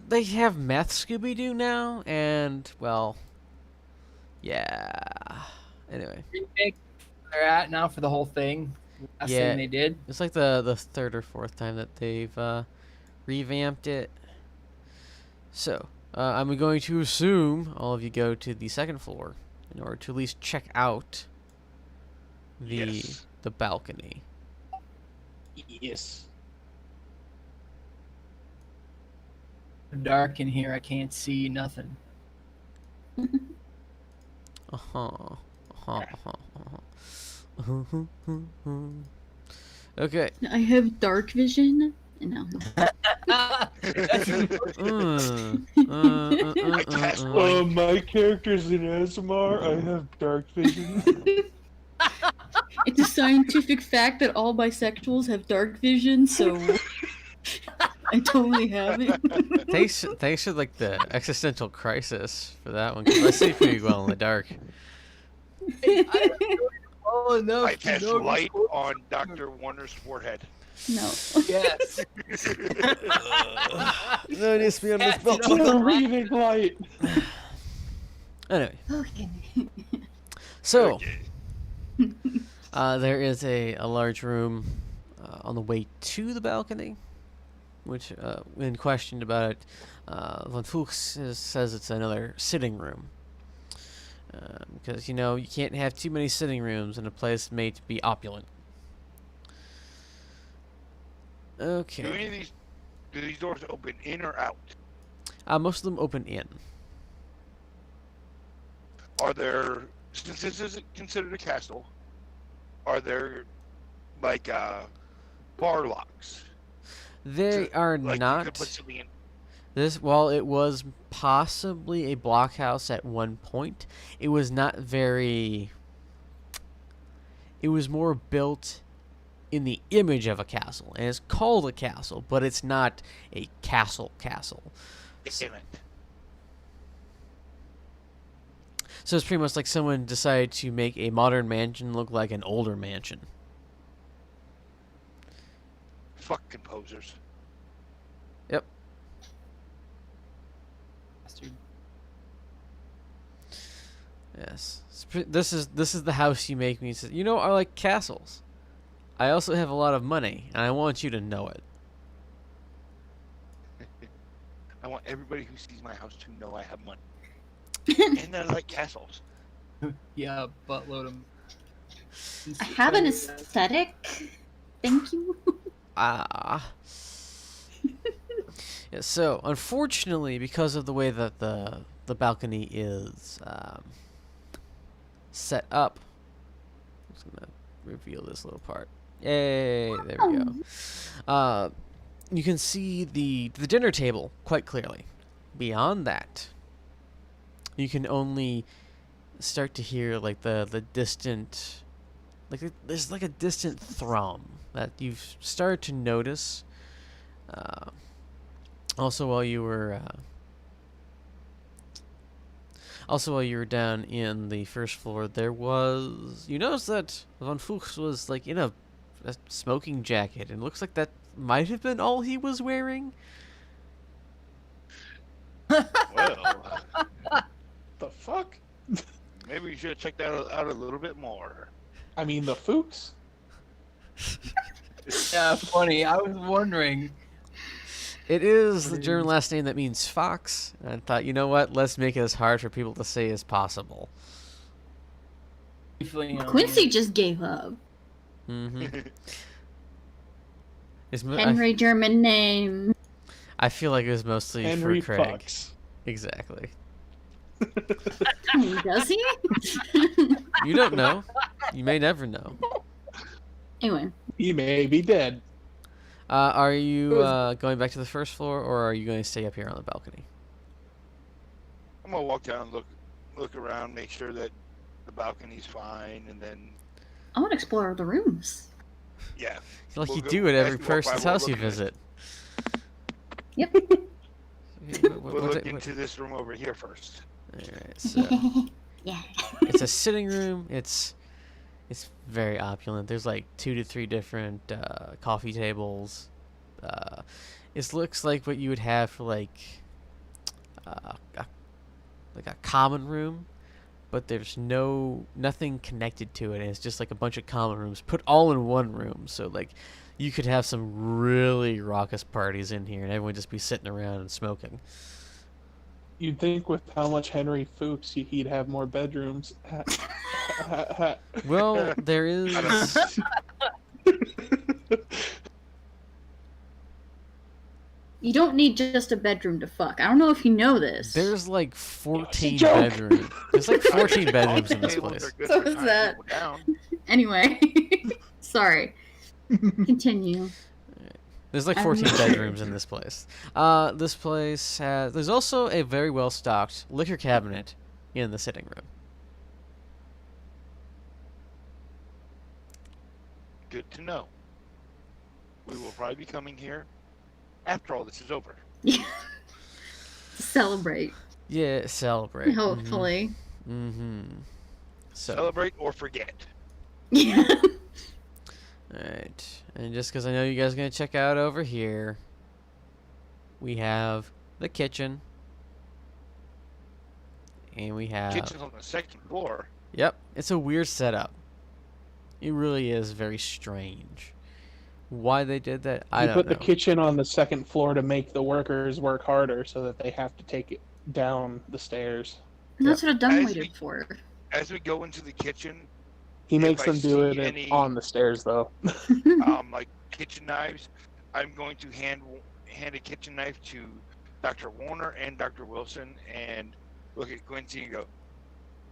S1: They have Meth Scooby-Doo now, and, well, yeah. Anyway.
S5: Remake they're at now for the whole thing. Last
S1: Yeah.
S5: thing they did.
S1: It's like the third or fourth time that they've revamped it. So, I'm going to assume all of you go to the second floor in order to at least check out
S3: Yes.
S1: the balcony.
S4: Yes.
S5: Dark in here, I can't see nothing.
S1: Okay.
S2: I have dark vision. No.
S4: My character's in ASMR. I have dark vision.
S2: It's a scientific fact that all bisexuals have dark vision, so I totally have it.
S1: Thanks for like the existential crisis for that one. 'Cause I see pretty well in the dark.
S5: Oh no!
S3: I cast light on Dr. Warner's forehead.
S2: No.
S5: Yes.
S1: No, it needs to be on this belt.
S4: Reading light.
S1: Anyway,
S2: Okay.
S1: so
S3: Okay.
S1: there is a large room on the way to the balcony, which, when questioned about it, Von Fuchs says it's another sitting room. Because, you know, you can't have too many sitting rooms in a place made to be opulent. Okay.
S3: Do these doors open in or out?
S1: Most of them open in.
S3: Are there, since this isn't considered a castle, are there like bar locks?
S1: They are
S3: Like you
S1: not.
S3: could put something in.
S1: While it was possibly a blockhouse at one point, it was not very... It was more built in the image of a castle, and it's called a castle, but it's not a castle.
S3: Damn it.
S1: So it's pretty much like someone decided to make a modern mansion look like an older mansion.
S3: Fuck composers.
S1: Yep.
S5: Bastard.
S1: Yes. This is the house you make me. You know, I like castles. I also have a lot of money, and I want you to know it.
S3: I want everybody who sees my house to know I have money. And I like castles.
S5: Yeah, buttload them.
S2: I have an aesthetic. Thank you.
S1: Yeah, so, unfortunately, because of the way that the balcony is set up, I'm just going to reveal this little part. Yay, there we go. You can see the dinner table quite clearly. Beyond that, you can only start to hear like the distant, there's like a distant thrum that you've started to notice. Also while you were down in the first floor, you noticed that Von Fuchs was like in a smoking jacket, and it looks like that might have been all he was wearing.
S3: Well,
S4: The fuck?
S3: maybe we should have checked that out a little bit more.
S4: I mean, the Fuchs?
S5: Yeah, funny. I was wondering.
S1: It is the German last name that means fox, and I thought, you know what, let's make it as hard for people to say as possible.
S2: Quincy just gave up.
S1: Mm-hmm.
S2: Henry German name.
S1: I feel like it was mostly
S4: Henry
S1: for Craig.
S4: fucks.
S1: Exactly.
S2: Does he?
S1: You don't know. You may never know.
S2: Anyway.
S4: He may be dead.
S1: Are you going back to the first floor, or are you going to stay up here on the balcony?
S3: I'm gonna walk down, look around, make sure that the balcony's fine, and then
S2: I want to explore the rooms.
S3: yeah.
S1: Like
S3: We'll
S1: you
S3: go
S1: do at every
S3: as we walk by,
S1: person's
S3: we'll
S1: house you
S3: look at it.
S1: visit.
S2: Yep.
S3: We'll look into this room over here first.
S1: Alright, so
S2: Yeah.
S1: it's a sitting room. It's very opulent. There's like 2 to 3 different coffee tables. It looks like what you would have for like a common room, but there's nothing connected to it. And it's just like a bunch of common rooms put all in one room. So like you could have some really raucous parties in here, and everyone just be sitting around and smoking.
S4: You'd think with how much Henry Fuchs, he'd have more bedrooms.
S1: Well, there is.
S2: You don't need just a bedroom to fuck. I don't know if you know this.
S1: There's like 14
S4: joke.
S1: bedrooms. There's like 14 bedrooms in this
S3: Tables
S1: place.
S3: are good
S2: So
S3: for
S2: is
S3: tying
S2: that.
S3: people down.
S2: Anyway. Sorry. Continue.
S1: There's like 14 bedrooms in this place. This place has. There's also a very well stocked liquor cabinet in the sitting room.
S3: Good to know. We will probably be coming here after all this is over.
S2: Yeah. To celebrate.
S1: Yeah, celebrate.
S2: Hopefully.
S1: Mm-hmm. So,
S3: Celebrate or forget.
S2: Yeah.
S1: alright. And just because I know you guys are going to check out over here, we have the kitchen. And we have.
S3: Kitchen's on the second floor.
S1: Yep, it's a weird setup. It really is very strange. Why they did that, I
S4: You
S1: don't
S4: put
S1: know.
S4: the kitchen on the second floor to make the workers work harder so that they have to take it down the stairs.
S2: And that's what a dumb
S3: As
S2: waiter
S3: we-
S2: for.
S3: As we go into the kitchen,
S4: He
S3: If
S4: makes
S3: I
S4: them do
S3: see
S4: it
S3: any-
S4: on the stairs, though.
S3: like kitchen knives, I'm going to hand a kitchen knife to Dr. Warner and Dr. Wilson and look at Quincy and go,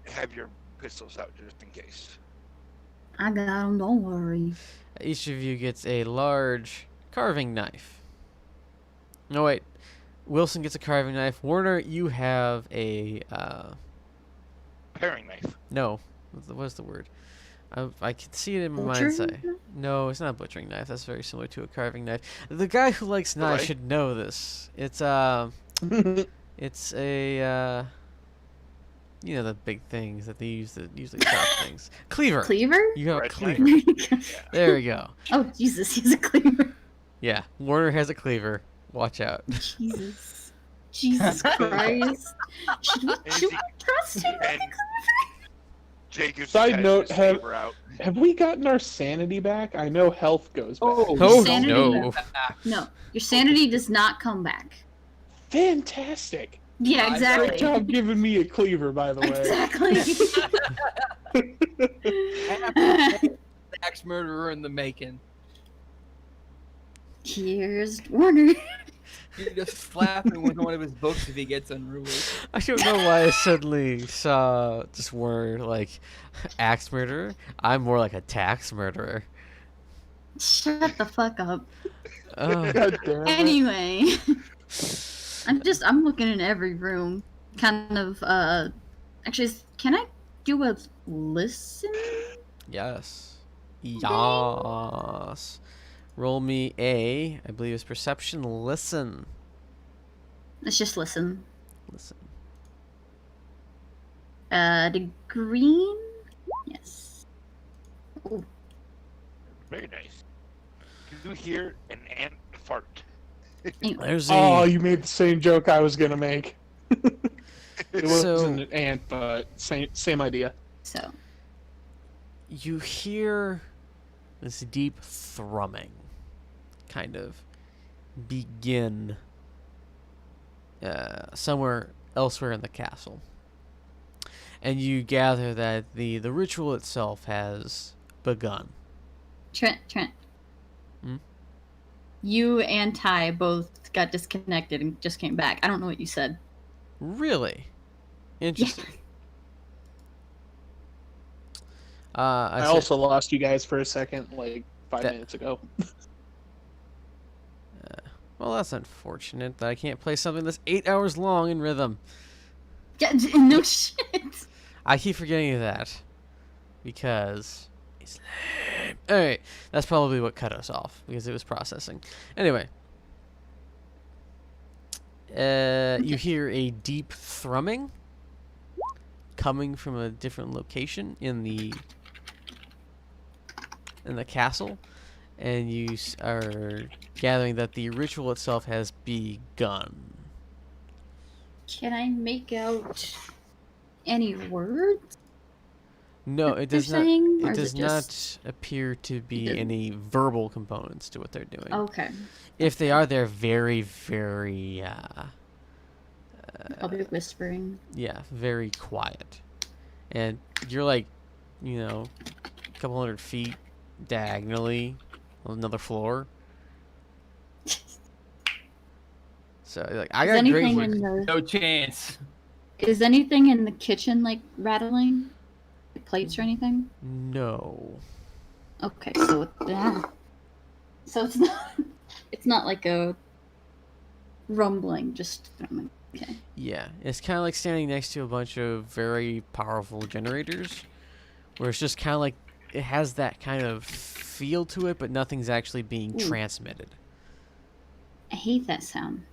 S3: have your pistols out just in case.
S2: I got him, don't worry.
S1: Each of you gets a large carving knife. No, wait. Wilson gets a carving knife. Warner, you have a...
S3: Paring knife.
S1: no. What's the word? I can see it in my mind
S2: Butchering
S1: say. No, it's not a butchering knife. That's very similar to a carving knife. The guy who likes knives
S3: Right.
S1: should know this. It's it's a you know, the big things that they use to usually chop things. Cleaver.
S2: Cleaver?
S1: You have a
S3: Right,
S1: cleaver. There we go.
S2: Oh, Jesus, he's a cleaver.
S1: Yeah, Warner has a cleaver. Watch out.
S2: Jesus. Jesus Christ. Should we trust him?
S3: And Jacob
S4: Side
S3: has
S4: note,
S3: his
S4: have-
S3: saber out.
S4: Have we gotten our sanity back? I know health goes back.
S1: Oh,
S2: Sanity.
S1: no.
S2: No, your sanity does not come back.
S4: Fantastic.
S2: Yeah,
S5: Great
S2: exactly.
S4: Great job giving me a cleaver, by the way.
S2: Exactly.
S5: Axe murderer in the making.
S2: Here's Warner.
S5: You just slap him with one of his books if he gets unruly.
S1: I don't know why I suddenly saw this word like axe murderer. I'm more like a tax murderer.
S2: Shut the fuck up.
S1: Oh,
S4: God damn it.
S2: Anyway, I'm looking in every room. Kind of, actually, can I do a listen?
S1: yes. Yes. Roll me I believe it's perception. Listen.
S2: Let's just listen.
S1: Listen.
S2: The green? Yes. Oh,
S3: Very nice. You hear an ant fart.
S2: anyway.
S1: There's
S4: Oh,
S1: a
S4: you made the same joke I was gonna make. It
S1: So-
S4: wasn't an ant, but same idea.
S2: So,
S1: you hear this deep thrumming kind of begin somewhere elsewhere in the castle. And you gather that the ritual itself has begun.
S2: Trent.
S1: Hmm?
S2: You and Ty both got disconnected and just came back. I don't know what you said.
S1: Really? Interesting.
S4: I also lost you guys for a second, like 5 minutes ago.
S1: Well, that's unfortunate that I can't play something that's 8 hours long in rhythm.
S2: Yeah, no shit.
S1: I keep forgetting that because it's lame. Alright, that's probably what cut us off because it was processing. Anyway, you hear a deep thrumming coming from a different location in the castle, and you are gathering that the ritual itself has begun.
S2: Can I make out any words?
S1: No, it does not.
S2: saying, or
S1: It
S2: is
S1: does
S2: it
S1: not
S2: just-
S1: appear to be
S2: doesn't-
S1: any verbal components to what they're doing.
S2: Okay.
S1: If they are, they're very, very,
S2: I'll be whispering.
S1: yeah, very quiet. And you're like, a couple hundred feet diagonally on another floor. So, like, I
S2: Is
S1: got great.
S2: anything in the
S5: No chance.
S2: Is anything in the kitchen like rattling? Like plates or anything?
S1: No.
S2: Okay, so it's not like a rumbling, just okay.
S1: Yeah, it's kind of like standing next to a bunch of very powerful generators, where it's just kind of like it has that kind of feel to it, but nothing's actually being
S2: Ooh.
S1: transmitted.
S2: I hate that sound.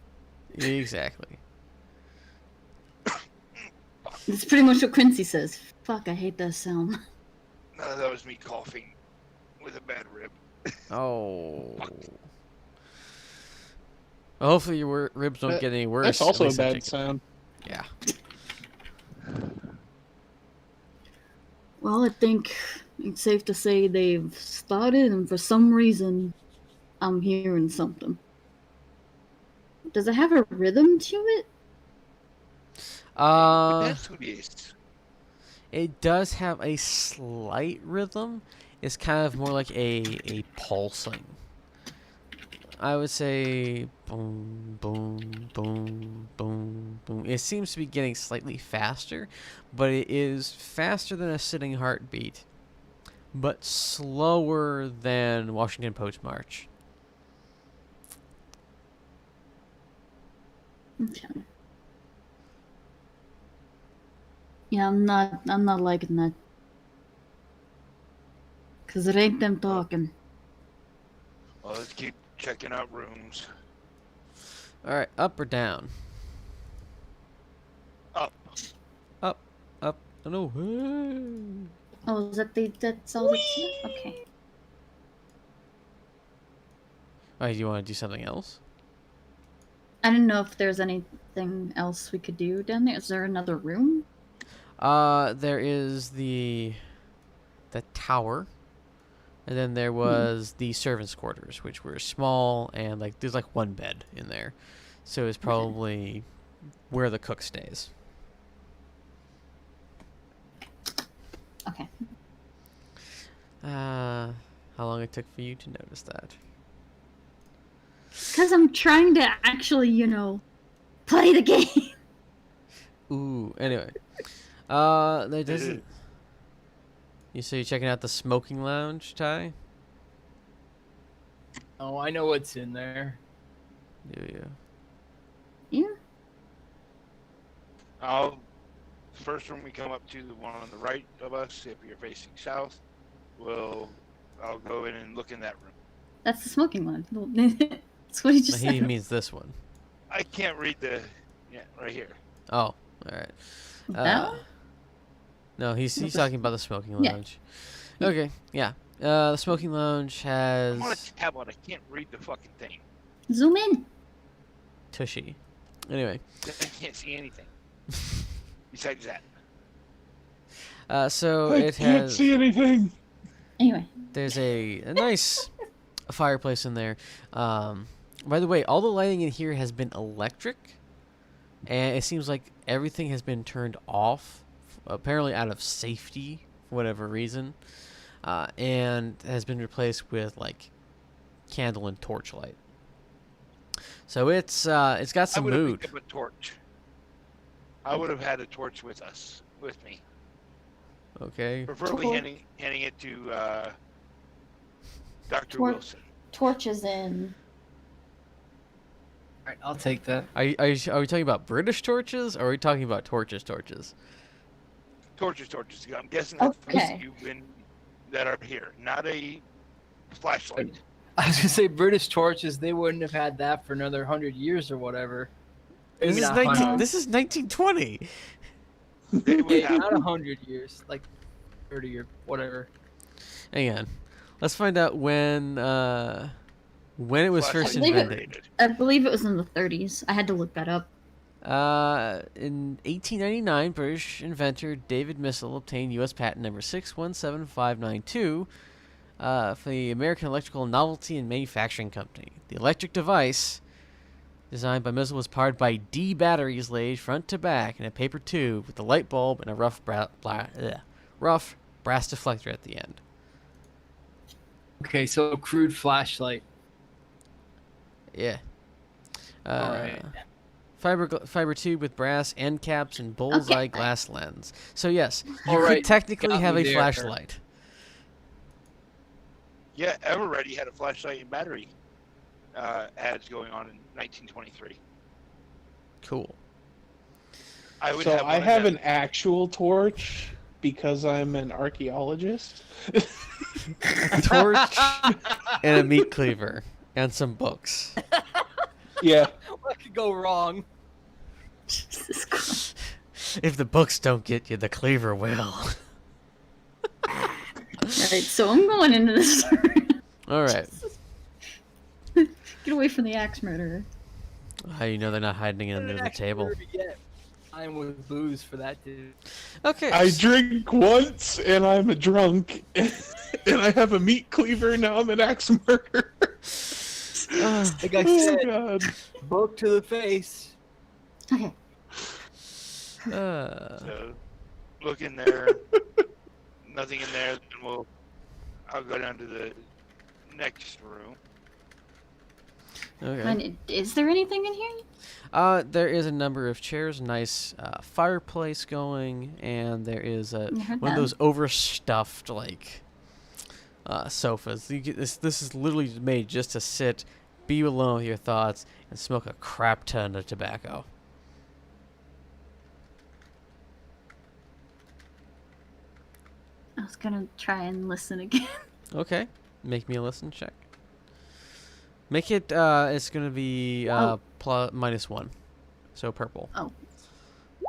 S1: Exactly.
S2: That's pretty much what Quincy says. Fuck, I hate that sound.
S3: No, that was me coughing with a bad rib.
S1: Oh. Well, hopefully your ribs don't get any worse.
S4: That's
S1: at
S4: also a
S1: least I'm
S4: bad
S1: checking.
S4: sound.
S1: Yeah.
S2: Well, I think it's safe to say they've started, and for some reason, I'm hearing something. Does it have a rhythm to it?
S3: That's what it is.
S1: It does have a slight rhythm. It's kind of more like a pulsing. I would say boom, boom, boom, boom, boom. It seems to be getting slightly faster, but it is faster than a sitting heartbeat, but slower than Washington Post March.
S2: Okay. Yeah, I'm not liking that. Cause it ain't them talking.
S3: Well, let's keep checking out rooms.
S1: All right, up or down?
S3: Up.
S1: Up, up. Oh, no.
S2: Oh, is that's all that's okay.
S1: Oh, do you want to do something else?
S2: I didn't know if there's anything else we could do down there. Is there another room?
S1: There is the tower, and then there was the servants' quarters, which were small and like there's like one bed in there, so it's probably where the cook stays.
S2: Okay.
S1: How long it took for you to notice that?
S2: Cause I'm trying to actually, play the game.
S1: Ooh. Anyway, there doesn't. You say you're checking out the smoking lounge, Ty?
S5: Oh, I know what's in there.
S1: Do you?
S2: Yeah.
S3: First room we come up to, the one on the right of us, if you're facing south, I'll go in and look in that room.
S2: That's the smoking one. That's what he just
S1: He
S2: said.
S1: means this one.
S3: I can't read right here.
S1: Oh, all right.
S2: That one?
S1: No, he's
S2: What's
S1: talking about the smoking
S2: Yeah.
S1: lounge. Okay, yeah. The smoking lounge has
S3: I'm on a tablet. I can't read the fucking thing.
S2: Zoom in.
S1: tushy. Anyway,
S3: I can't see anything. Besides that.
S1: so
S4: I
S1: it
S4: can't
S1: has.
S4: see anything.
S2: Anyway.
S1: There's a nice fireplace in there. By the way, all the lighting in here has been electric, and it seems like everything has been turned off, apparently out of safety for whatever reason, and has been replaced with like candle and torchlight. So it's got
S3: I
S1: some
S3: would have
S1: mood.
S3: picked up a torch. I would have had a torch with me.
S1: Okay.
S3: Preferably
S2: Tor-
S3: handing it to Dr.
S2: Tor-
S3: Wilson.
S2: Torches in.
S5: All right, I'll take that.
S1: Are we talking about British torches, or are we talking about torches?
S3: Torches. I'm guessing that's
S2: Okay.
S3: you that are here, not a flashlight.
S5: I was gonna say British torches. They wouldn't have had that for another 100 years or whatever.
S1: This
S5: Maybe
S1: is
S5: not
S1: 19.
S5: 100.
S1: This is 1920.
S3: They would
S5: Yeah,
S3: have
S5: not 100 years, like 30 or whatever.
S1: Hang on. Let's find out when it was first
S3: flashlights
S2: Leave it.
S1: invented.
S2: I believe it was in the 30s. I had to look that up.
S1: In 1899, British inventor David Missel obtained U.S. patent number 617592 for the American Electrical Novelty and Manufacturing Company. The electric device, designed by Missel, was powered by D batteries laid front to back in a paper tube with a light bulb and a rough brass deflector at the end.
S5: Okay, so crude flashlight.
S1: Yeah.
S5: All right.
S1: Fiber tube with brass end caps and bullseye
S2: Okay.
S1: glass lens. So yes, you
S5: All
S1: could
S5: right,
S1: technically
S5: got
S1: have
S5: me
S1: a
S5: there.
S1: flashlight.
S3: Yeah, Everready had a flashlight and battery ads going on in 1923.
S1: Cool.
S3: I would
S4: So
S3: have
S4: I
S3: one of
S4: have
S3: them.
S4: an actual torch because I'm an archaeologist.
S1: A torch and a meat cleaver and some books.
S4: Yeah.
S5: What could go wrong?
S2: Jesus Christ.
S1: If the books don't get you, the cleaver will.
S2: Alright, so I'm going into this.
S1: All right.
S2: Get away from the axe murderer.
S1: How do you know they're not hiding it under the table?
S5: I'm with booze for that dude.
S1: Okay.
S4: I drink once and I'm a drunk, and I have a meat cleaver. Now I'm an axe murderer.
S5: Like I
S4: Oh
S5: said,
S4: god.
S5: book to the face.
S2: Okay.
S3: So look in there. Nothing in there. Then I'll go down to the next room.
S1: Okay.
S2: And is there anything in here?
S1: There is a number of chairs, nice fireplace going, and there is
S2: I heard
S1: one of
S2: that.
S1: those overstuffed sofas. You get this is literally made just to sit, be alone with your thoughts, and smoke a crap ton of tobacco.
S2: I was gonna try and listen again.
S1: Okay, make me a listen check. Make it. It's gonna be -1, so purple.
S2: Oh.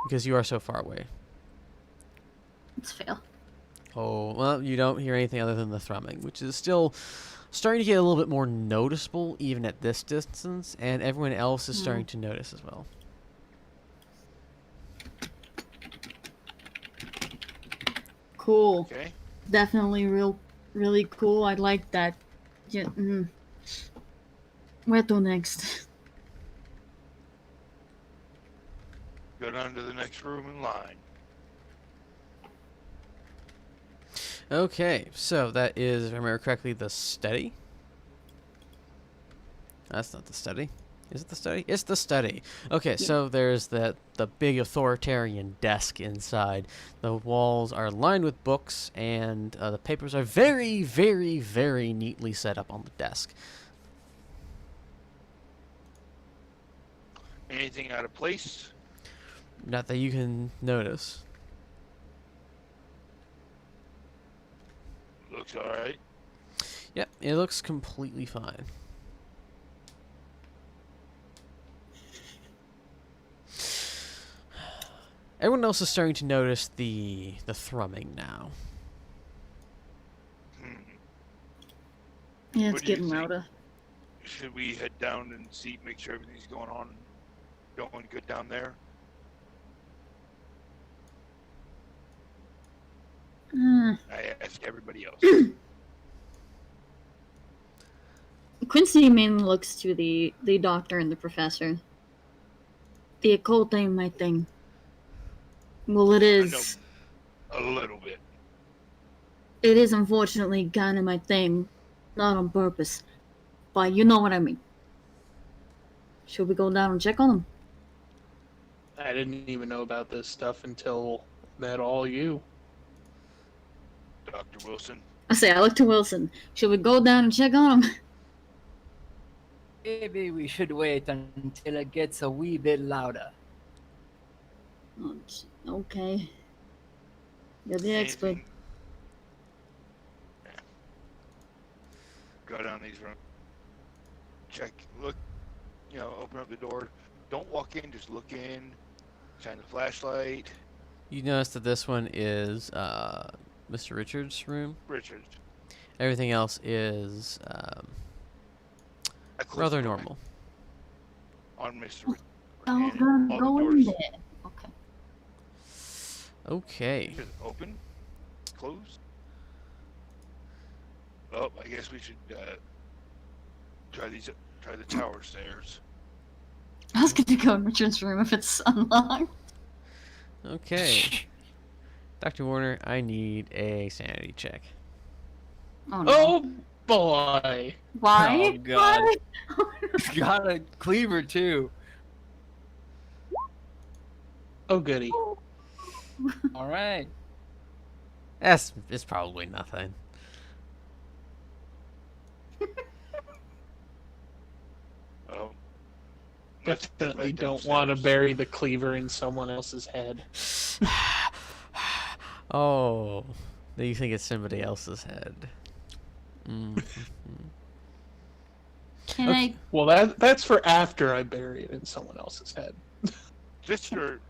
S1: Because you are so far away.
S2: Let's fail.
S1: Oh, well, you don't hear anything other than the thrumming, which is still starting to get a little bit more noticeable even at this distance, and everyone else is starting to notice as well.
S2: Cool.
S3: Okay.
S2: Definitely really cool. I like that. Yeah, Where to next?
S3: Go down to the next room in line.
S1: Okay, so that is, if I remember correctly, the study. That's not the study. Is it the study? It's the study. Okay, so there's the big authoritarian desk inside. The walls are lined with books, and the papers are very, very, very neatly set up on the desk.
S3: Anything out of place?
S1: Not that you can notice.
S3: Looks alright.
S1: Yep, it looks completely fine. Everyone else is starting to notice the thrumming now.
S2: Yeah, it's
S3: What do you
S2: getting
S3: think?
S2: louder.
S3: Should we head down and see, make sure everything's going good down there? I ask everybody else.
S2: Quincy mainly looks to the doctor and the professor. The occult ain't my thing. Well, it is.
S3: A little bit.
S2: It is unfortunately kind of my thing, not on purpose, but you know what I mean. Should we go down and check on him?
S4: I didn't even know about this stuff until met all you.
S3: Dr. Wilson.
S2: I look to Wilson. Should we go down and check on him?
S5: Maybe we should wait until it gets a wee bit louder.
S2: Okay. You're the expert.
S3: Anything- Yeah. Go down these rooms. Check. Look. Open up the door. Don't walk in. Just look in. Shine the flashlight.
S1: You notice that this one is Mr. Richards' room.
S3: Richard.
S1: Everything else is
S3: I close
S1: rather
S3: the door
S1: normal.
S3: on Mr. Richard.
S2: Oh,
S3: And
S2: gonna
S3: all
S2: go
S3: the
S2: in
S3: doors
S2: there. Okay.
S1: Okay.
S3: just open. Close. Oh, I guess we should try the tower stairs.
S2: I was gonna go in Richard's room if it's unlocked.
S1: Okay. Dr. Warner, I need a sanity check.
S2: Oh no.
S4: Oh boy!
S2: Why?
S5: Oh, God.
S2: Why?
S5: Got a cleaver too.
S4: Oh goody!
S5: All right.
S1: It's probably nothing.
S3: Oh. Let's get
S4: Definitely
S3: back
S4: don't want to
S3: downstairs.
S4: bury the cleaver in someone else's head.
S1: Oh, you think it's somebody else's head.
S2: Can
S1: Okay.
S2: I?
S4: Well, that's for after I bury it in someone else's head.
S3: Just for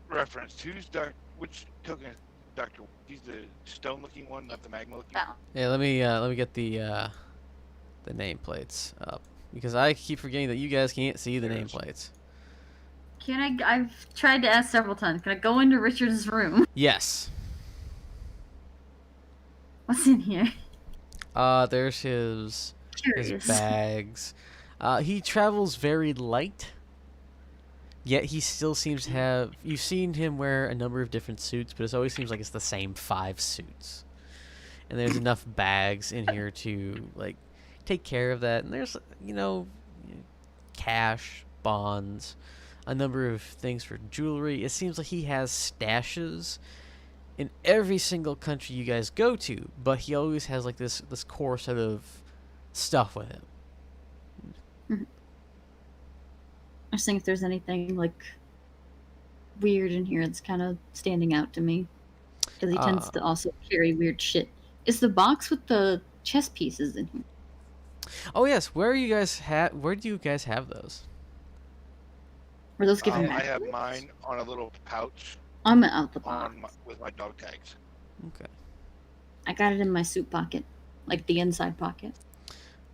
S3: reference, which token is Dr. He's the stone-looking one, not the magma-looking.
S2: Oh.
S1: Yeah, let me get the nameplates up because I keep forgetting that you guys can't see the
S3: Yes.
S1: nameplates.
S2: Can I? I've tried to ask several times. Can I go into Richard's room?
S1: Yes.
S2: What's in here?
S1: There's his
S2: Curious.
S1: bags. He travels very light. Yet he still seems to have. You've seen him wear a number of different suits, but it always seems like it's the same 5 suits. And there's enough bags in here to take care of that. And there's cash, bonds, a number of things for jewelry. It seems like he has stashes in every single country you guys go to, but he always has this core set of stuff with him.
S2: I was thinking if there's anything weird in here that's kind of standing out to me, because he tends to also carry weird shit. Is the box with the chess pieces in here?
S1: Oh yes, where do you guys have those?
S2: Were those given
S3: I
S2: back?
S3: have mine on a little pouch
S2: I'm out the box.
S3: with my dog tags.
S1: Okay.
S2: I got it in my suit pocket, like the inside pocket.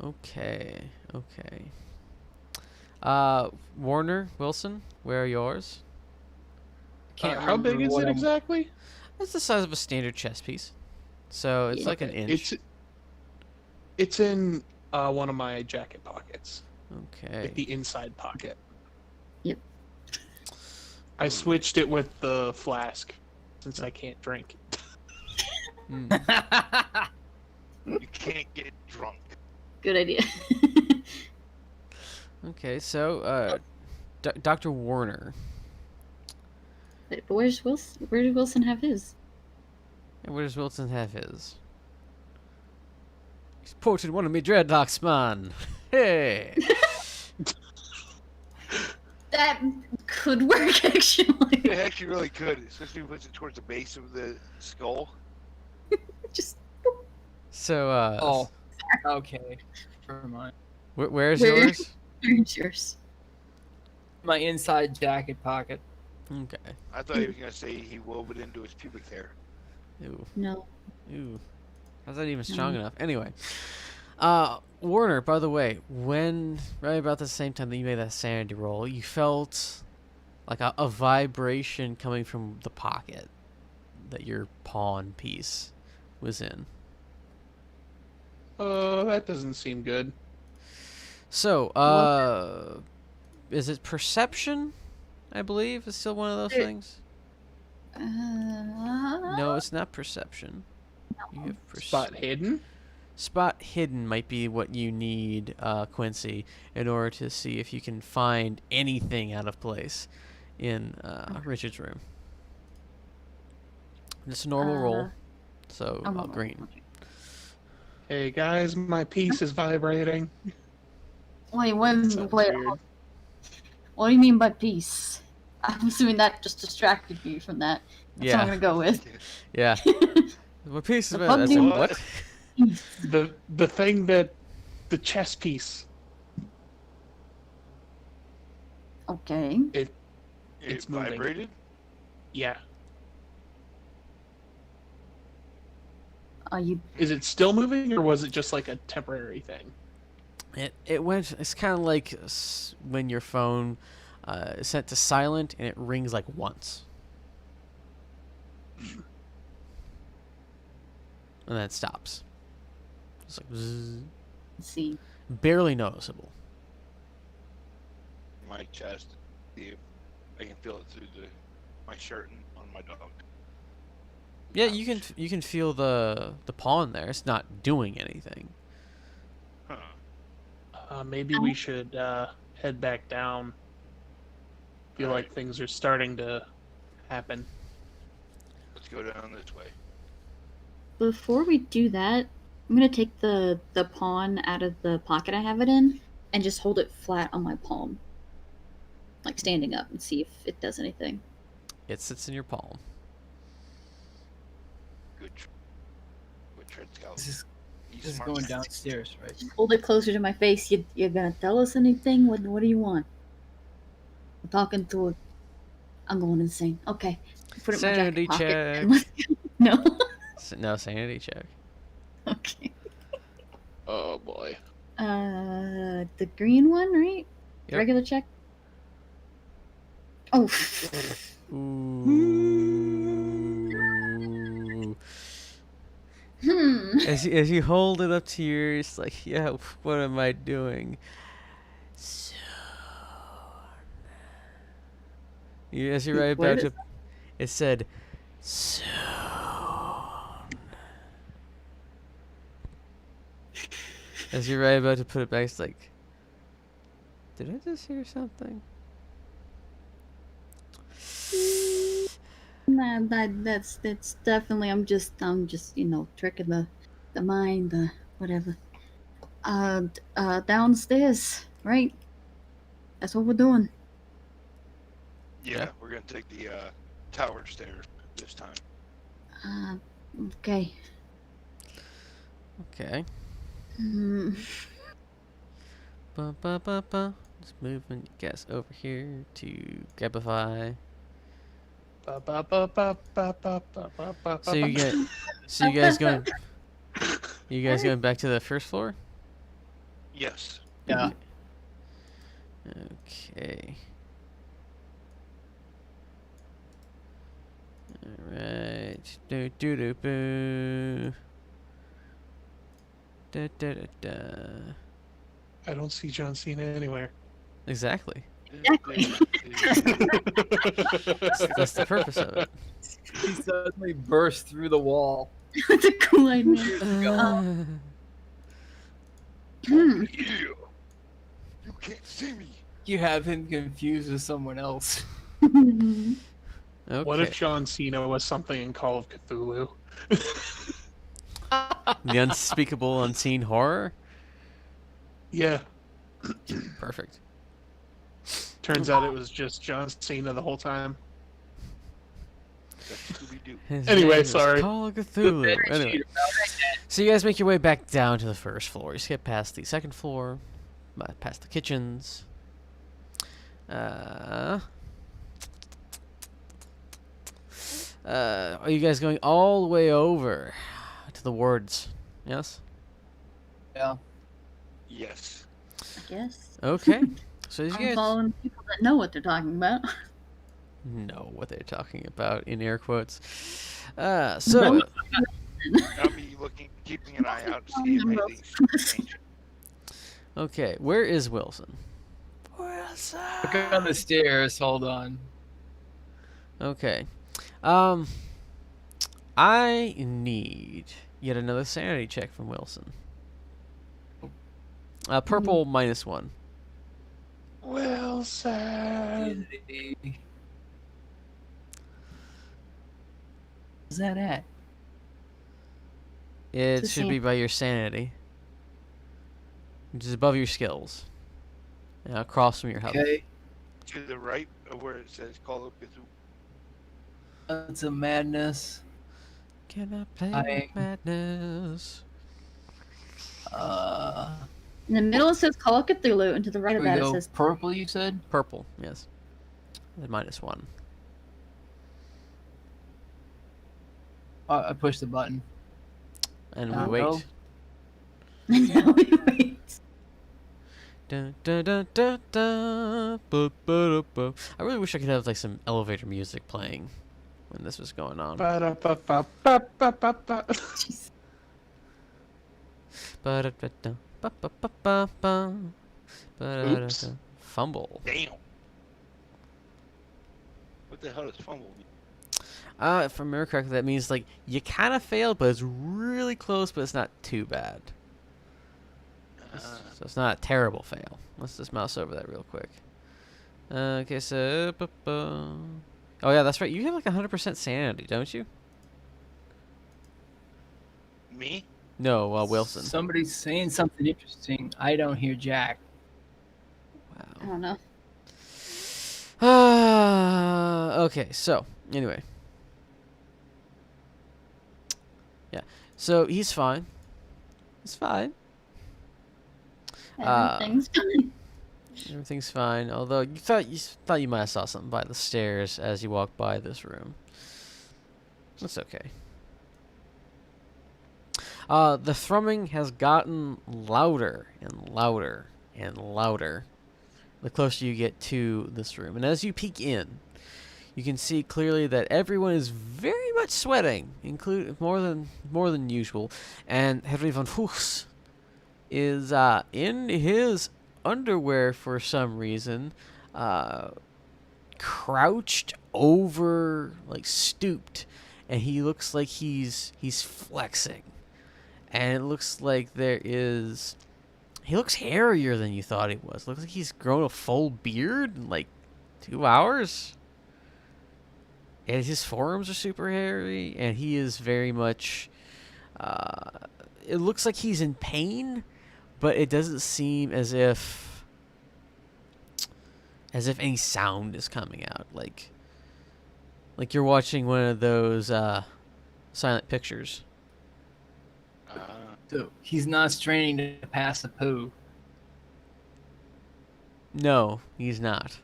S1: Okay. Warner, Wilson, where are yours?
S5: Can't
S4: How big
S5: remember
S4: is
S5: what
S4: it
S5: I'm-
S4: exactly?
S1: It's the size of a standard chess piece. So it's like an inch.
S4: It's in one of my jacket pockets,
S1: Okay.
S4: like the inside pocket.
S2: Yep.
S4: I switched it with the flask since I can't drink.
S1: Hmm.
S3: You can't get drunk.
S2: Good idea.
S1: Okay, so Dr. Warner.
S2: But where's Wilson? Where did Wilson have his?
S1: And where does Wilson have his? He's ported one of me dreadlocks, man. Hey.
S2: That could work, actually.
S3: It actually really could, especially if it puts it towards the base of the skull.
S2: Just
S1: So
S5: Oh, okay. Never mind.
S1: where's
S2: Where?
S1: yours?
S2: where's yours?
S5: My inside jacket pocket.
S1: Okay.
S3: I thought he was going to say he wove it into his pubic hair.
S1: Ooh.
S2: No.
S1: Ooh. How's that even strong
S2: No.
S1: enough? Anyway. Warner, by the way, when right about the same time that you made that sanity roll, you felt like a vibration coming from the pocket that your pawn piece was in.
S4: That doesn't seem good.
S1: So, is it perception? I believe is still one of those
S2: It-
S1: things. No, it's not perception. You have
S4: Spot hidden?
S1: spot hidden might be what you need, Quincy, in order to see if you can find anything out of place in Richard's room. Just a normal roll, so green.
S2: Okay.
S4: Hey guys, my piece is vibrating.
S2: Wait,
S4: Sounds
S2: wait.
S4: weird.
S2: What do you mean by peace? I'm assuming that just distracted you from that. That's what I'm
S1: Yeah,
S2: gonna go with.
S1: yeah. What piece is
S2: The
S1: that? That's
S2: fucking-
S1: what?
S4: The thing that the chess piece.
S2: Okay.
S3: It
S4: It's moving.
S3: vibrated.
S4: Yeah.
S2: Are you?
S4: Is it still moving, or was it just like a temporary thing?
S1: It went. It's kind of like when your phone is set to silent and it rings like once, and then it stops. It's like zzz,
S2: Let's see.
S1: barely noticeable.
S3: My chest. See if I can feel it through my shirt and on my dog.
S1: Yeah, you can feel the paw in there. It's not doing anything.
S3: Huh.
S4: Maybe we should head back down. Feel like things are starting to happen.
S3: Let's go down this way.
S2: Before we do that, I'm gonna take the pawn out of the pocket I have it in and just hold it flat on my palm, like standing up, and see if it does anything.
S1: It sits in your palm.
S3: Good. Good tread scout.
S5: This
S3: He's
S5: is
S3: smart.
S5: going downstairs, right?
S2: Hold it closer to my face. You're gonna tell us anything? What do you want? I'm talking to it. I'm going insane. Okay. Put it in my
S1: Sanity
S2: jacket pocket.
S1: check.
S2: and let's go. No.
S1: No, sanity check.
S2: Okay.
S4: Oh boy.
S2: The green one, right?
S1: Yep.
S2: Regular check. Oh.
S1: Ooh. As you hold it up to yours, like, yeah, what am I doing? So, as you're right
S2: What
S1: about
S2: is
S1: to, it said, so. As you're right about to put it back, it's like, did I just hear something?
S2: Nah, that's definitely. I'm just tricking the mind, whatever. Downstairs, right? That's what we're doing.
S3: Yeah, we're gonna take the tower stairs this time.
S2: Okay.
S1: Okay.
S2: Hmm.
S1: Ba ba ba ba. Just moving you guys over here to Grabify.
S4: Ba, ba, ba, ba, ba, ba, ba, ba, ba,
S1: So
S4: ba.
S1: you guys going? You guys going back to the first floor?
S3: Yes.
S5: Yeah.
S1: Okay. Alright. Do do do boo. Da da da da.
S4: I don't see John Cena anywhere.
S1: Exactly.
S2: Exactly.
S1: That's the purpose of it.
S5: He suddenly burst through the wall.
S2: That's a cool idea. Hmm.
S3: You can't see me.
S5: You have him confused with someone else.
S1: Okay.
S4: What if John Cena was something in Call of Cthulhu?
S1: The unspeakable, unseen horror?
S4: Yeah.
S1: Perfect.
S4: Turns out it was just John Cena the whole time.
S3: That's Scooby-Doo.
S1: His
S4: Anyway,
S1: name is
S4: sorry.
S1: Call of Cthulhu. Anyway. So you guys make your way back down to the first floor. You skip past the second floor, past the kitchens. Are you guys going all the way over to the wards? Yes?
S5: Yeah.
S3: Yes.
S2: I guess.
S1: Okay. So as you
S2: I'm
S1: guys
S2: following people that know what they're talking about.
S1: know what they're talking about, in air quotes.
S2: No.
S1: So
S3: I'll be keeping an eye out to see if anything's changed.
S1: okay, where is Wilson? Wilson.
S5: Look on the stairs. Hold on.
S1: Okay. I need yet another sanity check from Wilson. Purple -1.
S4: Wilson.
S5: Where's that at?
S1: It
S2: To
S1: should
S2: see.
S1: be by your sanity, which is above your skills, across from your health.
S5: Okay.
S3: To the right of where it says Call of Cthulhu.
S5: That's a madness.
S1: Can I play
S5: I-
S1: with madness?
S2: In the middle it says Call of Cthulhu, and to the right of
S5: Here we
S2: that it
S5: go.
S2: says
S5: Purple, you said?
S1: Purple, yes. And -1.
S5: I pushed the button.
S1: And
S5: Now
S1: we
S5: go.
S1: wait.
S2: now we wait.
S1: Dun, dun, dun, dun, dun, bu, bu, bu. I really wish I could have like some elevator music playing when this was going on.
S4: Ba-da-ba-ba-ba-ba-ba-ba.
S2: Jeez.
S1: Ba-da-da-da, ba-ba-ba-ba-ba, ba-da-da-da.
S4: Oops.
S1: Fumble.
S3: Damn. What the hell does fumble mean?
S1: If I remember correctly, that means like you kind of failed, but it's really close, but it's not too bad. So it's not a terrible fail. Let's just mouse over that real quick. Okay, so... Oh yeah, that's right. You have like 100% sanity, don't you?
S3: Me?
S1: No, Wilson.
S5: Somebody's saying something interesting. I don't hear Jack.
S2: I
S1: Wow.
S2: don't know.
S1: Okay, so, anyway. Yeah, so he's fine. He's fine.
S2: Everything's fine.
S1: Everything's fine. Although you thought you might have saw something by the stairs as you walked by this room. That's okay. The thrumming has gotten louder and louder and louder the closer you get to this room. And as you peek in, you can see clearly that everyone is very much sweating, more than usual. And Henry von Fuchs is in his underwear for some reason, crouched over, like stooped, and he looks like he's flexing, and it looks like he looks hairier than you thought he was. Looks like he's grown a full beard in like 2 hours, and his forearms are super hairy, and he is very much. It looks like he's in pain. But it doesn't seem as if any sound is coming out. Like you're watching one of those silent pictures.
S5: So he's not straining to pass a poo.
S1: No, he's not.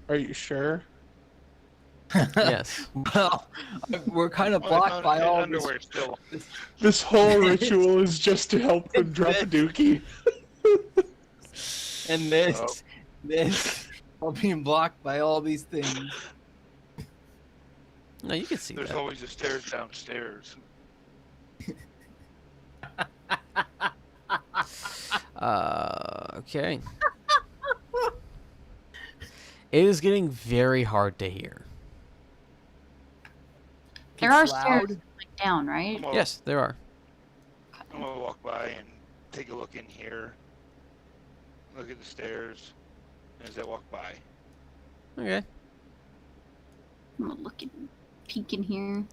S4: Are you sure?
S1: Yes.
S5: Well, we're kind of blocked by all this.
S3: underwear still.
S4: This whole ritual is just to help them drop a dookie.
S5: And this, all being blocked by all these things.
S1: No, you can see
S3: There's
S1: that.
S3: always the stairs downstairs.
S1: Okay. It is getting very hard to hear.
S2: There are
S5: It's
S2: stairs
S5: loud.
S2: like down, right?
S3: I'm gonna,
S1: Yes, there are.
S3: I'm gonna walk by and take a look in here. Look at the stairs as I walk by.
S1: Okay.
S2: I'm gonna look and peek in here.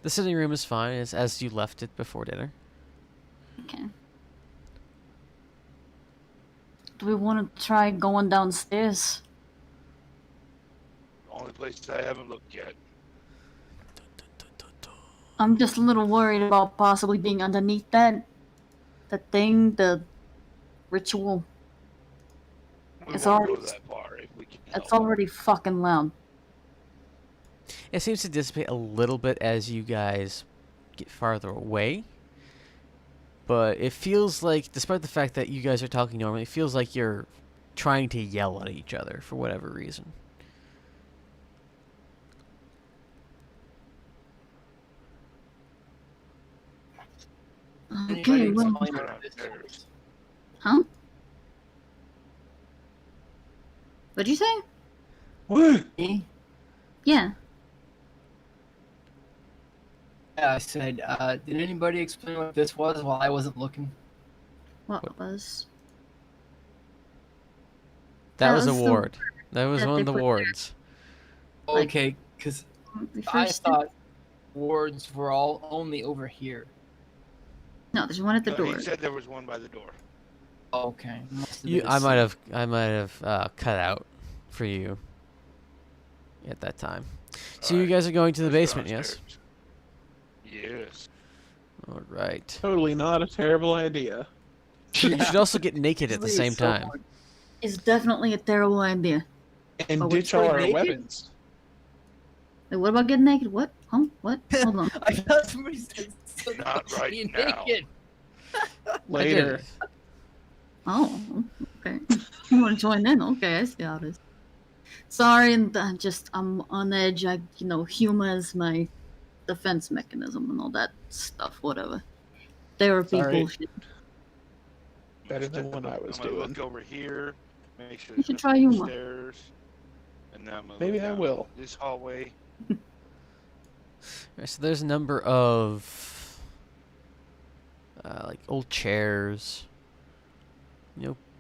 S1: The sitting room is fine as you left it before dinner.
S2: Okay. Do we want to try going downstairs?
S3: Only place I haven't looked yet.
S2: I'm just a little worried about possibly being underneath that. The thing, the ritual.
S3: We
S2: It's
S3: won't go
S2: already-
S3: that far if we can
S2: It's
S3: help.
S2: already fucking loud.
S1: It seems to dissipate a little bit as you guys get farther away. But it feels like, despite the fact that you guys are talking normally, it feels like you're trying to yell at each other for whatever reason.
S2: Okay,
S5: Anybody
S2: well,
S5: explain
S3: Go
S5: what this
S3: downstairs.
S5: is?
S2: huh? What'd you say?
S4: What?
S5: Me?
S2: Yeah.
S5: Yeah, I said, did anybody explain what this was while I wasn't looking?
S2: What was?
S1: That was a
S2: the
S1: ward. That was
S2: that
S1: one
S2: they
S1: of the
S2: put there.
S1: wards.
S2: Like-
S5: Okay, because
S2: The
S5: I
S2: first
S5: thought wards were all only over here.
S2: No, there's one at the
S3: No,
S2: door.
S3: he said there was one by the door.
S5: Okay. Must have
S1: You,
S5: been a
S1: I might
S5: slip.
S1: have, cut out for you at that time. So you
S3: Alright,
S1: guys are going to the
S3: let's go
S1: basement, yes?
S3: downstairs. Yes.
S1: All right.
S4: Totally not a terrible idea.
S1: You should also get naked at the same
S5: So
S1: time.
S5: much-
S2: It's definitely a terrible idea.
S4: And
S2: Oh, we're
S4: ditch all
S5: still
S4: our
S5: naked?
S4: weapons.
S2: Wait, what about getting naked? What? Huh? What? Hold on.
S5: I thought somebody said something
S3: Not
S5: about
S3: right
S5: being
S3: now.
S5: naked.
S4: Later.
S2: Oh, okay. You want to join in? Okay, I see how it is. Sorry, and I'm on edge. Humor is my defense mechanism and all that stuff. Whatever. Therapy
S4: Sorry.
S2: bullshit.
S4: Better than what I was
S3: I'm gonna
S4: doing.
S3: look over here, make sure
S2: You
S3: there's
S2: should
S3: nothing
S2: try humor.
S3: upstairs, and then I'm gonna
S4: Maybe
S3: look
S4: I
S3: down
S4: will.
S3: this hallway.
S1: Right, so there's a number of like old chairs,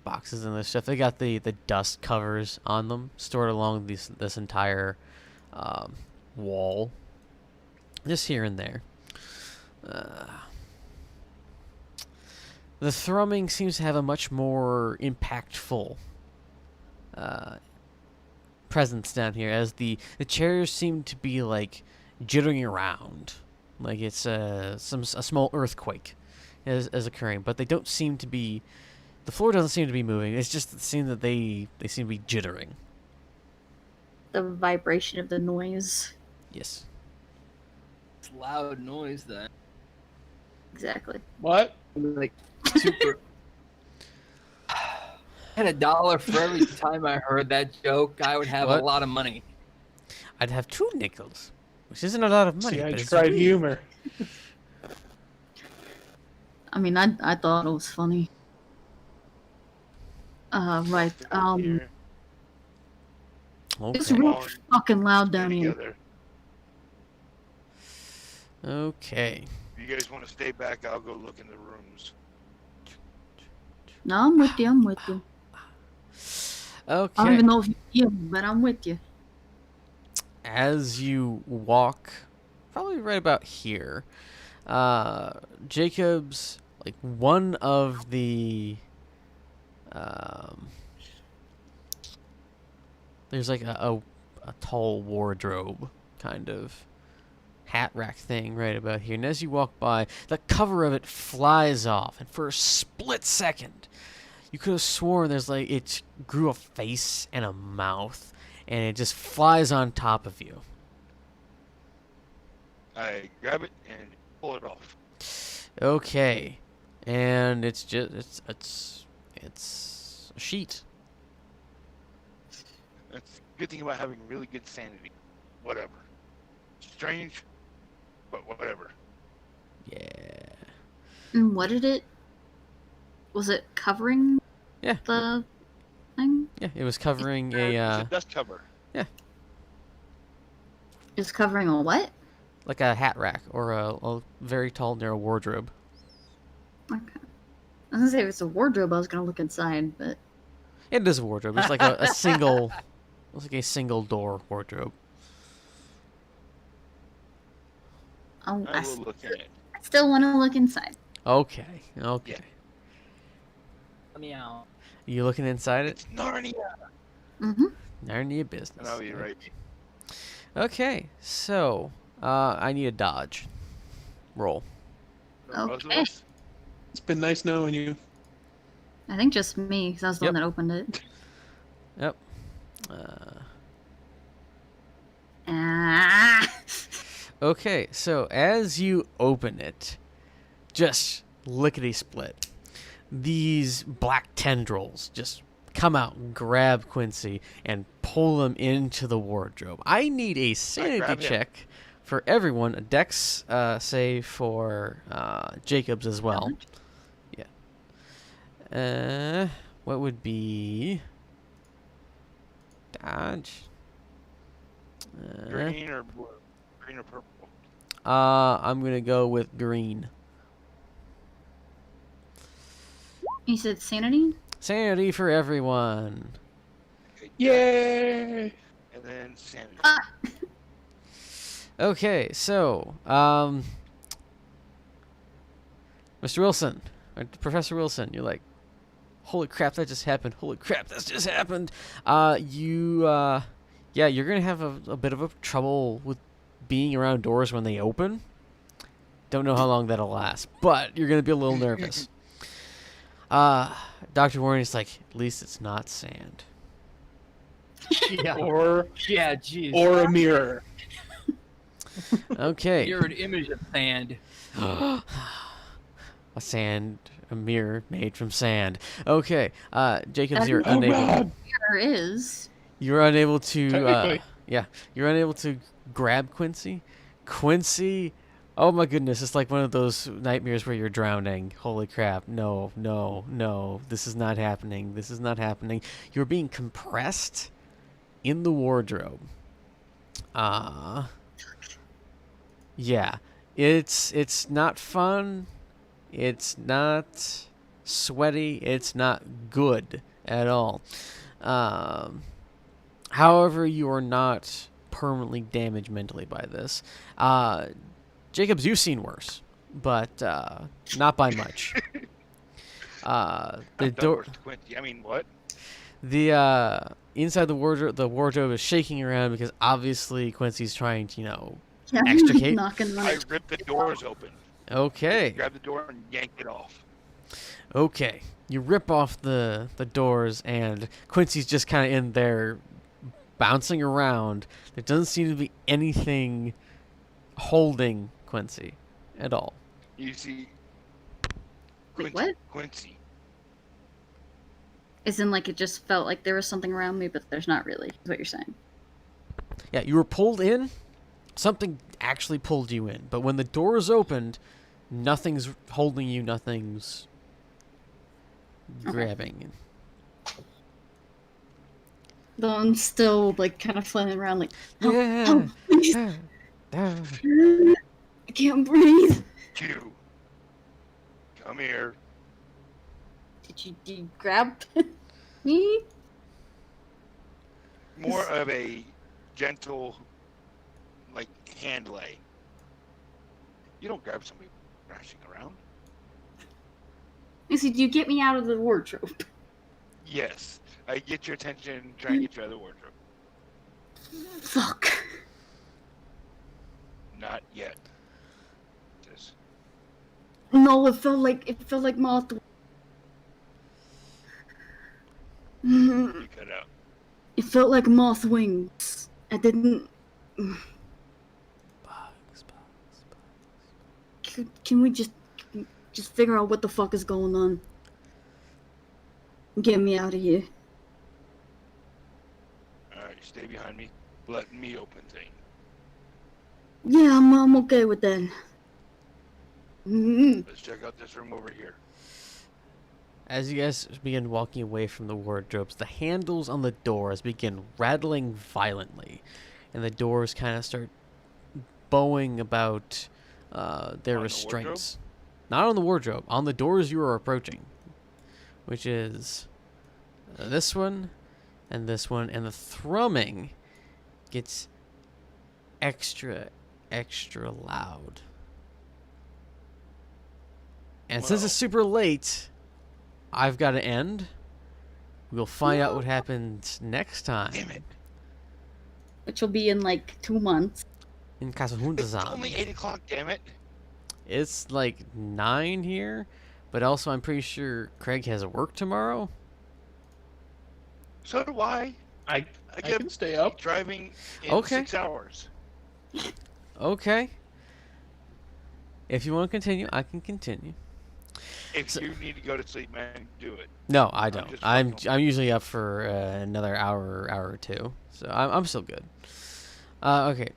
S1: boxes and this stuff. They got the dust covers on them stored along this entire wall, just here and there. The thrumming seems to have a much more impactful presence down here, as the chairs seem to be like jittering around, like it's a small earthquake is occurring, but they don't seem to be. The floor doesn't seem to be moving. It's just it seems that they seem to be jittering.
S2: The vibration of the noise.
S1: Yes.
S5: It's loud noise then.
S2: Exactly.
S4: What?
S5: Like super. And $1 for every time I heard that joke, I would have
S1: What?
S5: a lot of money.
S1: I'd have 2 nickels, which isn't a lot of money.
S4: See, I
S1: but it's
S4: tried
S1: real.
S4: humor.
S2: I mean, I thought it was funny. Right.
S3: Here,
S2: It's
S1: Okay.
S2: real fucking loud
S3: stay
S2: down here.
S3: together.
S1: Okay.
S3: If you guys want to stay back, I'll go look in the rooms.
S2: No, I'm with you. I'm with you. I don't
S1: Okay.
S2: even know if you hear me, but I'm with you.
S1: As you walk, probably right about here, Jacob's like one of the there's like a tall wardrobe kind of hat rack thing right about here, and as you walk by, the cover of it flies off, and for a split second you could have sworn there's like it grew a face and a mouth, and it just flies on top of you.
S3: I grab it and pull it off.
S1: Okay, and it's just it's a sheet.
S3: That's the good thing about having really good sanity. Whatever. Strange, but whatever.
S1: Yeah.
S2: And what did it? Was it covering?
S1: Yeah.
S2: The thing.
S1: Yeah, it was covering
S3: It's
S1: a
S3: a dust cover.
S2: It's covering a what?
S1: like a hat rack or a very tall narrow wardrobe.
S2: Okay. I was gonna say if it's a wardrobe, I was gonna look inside, but
S1: It is a wardrobe. It's like a single, it's like a single door wardrobe.
S2: I
S3: I will look in it.
S2: still want to look inside.
S1: Okay. Okay.
S3: Yeah.
S5: Let me out.
S1: You looking inside it?
S3: It's Narnia.
S2: Mm-hmm.
S1: Narnia business.
S3: And I'll be right.
S1: Okay, so I need a dodge roll.
S3: Both of
S2: Okay.
S3: us?
S4: It's been nice knowing you.
S2: I think just me, because I was the one
S1: Yep.
S2: that opened it.
S1: Yep.
S2: Ah.
S1: Okay, so as you open it, just lickety split, these black tendrils just come out and grab Quincy and pull him into the wardrobe. I need a sanity
S3: grab him.
S1: check for everyone, a dex save for Jacobs as well. Yeah. What would be dodge?
S3: Green or blue? Green or purple?
S1: I'm gonna go with green.
S2: You said sanity?
S1: Sanity for everyone.
S3: Okay,
S4: Yay!
S3: and then sanity.
S1: Okay, so Mr. Wilson, or Professor Wilson, you're like, holy crap, that just happened. Holy crap, that just happened. Yeah, you're gonna have a bit of a trouble with being around doors when they open. Don't know how long that'll last, but you're gonna be a little nervous. Dr. Warren is like, at least it's not sand.
S5: Yeah.
S4: Or
S5: Jeez.
S4: a mirror.
S1: Okay.
S5: You're an image of sand.
S1: a mirror made from sand. Okay, Jacobs, you're
S2: Oh,
S1: unable.
S4: God.
S2: There is.
S1: You're unable to.
S4: Technically.
S1: You're unable to grab Quincy. Quincy, oh my goodness, it's like one of those nightmares where you're drowning. Holy crap! No, no, no! This is not happening. This is not happening. You're being compressed in the wardrobe. Yeah, it's not fun. It's not sweaty. It's not good at all. However, you are not permanently damaged mentally by this. Jacobs, you've seen worse, but not by much. The door,
S3: I mean, what?
S1: the inside the wardrobe is shaking around because obviously Quincy's trying to,
S2: Yeah,
S1: extricate.
S2: knocking on
S3: I
S2: it.
S3: ripped the doors open.
S1: Okay.
S3: Grabbed the door and yanked it off.
S1: Okay. You rip off the doors, and Quincy's just kind of in there bouncing around. There doesn't seem to be anything holding Quincy at all.
S3: You see,
S2: Wait,
S3: Quincy,
S2: what?
S3: Quincy.
S2: As in, like, it just felt like there was something around me, but there's not really, is what you're saying.
S1: Yeah, you were pulled in. Something actually pulled you in. But when the doors opened, nothing's holding you, nothing's grabbing.
S2: Though I'm still, like, kind of flailing around, like, help,
S1: Yeah.
S2: help, please. I can't breathe.
S3: Q. Come here.
S2: Did you grab me?
S3: More of a gentle, like, hand lay. You don't grab somebody crashing around.
S2: I said, you get me out of the wardrobe.
S3: Yes. I get your attention, try and get you out of the wardrobe.
S2: Fuck.
S3: Not yet. Just
S2: No, it felt like moth.
S3: you cut out.
S2: It felt like moth wings. I didn't.
S1: Bugs.
S2: Can we just figure out what the fuck is going on? Get me out of here.
S3: Alright, stay behind me. Let me open things.
S2: Yeah, I'm okay with that. Mm-hmm.
S3: Let's check out this room over here.
S1: As you guys begin walking away from the wardrobes, the handles on the doors begin rattling violently, and the doors kind of start bowing about their
S3: On the
S1: restraints. Not on the wardrobe, on the doors you are approaching, which is this one, and the thrumming gets extra loud. And since
S3: Well.
S1: it's super late, I've got to end. We'll find out what happens next time
S3: Damn it.
S2: Which will be in like 2 months.
S1: in Castle
S3: It's
S1: Hundezahn.
S3: only 8 o'clock, damn it.
S1: It's like 9 here, but also I'm pretty sure Craig has work tomorrow.
S3: So do I.
S4: I
S3: I
S4: can stay up.
S3: driving in
S1: Okay.
S3: 6 hours.
S1: Okay. If you want to continue, I can continue.
S3: If
S1: So-
S3: you need to go to sleep, man, do it.
S1: No, I don't.
S3: just
S1: I'm
S3: fucking-
S1: usually up for another hour or two, so I'm still good. Okay.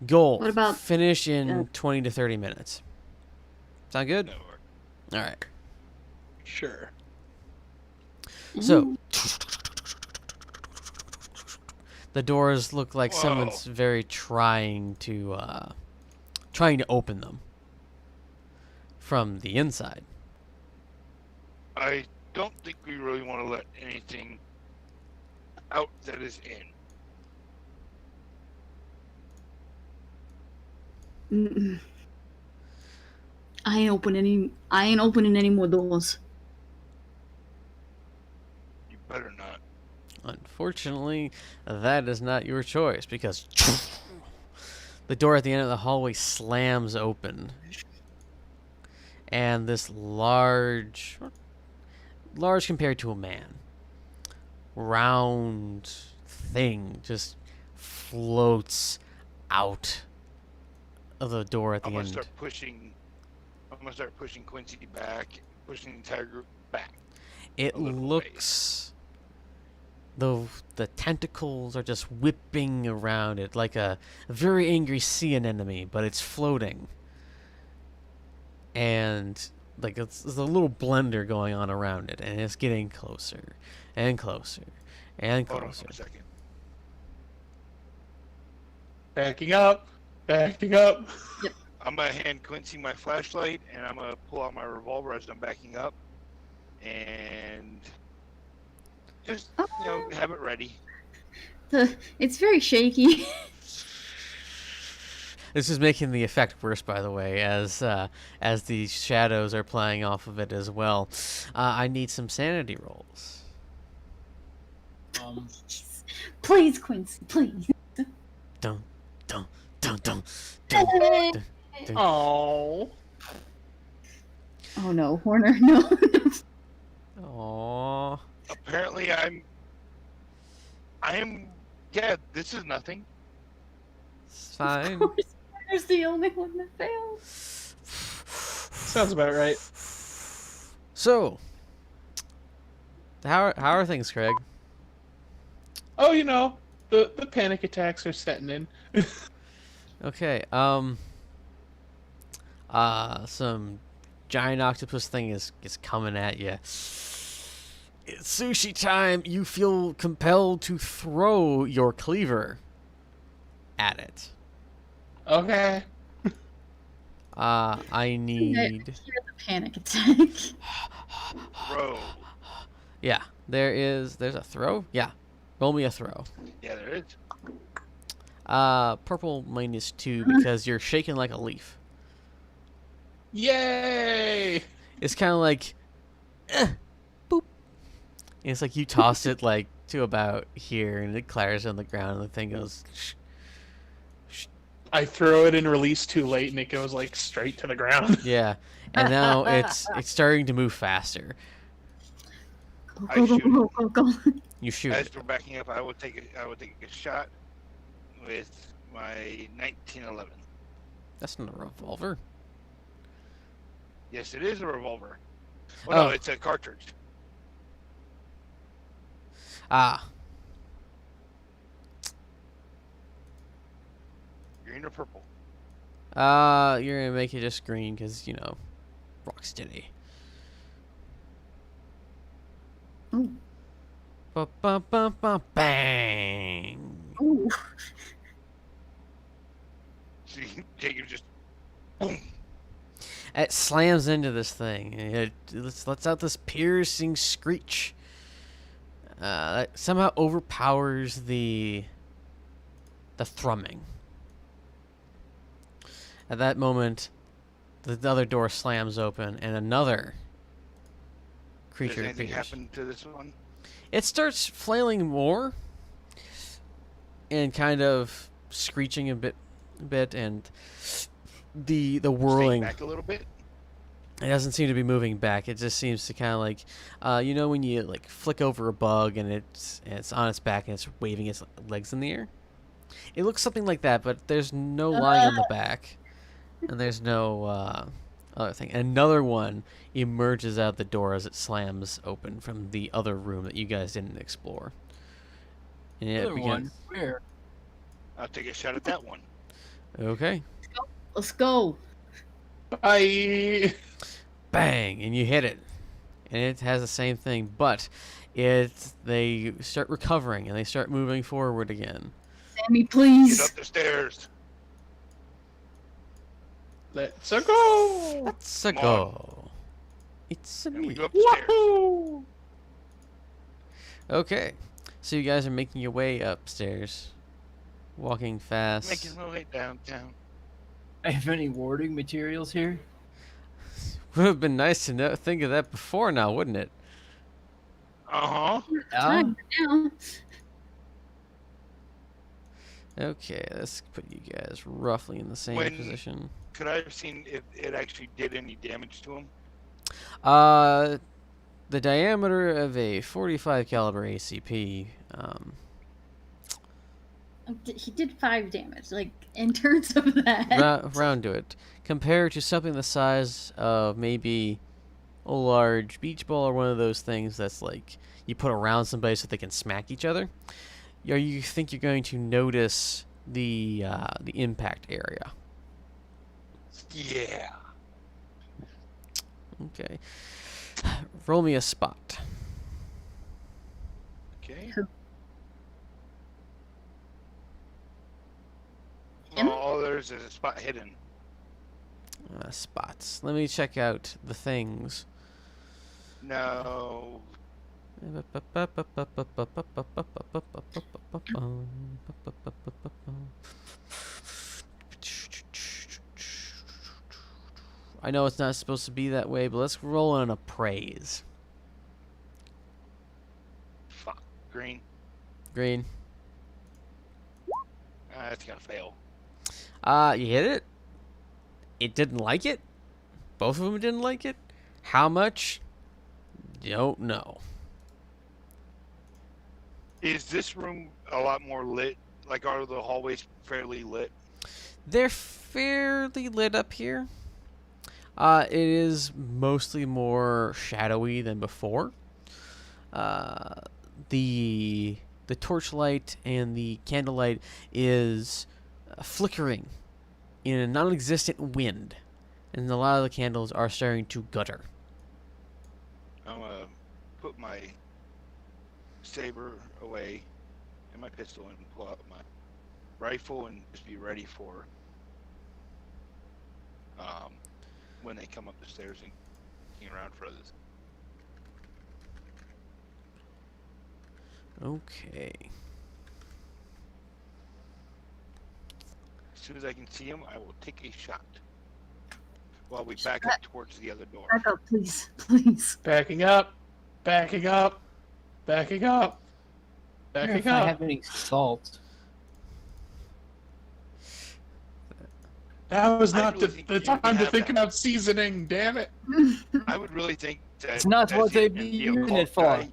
S1: Goal.
S2: What about-
S1: finish in 20 to 30 minutes? Sound good?
S3: No,
S1: All right.
S4: Sure.
S1: So the doors look like
S3: Whoa.
S1: someone's very trying to trying to open them from the inside.
S3: I don't think we really want to let anything out that is in.
S2: Mm-mm. I ain't opening any more doors.
S3: You better not.
S1: Unfortunately, that is not your choice, because the door at the end of the hallway slams open. And this large compared to a man, round thing just floats out of the door at the
S3: I'm gonna
S1: end.
S3: start pushing Quincy back, pushing the entire group back.
S1: It looks the tentacles are just whipping around it like a very angry sea anemone, but it's floating. And like there's a little blender going on around it, and it's getting closer and closer and
S3: Hold on
S1: closer.
S3: a second.
S4: Backing up.
S3: I'm gonna hand Quincy my flashlight, and I'm gonna pull out my revolver as I'm backing up, and just have it ready.
S2: It's very shaky.
S1: This is making the effect worse, by the way, as the shadows are playing off of it as well. I need some sanity rolls.
S2: Please, Quincy, please.
S1: Dun, dun, dun, dun, dun, dun, dun.
S4: Oh.
S2: Oh no, Horner, no.
S1: Aww.
S3: Apparently, I am. Yeah, this is nothing.
S1: It's fine.
S2: Of course, Horner's the only one that fails.
S4: Sounds about right.
S1: So, how are things, Craig?
S4: Oh, the panic attacks are setting in.
S1: Okay. Some giant octopus thing is coming at you. It's sushi time. You feel compelled to throw your cleaver at it.
S4: Okay.
S1: I need.
S2: Hear the panic attack.
S3: Bro.
S1: Yeah, there's a throw. Yeah, roll me a throw.
S3: Yeah, there is.
S1: Purple -2 because you're shaking like a leaf.
S4: Yay!
S1: It's kind of like, boop. And it's like you toss it like to about here, and it clatters on the ground, and the thing goes.
S4: I throw it and release too late, and it goes like straight to the ground.
S1: Yeah, and now it's starting to move faster.
S2: Go.
S1: You shoot
S3: As
S1: it.
S3: we're backing up, I will take a shot with my 1911.
S1: That's not a revolver.
S3: Yes, it is a revolver. Oh,
S1: Oh.
S3: no, it's a cartridge.
S1: Ah,
S3: Green or purple?
S1: you're gonna make it just green because Rocksteady.
S2: Ooh.
S1: Bang!
S2: Ooh.
S3: See, Jacob just boom.
S1: It slams into this thing. It lets out this piercing screech. That somehow overpowers the thrumming. At that moment, the other door slams open, and another creature
S3: Does anything
S1: appears.
S3: happen to this one?
S1: It starts flailing more, and kind of screeching a bit, and the
S3: Staying
S1: whirling.
S3: back a little bit.
S1: It doesn't seem to be moving back. It just seems to kind of like, when you like flick over a bug and it's on its back and it's waving its legs in the air. It looks something like that, but there's no line on the back, and there's no other thing. Another one emerges out the door as it slams open from the other room that you guys didn't explore. And it
S5: Another one.
S1: begins.
S5: Where?
S3: I'll take a shot at that one.
S1: Okay.
S2: Let's go.
S4: Bye.
S1: Bang, and you hit it, and it has the same thing, but they start recovering and they start moving forward again.
S2: Sammy,
S3: Get
S2: please.
S3: up the stairs.
S4: Let's go.
S1: Let's a
S3: Come
S1: go. It's a
S3: And we
S1: me.
S3: go upstairs.
S4: Wahoo!
S1: Okay, so you guys are making your way upstairs, walking fast.
S3: Making my way downtown.
S5: I have any warding materials here?
S1: Would have been nice to think of that before now, wouldn't it?
S3: Uh-huh.
S2: Time now.
S1: Okay, let's put you guys roughly in the same
S3: When-
S1: position.
S3: Could I have seen if it actually did any damage to him?
S1: The diameter of a 45 caliber ACP.
S2: He did 5 damage. Like in terms of that.
S1: Round to it. Compared to something the size of maybe a large beach ball or one of those things that's like you put around somebody so they can smack each other. You think you're going to notice the impact area?
S3: Yeah.
S1: Okay. Roll me a spot.
S3: Okay.
S2: Him?
S3: All there's is a spot hidden.
S1: Spots. Let me check out the things.
S3: No.
S1: I know it's not supposed to be that way, but let's roll on appraise.
S3: Fuck. Green.
S1: Green.
S3: That's gonna fail.
S1: You hit it. It didn't like it. Both of them didn't like it. How much? Don't know.
S3: Is this room a lot more lit? Like, are the hallways fairly lit?
S1: They're fairly lit up here. It is mostly more shadowy than before. The torchlight and the candlelight is flickering in a non-existent wind, and a lot of the candles are starting to gutter.
S3: I'm gonna put my saber away and my pistol and pull out my rifle and just be ready for when they come up the stairs and looking around for others.
S1: Okay.
S3: As soon as I can see them, I will take a shot while we back up towards the other door.
S2: Back up, please, please.
S4: Backing up. Backing up. Backing up.
S5: I wonder
S4: Backing
S5: if I
S4: up.
S5: have any salt.
S4: Now is
S3: I
S4: not
S3: really
S4: the
S3: think
S4: the
S3: you
S4: time
S3: can
S4: to
S3: have
S4: think
S3: that.
S4: about seasoning, damn it.
S3: I would really think that
S5: It's not
S3: as
S5: what they
S3: an
S5: be
S3: MD
S5: using
S3: occult
S5: it for.
S3: guy,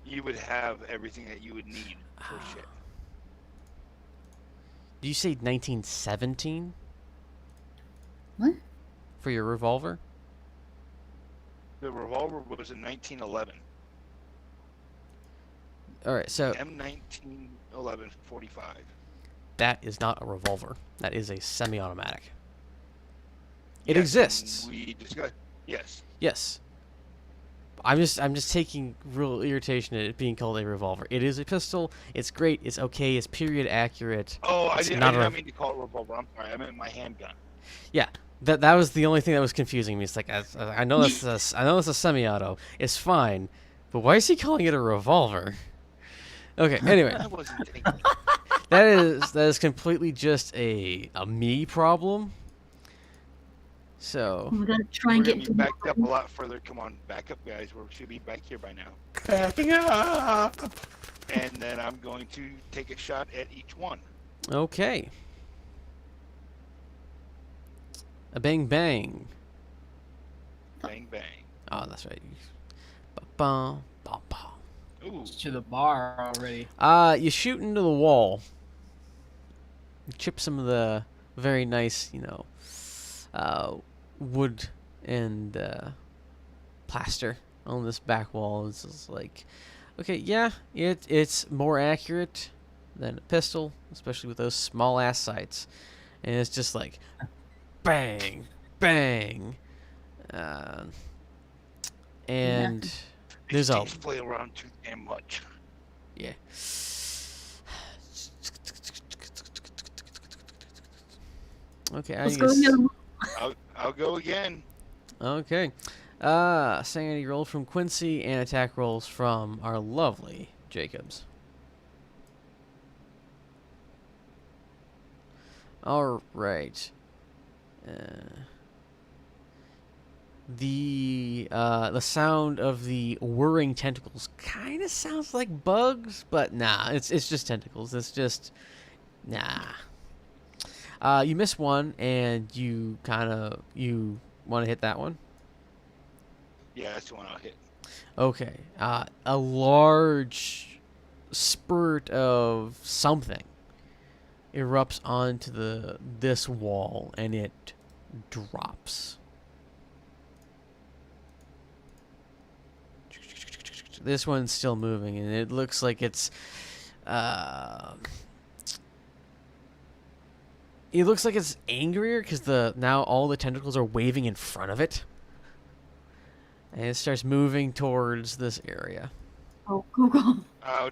S3: you would have everything that you would need for shit.
S1: Do you say 1917
S2: What?
S1: for your revolver?
S3: The revolver was in 1911.
S1: All right, so
S3: M1911 45.
S1: that is not a revolver. That is a semi-automatic. It
S3: Yes,
S1: exists.
S3: and we discussed. Yes.
S1: Yes. I'm just taking real irritation at it being called a revolver. It is a pistol. It's great. It's okay. It's period accurate.
S3: Oh, I
S1: It's
S3: did
S1: not a-
S3: not mean to call it revolver. I'm sorry. I meant my handgun.
S1: Yeah. That was the only thing that was confusing me. It's like I know that's a semi-auto. It's fine, but why is he calling it a revolver? Okay. Anyway,
S3: I wasn't thinking.
S1: that is completely just a me problem. So
S2: I'm gonna try
S3: We're
S2: and
S3: gonna
S2: get
S3: be
S2: into
S3: back up a lot further. Come on, back up, guys. We should be back here by now.
S4: Backing up.
S3: And then I'm going to take a shot at each one.
S1: okay. A bang bang.
S3: Bang bang.
S1: Oh, that's right. Ba-bum, ba-bum.
S3: Ooh.
S5: To the bar already.
S1: You shoot into the wall. You chip some of the very nice, wood and plaster on this back wall. It's just like, okay, yeah, it's more accurate than a pistol, especially with those small ass sights. And it's just like, bang, bang, and there's
S3: These
S1: a
S3: things play around too damn much.
S1: yeah. Okay,
S2: Let's go.
S3: I'll go again.
S1: Okay. Sanity roll from Quincy and attack rolls from our lovely Jacobs. All right. The sound of the whirring tentacles kind of sounds like bugs, but nah, it's just tentacles. It's just nah. You miss one, and you want to hit that one.
S3: Yeah, that's the one I'll hit.
S1: Okay. A large spurt of something erupts onto this wall, and it drops. This one's still moving, and it looks like it looks like it's angrier because now all the tentacles are waving in front of it, and it starts moving towards this area.
S2: Oh, go.
S3: I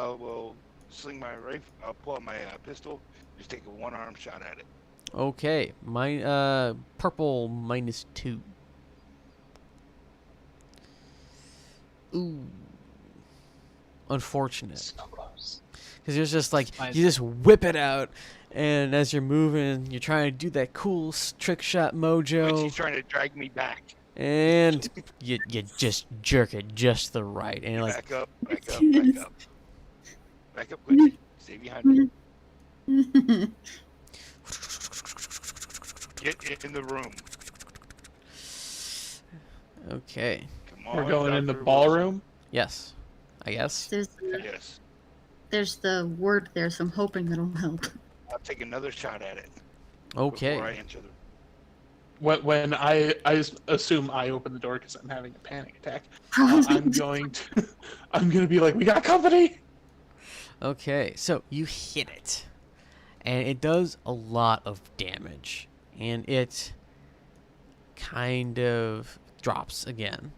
S3: will sling my rifle. I'll pull out my pistol. Just take a one-arm shot at it.
S1: Okay, purple -2. Ooh, unfortunate.
S4: So close.
S1: Because it's just like you just whip it out, and as you're moving, you're trying to do that cool trick shot
S3: But
S1: mojo,
S3: she's trying to drag me back.
S1: and you just jerk it just the right, and like
S3: Back up, quick. Stay behind me. Get in the room.
S1: okay,
S3: Come on.
S4: We're going in the
S3: Dr.
S4: ballroom.
S1: yes, I guess.
S3: Yes.
S2: There's the word there, so I'm hoping it'll help.
S3: I'll take another shot at it.
S1: Okay,
S3: Before I enter the
S4: When I assume I open the door because I'm having a panic attack,
S2: Probably.
S4: I'm going to be like, we got company.
S1: okay. So you hit it, and it does a lot of damage, and it kind of drops again,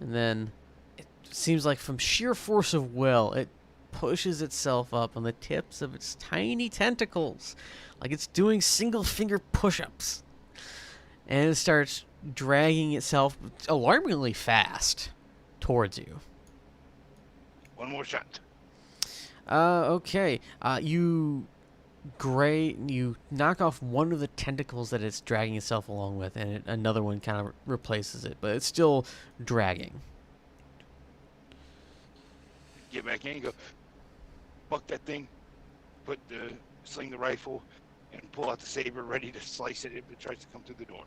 S1: and then it seems like from sheer force of will, it pushes itself up on the tips of its tiny tentacles, like it's doing single finger push-ups, and it starts dragging itself alarmingly fast towards you.
S3: one more shot.
S1: Okay. You knock off one of the tentacles that it's dragging itself along with, and another one kind of replaces it, but it's still dragging.
S3: Get back in and go. Buck that thing. Sling the rifle, and pull out the saber, ready to slice it if it tries to come through the door.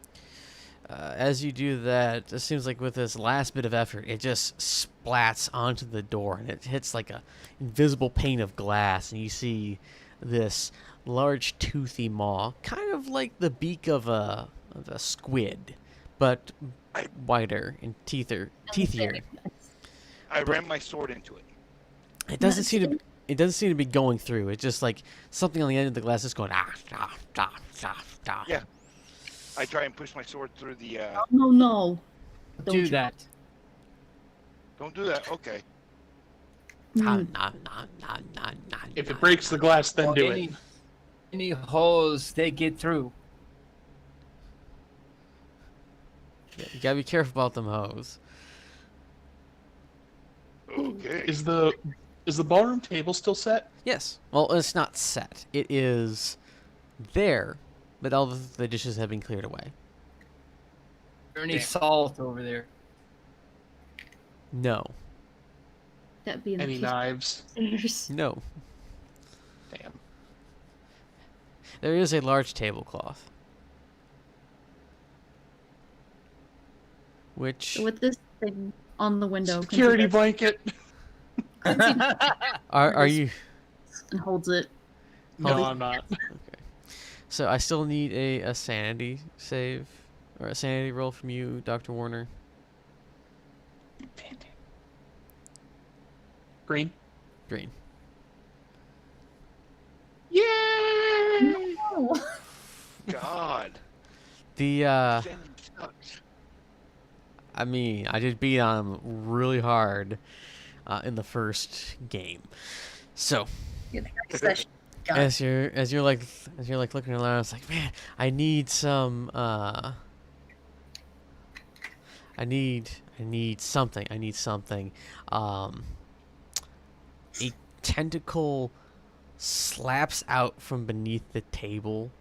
S1: As you do that, it seems like with this last bit of effort, it just splats onto the door, and it hits like a invisible pane of glass, and you see this large toothy maw, kind of like the beak of a squid, but wider and teethier.
S3: I ram my sword into it.
S1: It doesn't seem to be going through. It's just like something on the end of the glass is going ah.
S3: Yeah. I try and push my sword through the.
S2: No. Don't
S5: Do
S2: you-
S5: that.
S3: Don't do that. Okay.
S2: Mm.
S4: If it breaks the glass, then do it.
S5: Any holes they get through.
S1: Yeah, you gotta be careful about them hoes.
S3: Okay.
S4: Is the ballroom table still set?
S1: Yes. Well, it's not set. It is there, but all the dishes have been cleared away.
S5: Is there any
S3: Damn.
S5: salt over there?
S1: No.
S2: That'd be in
S4: Any
S2: the
S4: knives?
S2: stairs.
S1: No.
S4: Damn.
S1: There is a large tablecloth. Which
S2: So with this thing on the window,
S4: Security
S2: Quincy
S4: blanket.
S1: are you
S2: and holds it.
S4: No,
S1: Holy-
S4: I'm not.
S1: okay? So I still need a sanity save or a sanity roll from you, Dr. Warner.
S4: Green.
S1: Green.
S4: Yay!
S2: Oh.
S3: God.
S1: The
S3: Sandy sucks.
S1: I mean, I did beat on him really hard in the first game. So
S2: Yeah, the next session. God.
S1: as you're like looking around, it's like, man, I need some I need something. A tentacle slaps out from beneath the table,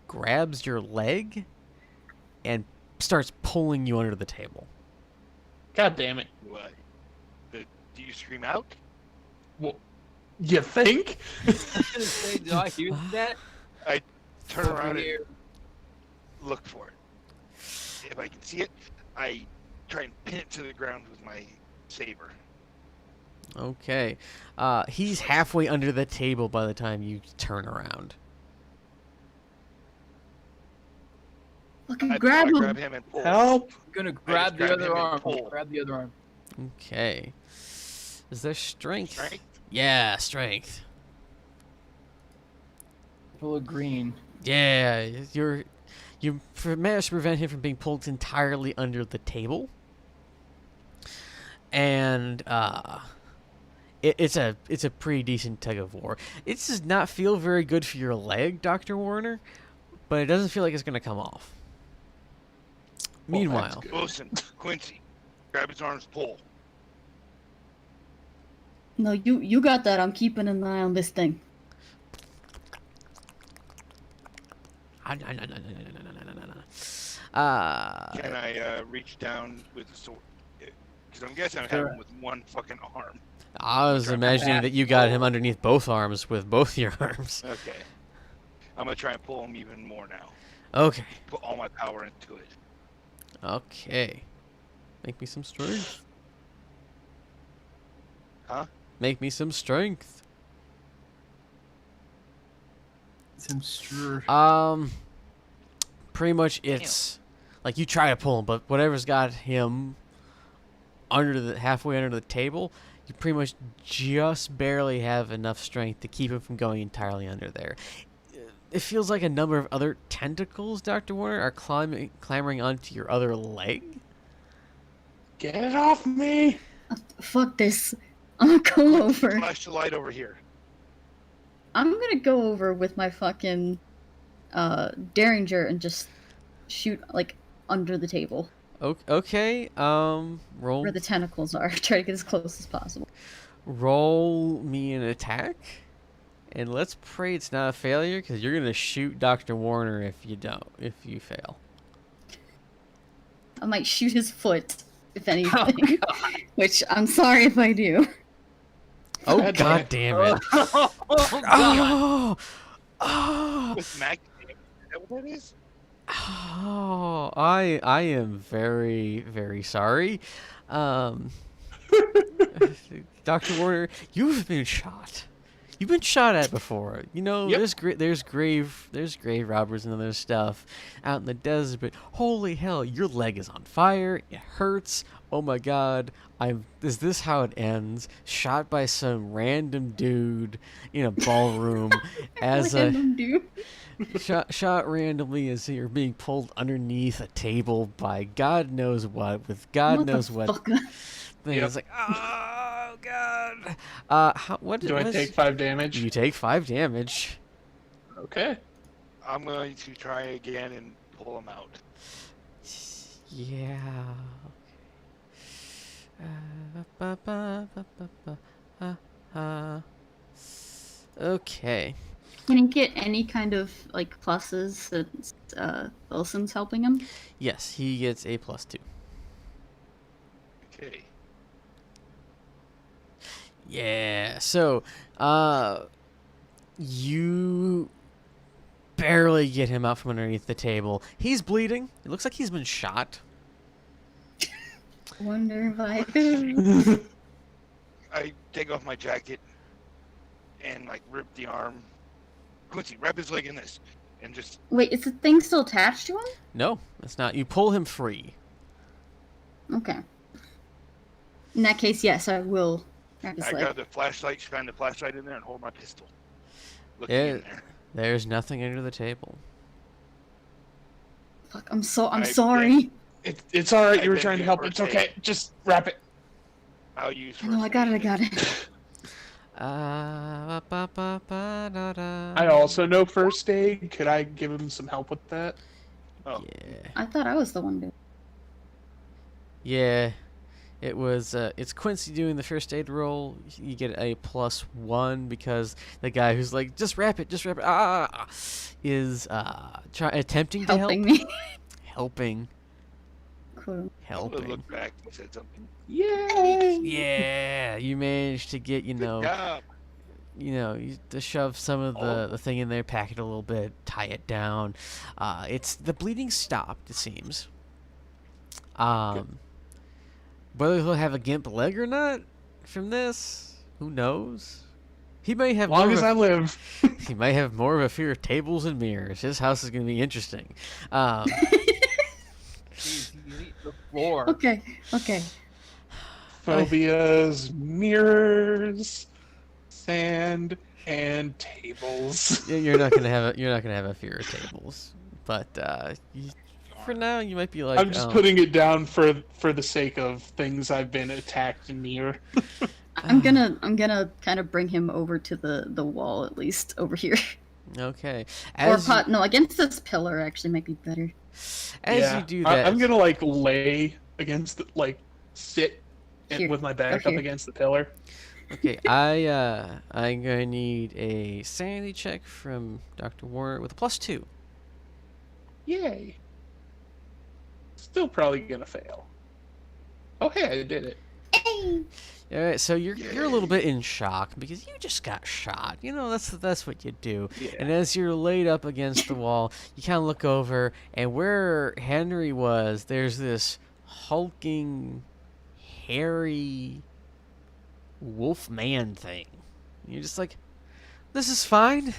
S1: grabs your leg, and starts pulling you under the table.
S4: God damn it.
S3: What? Do you scream out?
S4: Well, you think?
S5: Do I hear that?
S3: I turn
S5: Over
S3: around
S5: here.
S3: and look for it. If I can see it, I try and pin it to the ground with my saber.
S1: Okay. He's halfway under the table by the time you turn around.
S2: Fucking
S3: I
S2: grab him.
S3: grab him and pull.
S4: Help!
S5: I'm gonna
S3: just
S5: grab the
S3: grab
S5: other
S3: him and
S5: arm.
S3: pull.
S5: Grab the other arm.
S1: Okay. Is there strength?
S3: Strength?
S1: Yeah, strength.
S5: Full of green.
S1: Yeah, you managed to prevent him from being pulled entirely under the table. And it's a pretty decent tug of war. It does not feel very good for your leg, Dr. Warner, but it doesn't feel like it's going to come off.
S4: Well, that's
S1: Meanwhile,
S4: good.
S3: Wilson, Quincy, grab his arms, pull.
S2: No, you got that. I'm keeping an eye on this thing.
S3: Can I reach down with the sword? Because I'm guessing I have him with one fucking arm.
S1: I was imagining that you got him underneath both arms with both your arms.
S3: Okay. I'm going to try and pull him even more now.
S1: Okay.
S3: Put all my power into it.
S1: Okay. Make me some strength.
S3: Huh?
S1: Make me some strength.
S5: Some sure.
S1: Pretty much it's like you try to pull him, but whatever's got him halfway under the table, you pretty much just barely have enough strength to keep him from going entirely under there. It feels like a number of other tentacles, Dr. Warner, are clambering onto your other leg.
S4: Get it off me!
S2: Fuck this. I'm gonna go over.
S3: Flash the light over here.
S2: I'm gonna go over with my fucking Derringer and just shoot like under the table
S1: Okay. Roll
S2: where the tentacles are. Try to get as close as possible.
S1: roll me an attack, and let's pray it's not a failure, because you're gonna shoot Dr. Warner if you fail.
S2: I might shoot his foot, if anything. Which I'm sorry if I do.
S1: Oh
S4: God
S1: god damn it! Oh, oh,
S3: With mag. Is that what that is?
S1: oh! I am very very sorry, Dr. Warner. You've been shot. You've been shot at before. You know,
S4: Yep.
S1: there's grave robbers and other stuff out in the desert, but holy hell, your leg is on fire. It hurts. Oh my god. Is this how it ends? Shot by some random dude in a ballroom as
S2: Random dude.
S1: shot randomly as you're being pulled underneath a table by God knows what, with God knows what
S2: Motherfucker.
S1: thing.
S4: Yep.
S1: It's like, oh god. What
S4: Do I take 5 damage?
S1: You take 5 damage.
S4: Okay.
S3: I'm going to try again and pull him out.
S1: Yeah. Okay.
S2: Can he get any kind of like pluses since Wilson's helping him?
S1: Yes, he gets a +2.
S3: Okay.
S1: Yeah. So, you barely get him out from underneath the table. He's bleeding. It looks like he's been shot.
S2: Wonder if I do.
S3: I take off my jacket and like rip the arm. Quincy, wrap his leg in this and just.
S2: Wait, is the thing still attached to him?
S1: No, it's not. You pull him free.
S2: Okay. In that case, yes, I will wrap his
S3: I
S2: leg.
S3: got the flashlight, shine the flashlight in there, and hold my pistol. Looking
S1: Yeah.
S3: in there.
S1: There's nothing under the table.
S2: Fuck, I'm
S3: I've
S2: sorry.
S4: It's all right.
S3: I've
S4: You were
S3: been
S4: trying to
S3: here
S4: help.
S3: for
S4: It's
S3: a
S4: okay. Just wrap it.
S3: I'll use.
S2: No, I got it.
S4: I also know first aid. Could I give him some help with that?
S3: Oh,
S1: Yeah.
S2: I thought I was the one doing.
S1: Yeah. It was, it's Quincy doing the first aid roll. You get a +1 because the guy who's like, just wrap it, is, attempting to help.
S2: Helping me.
S1: Helping.
S2: Cool.
S3: I would
S1: Helping.
S3: look back and said something.
S4: Yay!
S1: Yeah, you managed to get,
S3: Good job.
S1: to shove some of the thing in there, pack it a little bit, tie it down. The bleeding stopped, it seems. Whether he'll have a gimp leg or not from this, who knows? He may have
S4: As long
S1: more
S4: as
S1: of
S4: I
S1: a,
S4: live.
S1: he may have more of a fear of tables and mirrors. His house is going to be interesting.
S5: Jeez, you eat the floor.
S2: Okay.
S4: Phobias, mirrors, sand, and tables.
S1: You're not gonna have a fear of tables, but for now you might be like.
S4: I'm just putting it down for the sake of things I've been attacked near.
S2: I'm gonna kind of bring him over to the wall at least over here.
S1: Okay.
S2: No, against this pillar actually might be better.
S1: As you do that,
S4: I'm gonna lay against sit
S2: Here,
S4: with my back
S2: go
S4: up
S2: here.
S4: against the pillar.
S1: Okay, I'm gonna need a sanity check from Dr. Warner with a +2.
S4: Yay! Still probably gonna fail. Oh hey, I did it.
S1: All right, so you're a little bit in shock because you just got shot. That's what you do.
S4: Yeah.
S1: And as you're laid up against the wall, you kind of look over, and where Henry was, there's this hulking, hairy wolf man thing. You're just like, this is fine.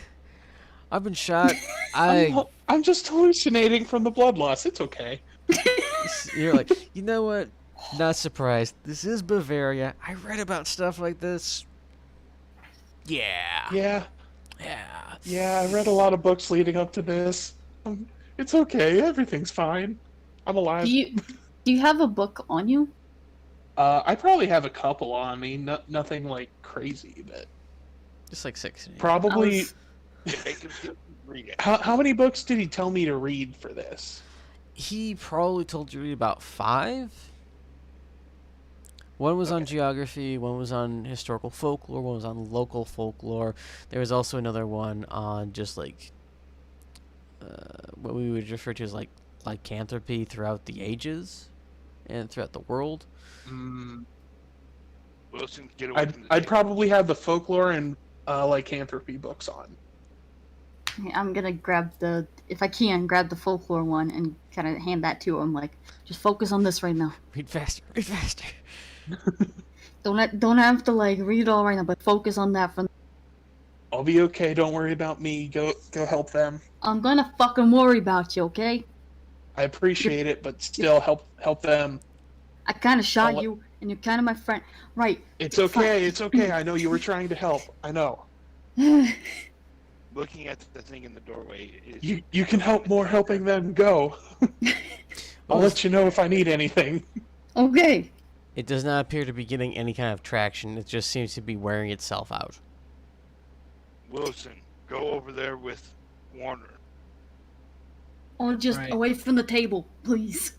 S1: I've been shot.
S4: I'm just hallucinating from the blood loss. It's okay.
S1: You're like, you know what? Not surprised. This is Bavaria. I read about stuff like this. Yeah.
S4: Yeah.
S1: Yeah.
S4: Yeah, I read a lot of books leading up to this. It's okay. Everything's fine. I'm alive.
S2: Do you have a book on you?
S4: I probably have a couple on me. Nothing crazy, but
S1: Just like 6.
S4: probably.
S3: Make him read it.
S4: How many books did he tell me to read for this?
S1: He probably told you to read about 5. One was on geography, one was on historical folklore, one was on local folklore. There was also another one on just what we would refer to as lycanthropy throughout the ages and throughout the world.
S3: Wilson, get away from the
S4: I'd
S3: table.
S4: probably have the folklore and lycanthropy books on.
S2: I'm gonna grab if I can, grab the folklore one and kind of hand that to him. Just focus on this right now.
S1: Read faster, read faster.
S2: Don't have to read it all right now, but focus on that from.
S4: I'll be okay. Don't worry about me. Go help them.
S2: I'm gonna fucking worry about you, okay?
S4: I appreciate it, but still help them.
S2: I kind of shot
S4: I'll-
S2: you, and you're kind of my friend, right?
S4: It's okay. It's okay. I know you were trying to help. I know.
S3: Looking at the thing in the doorway is
S4: You can help more helping them go. I'll let you know if I need anything.
S2: Okay.
S1: It does not appear to be getting any kind of traction. It just seems to be wearing itself out.
S3: Wilson. Go over there with Warner.
S2: Or just
S5: Right.
S2: away from the table, please.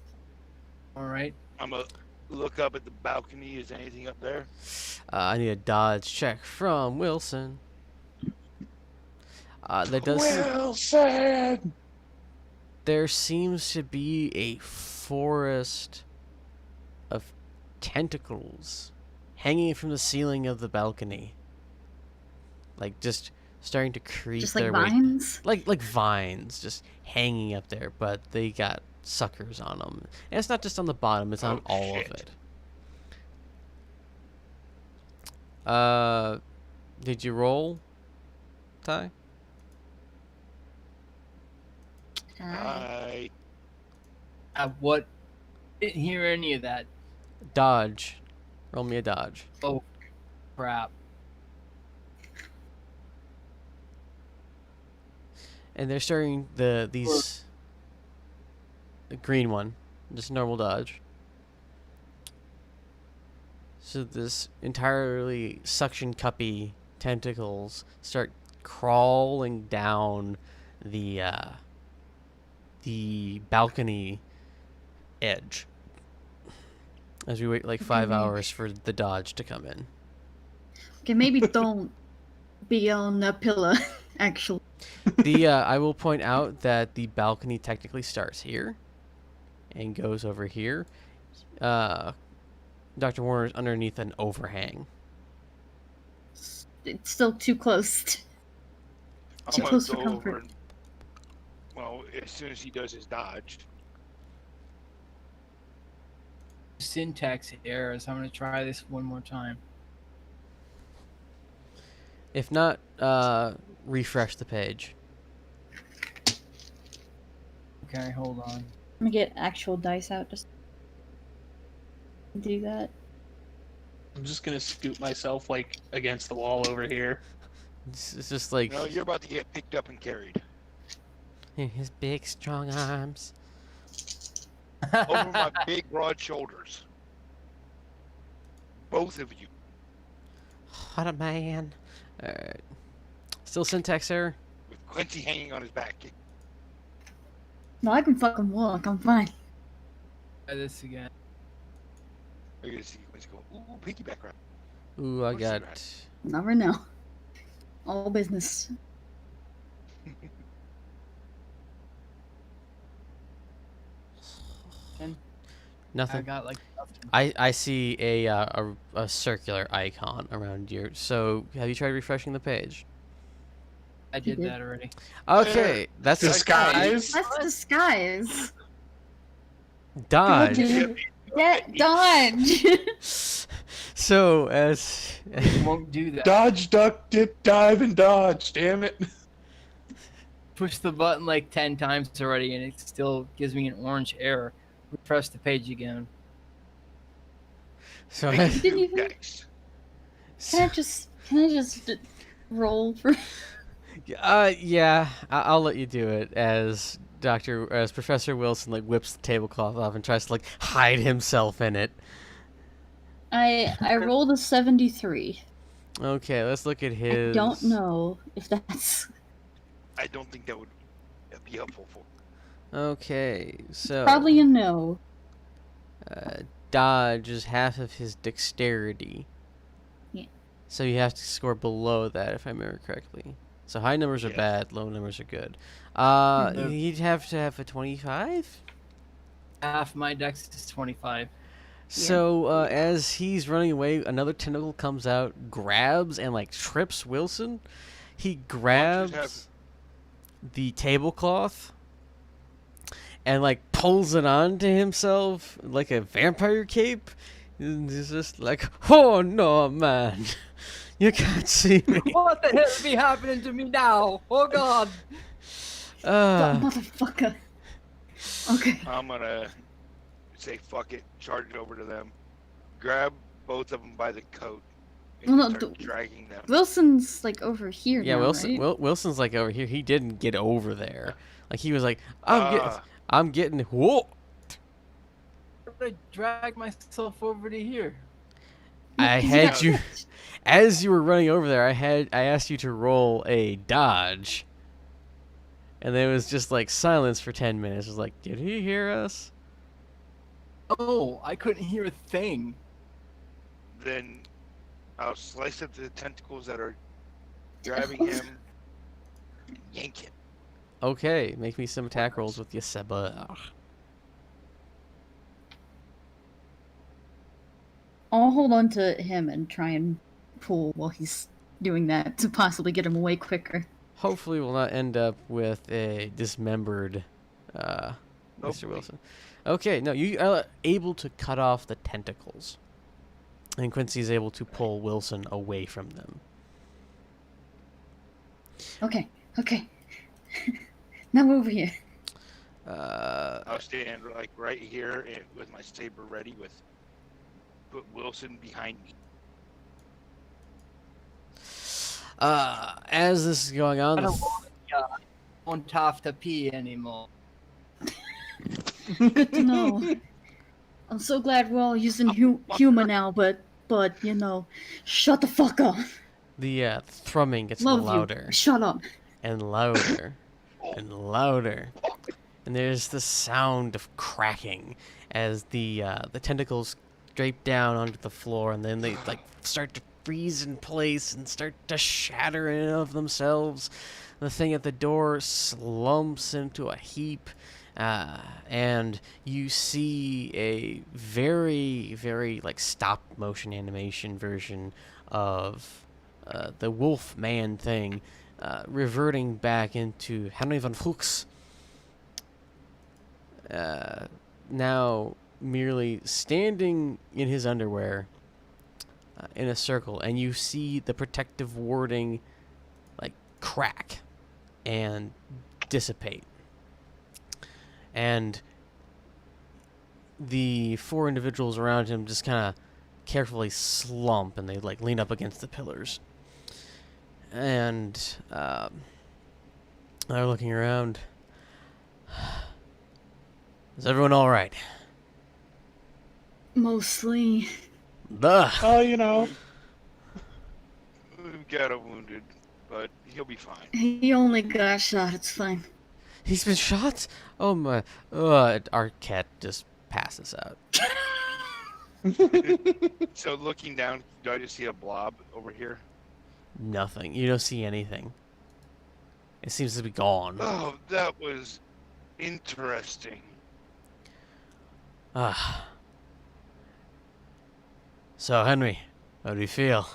S5: All right.
S3: I'm gonna look up at the balcony. Is anything up there?
S1: I need a dodge check from Wilson.
S4: Wilson!
S1: There seems to be a forest of tentacles hanging from the ceiling of the balcony. Just starting to creep
S2: Just
S1: their
S2: like
S1: way.
S2: vines.
S1: Like vines just hanging up there, but they got suckers on them. And it's not just on the bottom, it's on
S3: Oh,
S1: all
S3: shit.
S1: of it. Did you roll, Ty?
S3: I
S5: What? Didn't hear any of that.
S1: Dodge. Roll me a dodge.
S5: Oh, crap.
S1: And they're starting the green one, just normal dodge. So this entirely suction cuppy tentacles start crawling down the balcony edge as we wait like 5 hours for the dodge to come in.
S2: Okay, maybe don't be on a pillar, actually.
S1: I will point out that the balcony technically starts here and goes over here. Dr. Warner's underneath an overhang.
S2: It's still too close.
S3: I'm
S2: Too
S3: gonna
S2: close for
S3: go over
S2: comfort.
S3: and, well, as soon as he does his dodge,
S5: Syntax errors. I'm gonna try this one more time.
S1: If not, refresh the page.
S5: Okay, hold on.
S2: Let me get actual dice out just to do that.
S4: I'm just gonna scoot myself like against the wall over here.
S1: It's just like
S3: no, you're about to get picked up and carried
S1: his big, strong arms.
S3: over my big, broad shoulders. Both of you.
S1: What a man. Alright. Still syntax error?
S3: With Quincy hanging on his back.
S2: No, I can fucking walk. I'm fine.
S5: Try this again.
S3: You're gonna see Quincy go, ooh, piggyback ride.
S1: Ooh, I
S3: What's
S1: got...
S3: that?
S2: Never know. All business.
S5: I
S1: Nothing.
S5: got like nothing.
S1: I see a circular icon around you. So, have you tried refreshing the page?
S5: I did that already.
S1: Okay, that's
S4: Disguise.
S2: That's disguise.
S1: dodge.
S2: Yeah, dodge.
S1: So, as...
S5: It won't do that.
S4: Dodge, duck, dip, dive, and dodge. Damn it.
S5: Push the button like 10 times already, and it still gives me an orange error. Refresh the page again.
S1: So,
S3: Make
S2: Didn't
S3: two
S2: even-
S3: decks.
S2: Can I just roll for?
S1: yeah, I'll let you do it as Professor Wilson like whips the tablecloth off and tries to like hide himself in it.
S2: I rolled a 73.
S1: Okay, let's look at
S2: I
S1: his.
S2: don't know if that's
S3: I don't think that would be helpful for.
S1: Okay, so
S2: probably a no.
S1: dodge is half of his dexterity.
S2: Yeah.
S1: So you have to score below that, if I remember correctly. So high numbers are
S3: Yes.
S1: bad, low numbers are good.
S5: Mhm.
S1: He'd have to have a 25.
S5: Half my dex is 25.
S1: So as he's running away, another tentacle comes out, grabs and like trips Wilson. He grabs the tablecloth and like pulls it onto himself like a vampire cape. And he's just like, "Oh no, man, you can't see me."
S5: What the hell is be happening to me now? Oh god!
S2: Motherfucker. Okay.
S3: I'm gonna say fuck it, charge over to them, grab both of them by the coat, and
S2: Well, no,
S3: start dragging them.
S2: Wilson's like over here
S1: Yeah,
S2: now,
S1: Wilson.
S2: right?
S1: Wilson's like over here. He didn't get over there. Like he was like,
S3: Ah.
S1: I'm getting. Whoa!
S5: How did I drag myself over to here?
S1: I
S2: 'Cause
S1: had
S2: got-
S1: you as you were running over there. I asked you to roll a dodge, and there was just like silence for 10 minutes. It was like, did he hear us?
S5: Oh, I couldn't hear a thing.
S3: Then I'll slice up the tentacles that are grabbing him, and yank him.
S1: Okay, make me some attack rolls with your saber.
S2: I'll hold on to him and try and pull while he's doing that to possibly get him away quicker.
S1: Hopefully, we'll not end up with a dismembered Mr.
S3: Hopefully.
S1: Wilson. Okay, no, you are able to cut off the tentacles. And Quincy's able to pull Wilson away from them.
S2: Okay. Now over here.
S3: I'll stand like right here and with my saber ready, put Wilson behind me.
S1: As this is going on,
S5: I don't want have to pee anymore.
S2: Good to know. I'm so glad we're all using humor now, but you know, shut the fuck up.
S1: The thrumming gets
S2: Love
S1: louder
S2: you. Shut up.
S1: and louder and louder. And there's the sound of cracking as the tentacles drape down onto the floor, and then they like start to freeze in place and start to shatter in and of themselves. The thing at the door slumps into a heap, and you see a very, very like stop motion animation version of the wolf man thing reverting back into Henry van Fuchs. Now merely standing in his underwear in a circle, and you see the protective warding like crack and dissipate, and the 4 individuals around him just kind of carefully slump, and they like lean up against the pillars, and they're looking around. Is everyone all right?
S2: Mostly.
S1: Duh.
S4: Oh, you know.
S3: We've got a wounded, but he'll be fine.
S2: He only got shot. It's fine.
S1: He's been shot? Oh my. Our cat just passes out.
S3: So looking down, do I just see a blob over here?
S1: Nothing. You don't see anything. It seems to be gone.
S3: Oh, that was interesting.
S1: So, Henry, how do you feel?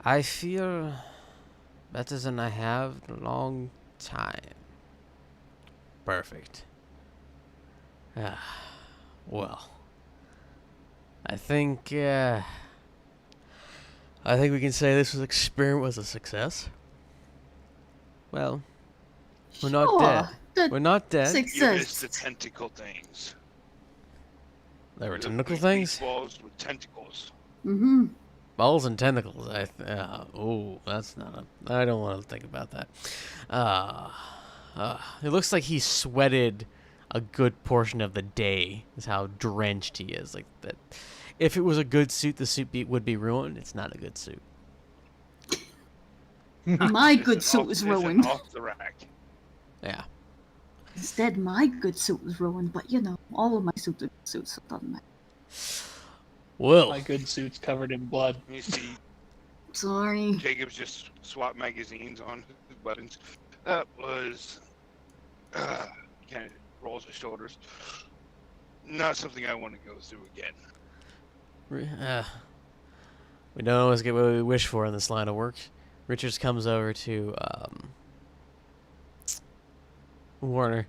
S1: I feel better than I have in a long time. Perfect. Well, I think we can say this experiment was a success. Well, we're not
S2: Sure,
S1: dead.
S2: the
S1: We're not dead.
S3: You missed
S2: success.
S3: the tentacle things.
S1: There were
S3: The
S1: tentacle
S3: big
S1: things?
S3: balls with tentacles.
S2: Mm-hmm.
S1: Balls and tentacles. That's not a... I don't want to think about that. It looks like he sweated a good portion of the day, is how drenched he is. Like that. If it was a good suit, the suit would be ruined. It's not a good suit.
S2: My
S3: It's
S2: good
S3: an
S2: suit
S3: off-
S2: was
S3: it's an
S2: ruined.
S3: Off the rack.
S1: Yeah.
S2: Instead, my good suit was ruined. But you know, all of my suits are good suits, so it doesn't matter.
S1: Well,
S4: My good suit's covered in blood.
S3: You see,
S2: Sorry.
S3: Jacob's just swapped magazines on his buttons. That was... kind of rolls his shoulders. Not something I want to go through again.
S1: we don't always get what we wish for in this line of work. Richards comes over to Warner.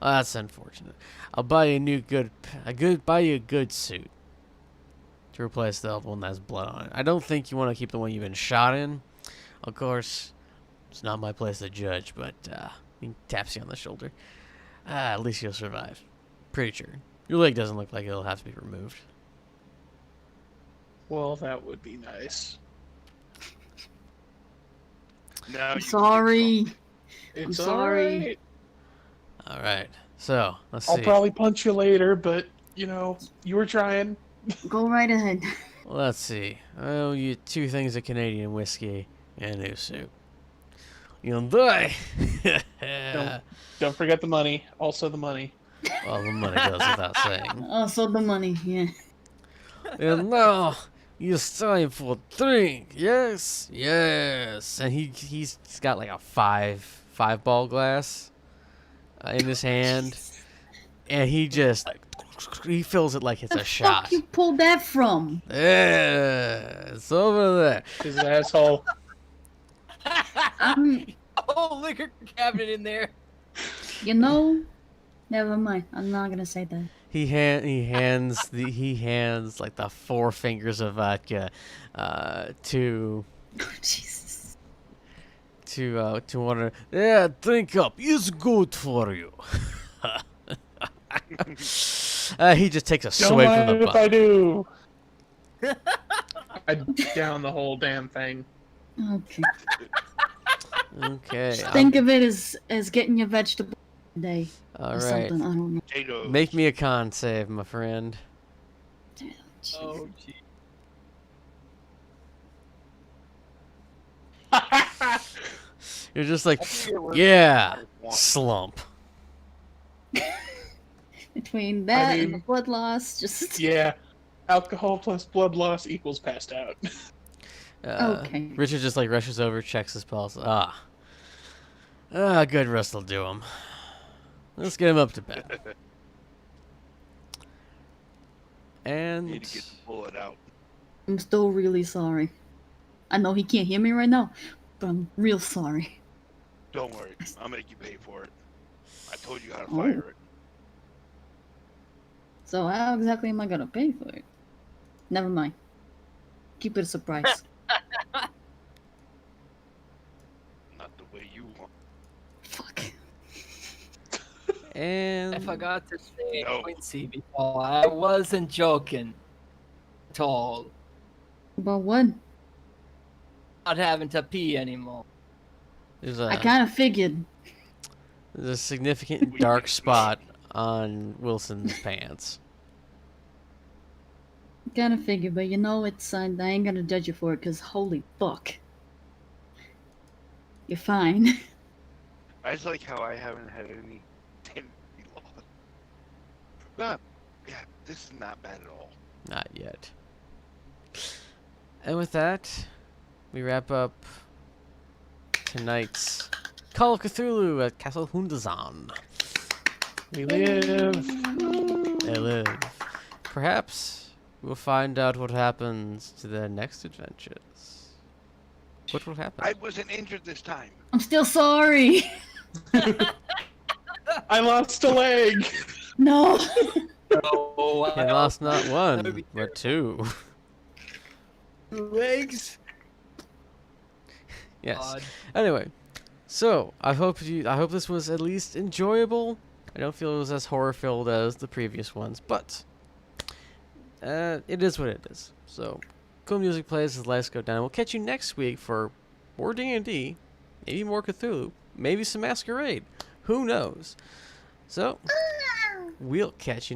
S1: That's unfortunate. I'll buy you a good suit to replace the one that has blood on it. I don't think you want to keep the one you've been shot in. Of course, it's not my place to judge, but he taps you on the shoulder. At least you'll survive. Pretty sure. Your leg doesn't look like it'll have to be removed.
S4: Well, that would be nice.
S3: Now
S2: I'm
S3: you can
S2: sorry.
S4: It's
S2: sorry.
S4: alright.
S1: All right. So, let's
S4: I'll
S1: see.
S4: probably punch you later, but, you know, you were trying.
S2: Go right ahead.
S1: Let's see. I owe you 2 things of Canadian whiskey and a new suit. You'll die.
S4: Don't forget the money. Also the money.
S1: Well, the money goes without saying.
S2: Also the money, yeah.
S1: And now, it's time for a drink. Yes, yes. And he's got like a five ball glass in his hand, and he just he fills it like it's
S2: The
S1: a shot.
S2: fuck you pulled that from?
S1: Yeah, it's over there.
S4: His asshole.
S5: Oh, liquor cabinet in there.
S2: You know, never mind. I'm not gonna say that.
S1: He hands like the 4 fingers of vodka to
S2: Jesus.
S1: Warner. Yeah, drink up. It's good for you. He just takes a
S4: Don't
S1: swig from
S4: mind
S1: the
S4: if I
S1: bottle.
S4: do. I down the whole damn thing.
S2: Okay.
S1: Okay.
S2: Think of it as getting your vegetable day
S1: All
S2: or
S1: right.
S2: something. I don't know.
S3: Potatoes.
S1: Make me a con save, my friend.
S5: Oh, gee.
S1: You're just like,
S5: I think it was-
S1: yeah, slump.
S2: Between that and the
S4: mean-
S2: blood loss, just
S4: Yeah. Alcohol plus blood loss equals passed out.
S2: Okay.
S1: Richard just like rushes over, checks his pulse. Good rest will do him. Let's get him up to bed. And
S3: Need to get the bullet out.
S2: I'm still really sorry. I know he can't hear me right now, but I'm real sorry.
S3: Don't worry, I'll make you pay for it. I told you how to
S2: Oh.
S3: fire it.
S2: So how exactly am I gonna pay for it? Never mind. Keep it a surprise.
S3: Not the way you want.
S2: Fuck.
S1: and
S5: I forgot to say,
S3: No.
S5: Quincy, before. I wasn't joking at all.
S2: About what?
S5: Not having to pee anymore.
S1: there's
S2: I
S1: a
S2: kind of figured.
S1: there's a significant dark spot on Wilson's pants.
S2: Kind of figured, but you know, it's I ain't gonna judge you for it, cause holy fuck, you're fine.
S3: I just like how I haven't had any tendency loss. But, yeah, this is not bad at all.
S1: Not yet. And with that, we wrap up tonight's Call of Cthulhu at Castle Hundezahn.
S4: We live.
S1: They live. Perhaps we'll find out what happens to their next adventures. What will happen?
S3: I wasn't injured this time.
S2: I'm still sorry.
S4: I lost a leg.
S2: No.
S5: Oh,
S1: He lost not
S5: That
S1: one,
S5: would be
S1: but two.
S5: legs.
S1: Yes.
S5: God.
S1: Anyway, so I hope this was at least enjoyable. I don't feel it was as horror filled as the previous ones, but it is what it is. So, cool music plays as lights go down. We'll catch you next week for more D&D, maybe more Cthulhu, maybe some Masquerade. Who knows? So, we'll catch you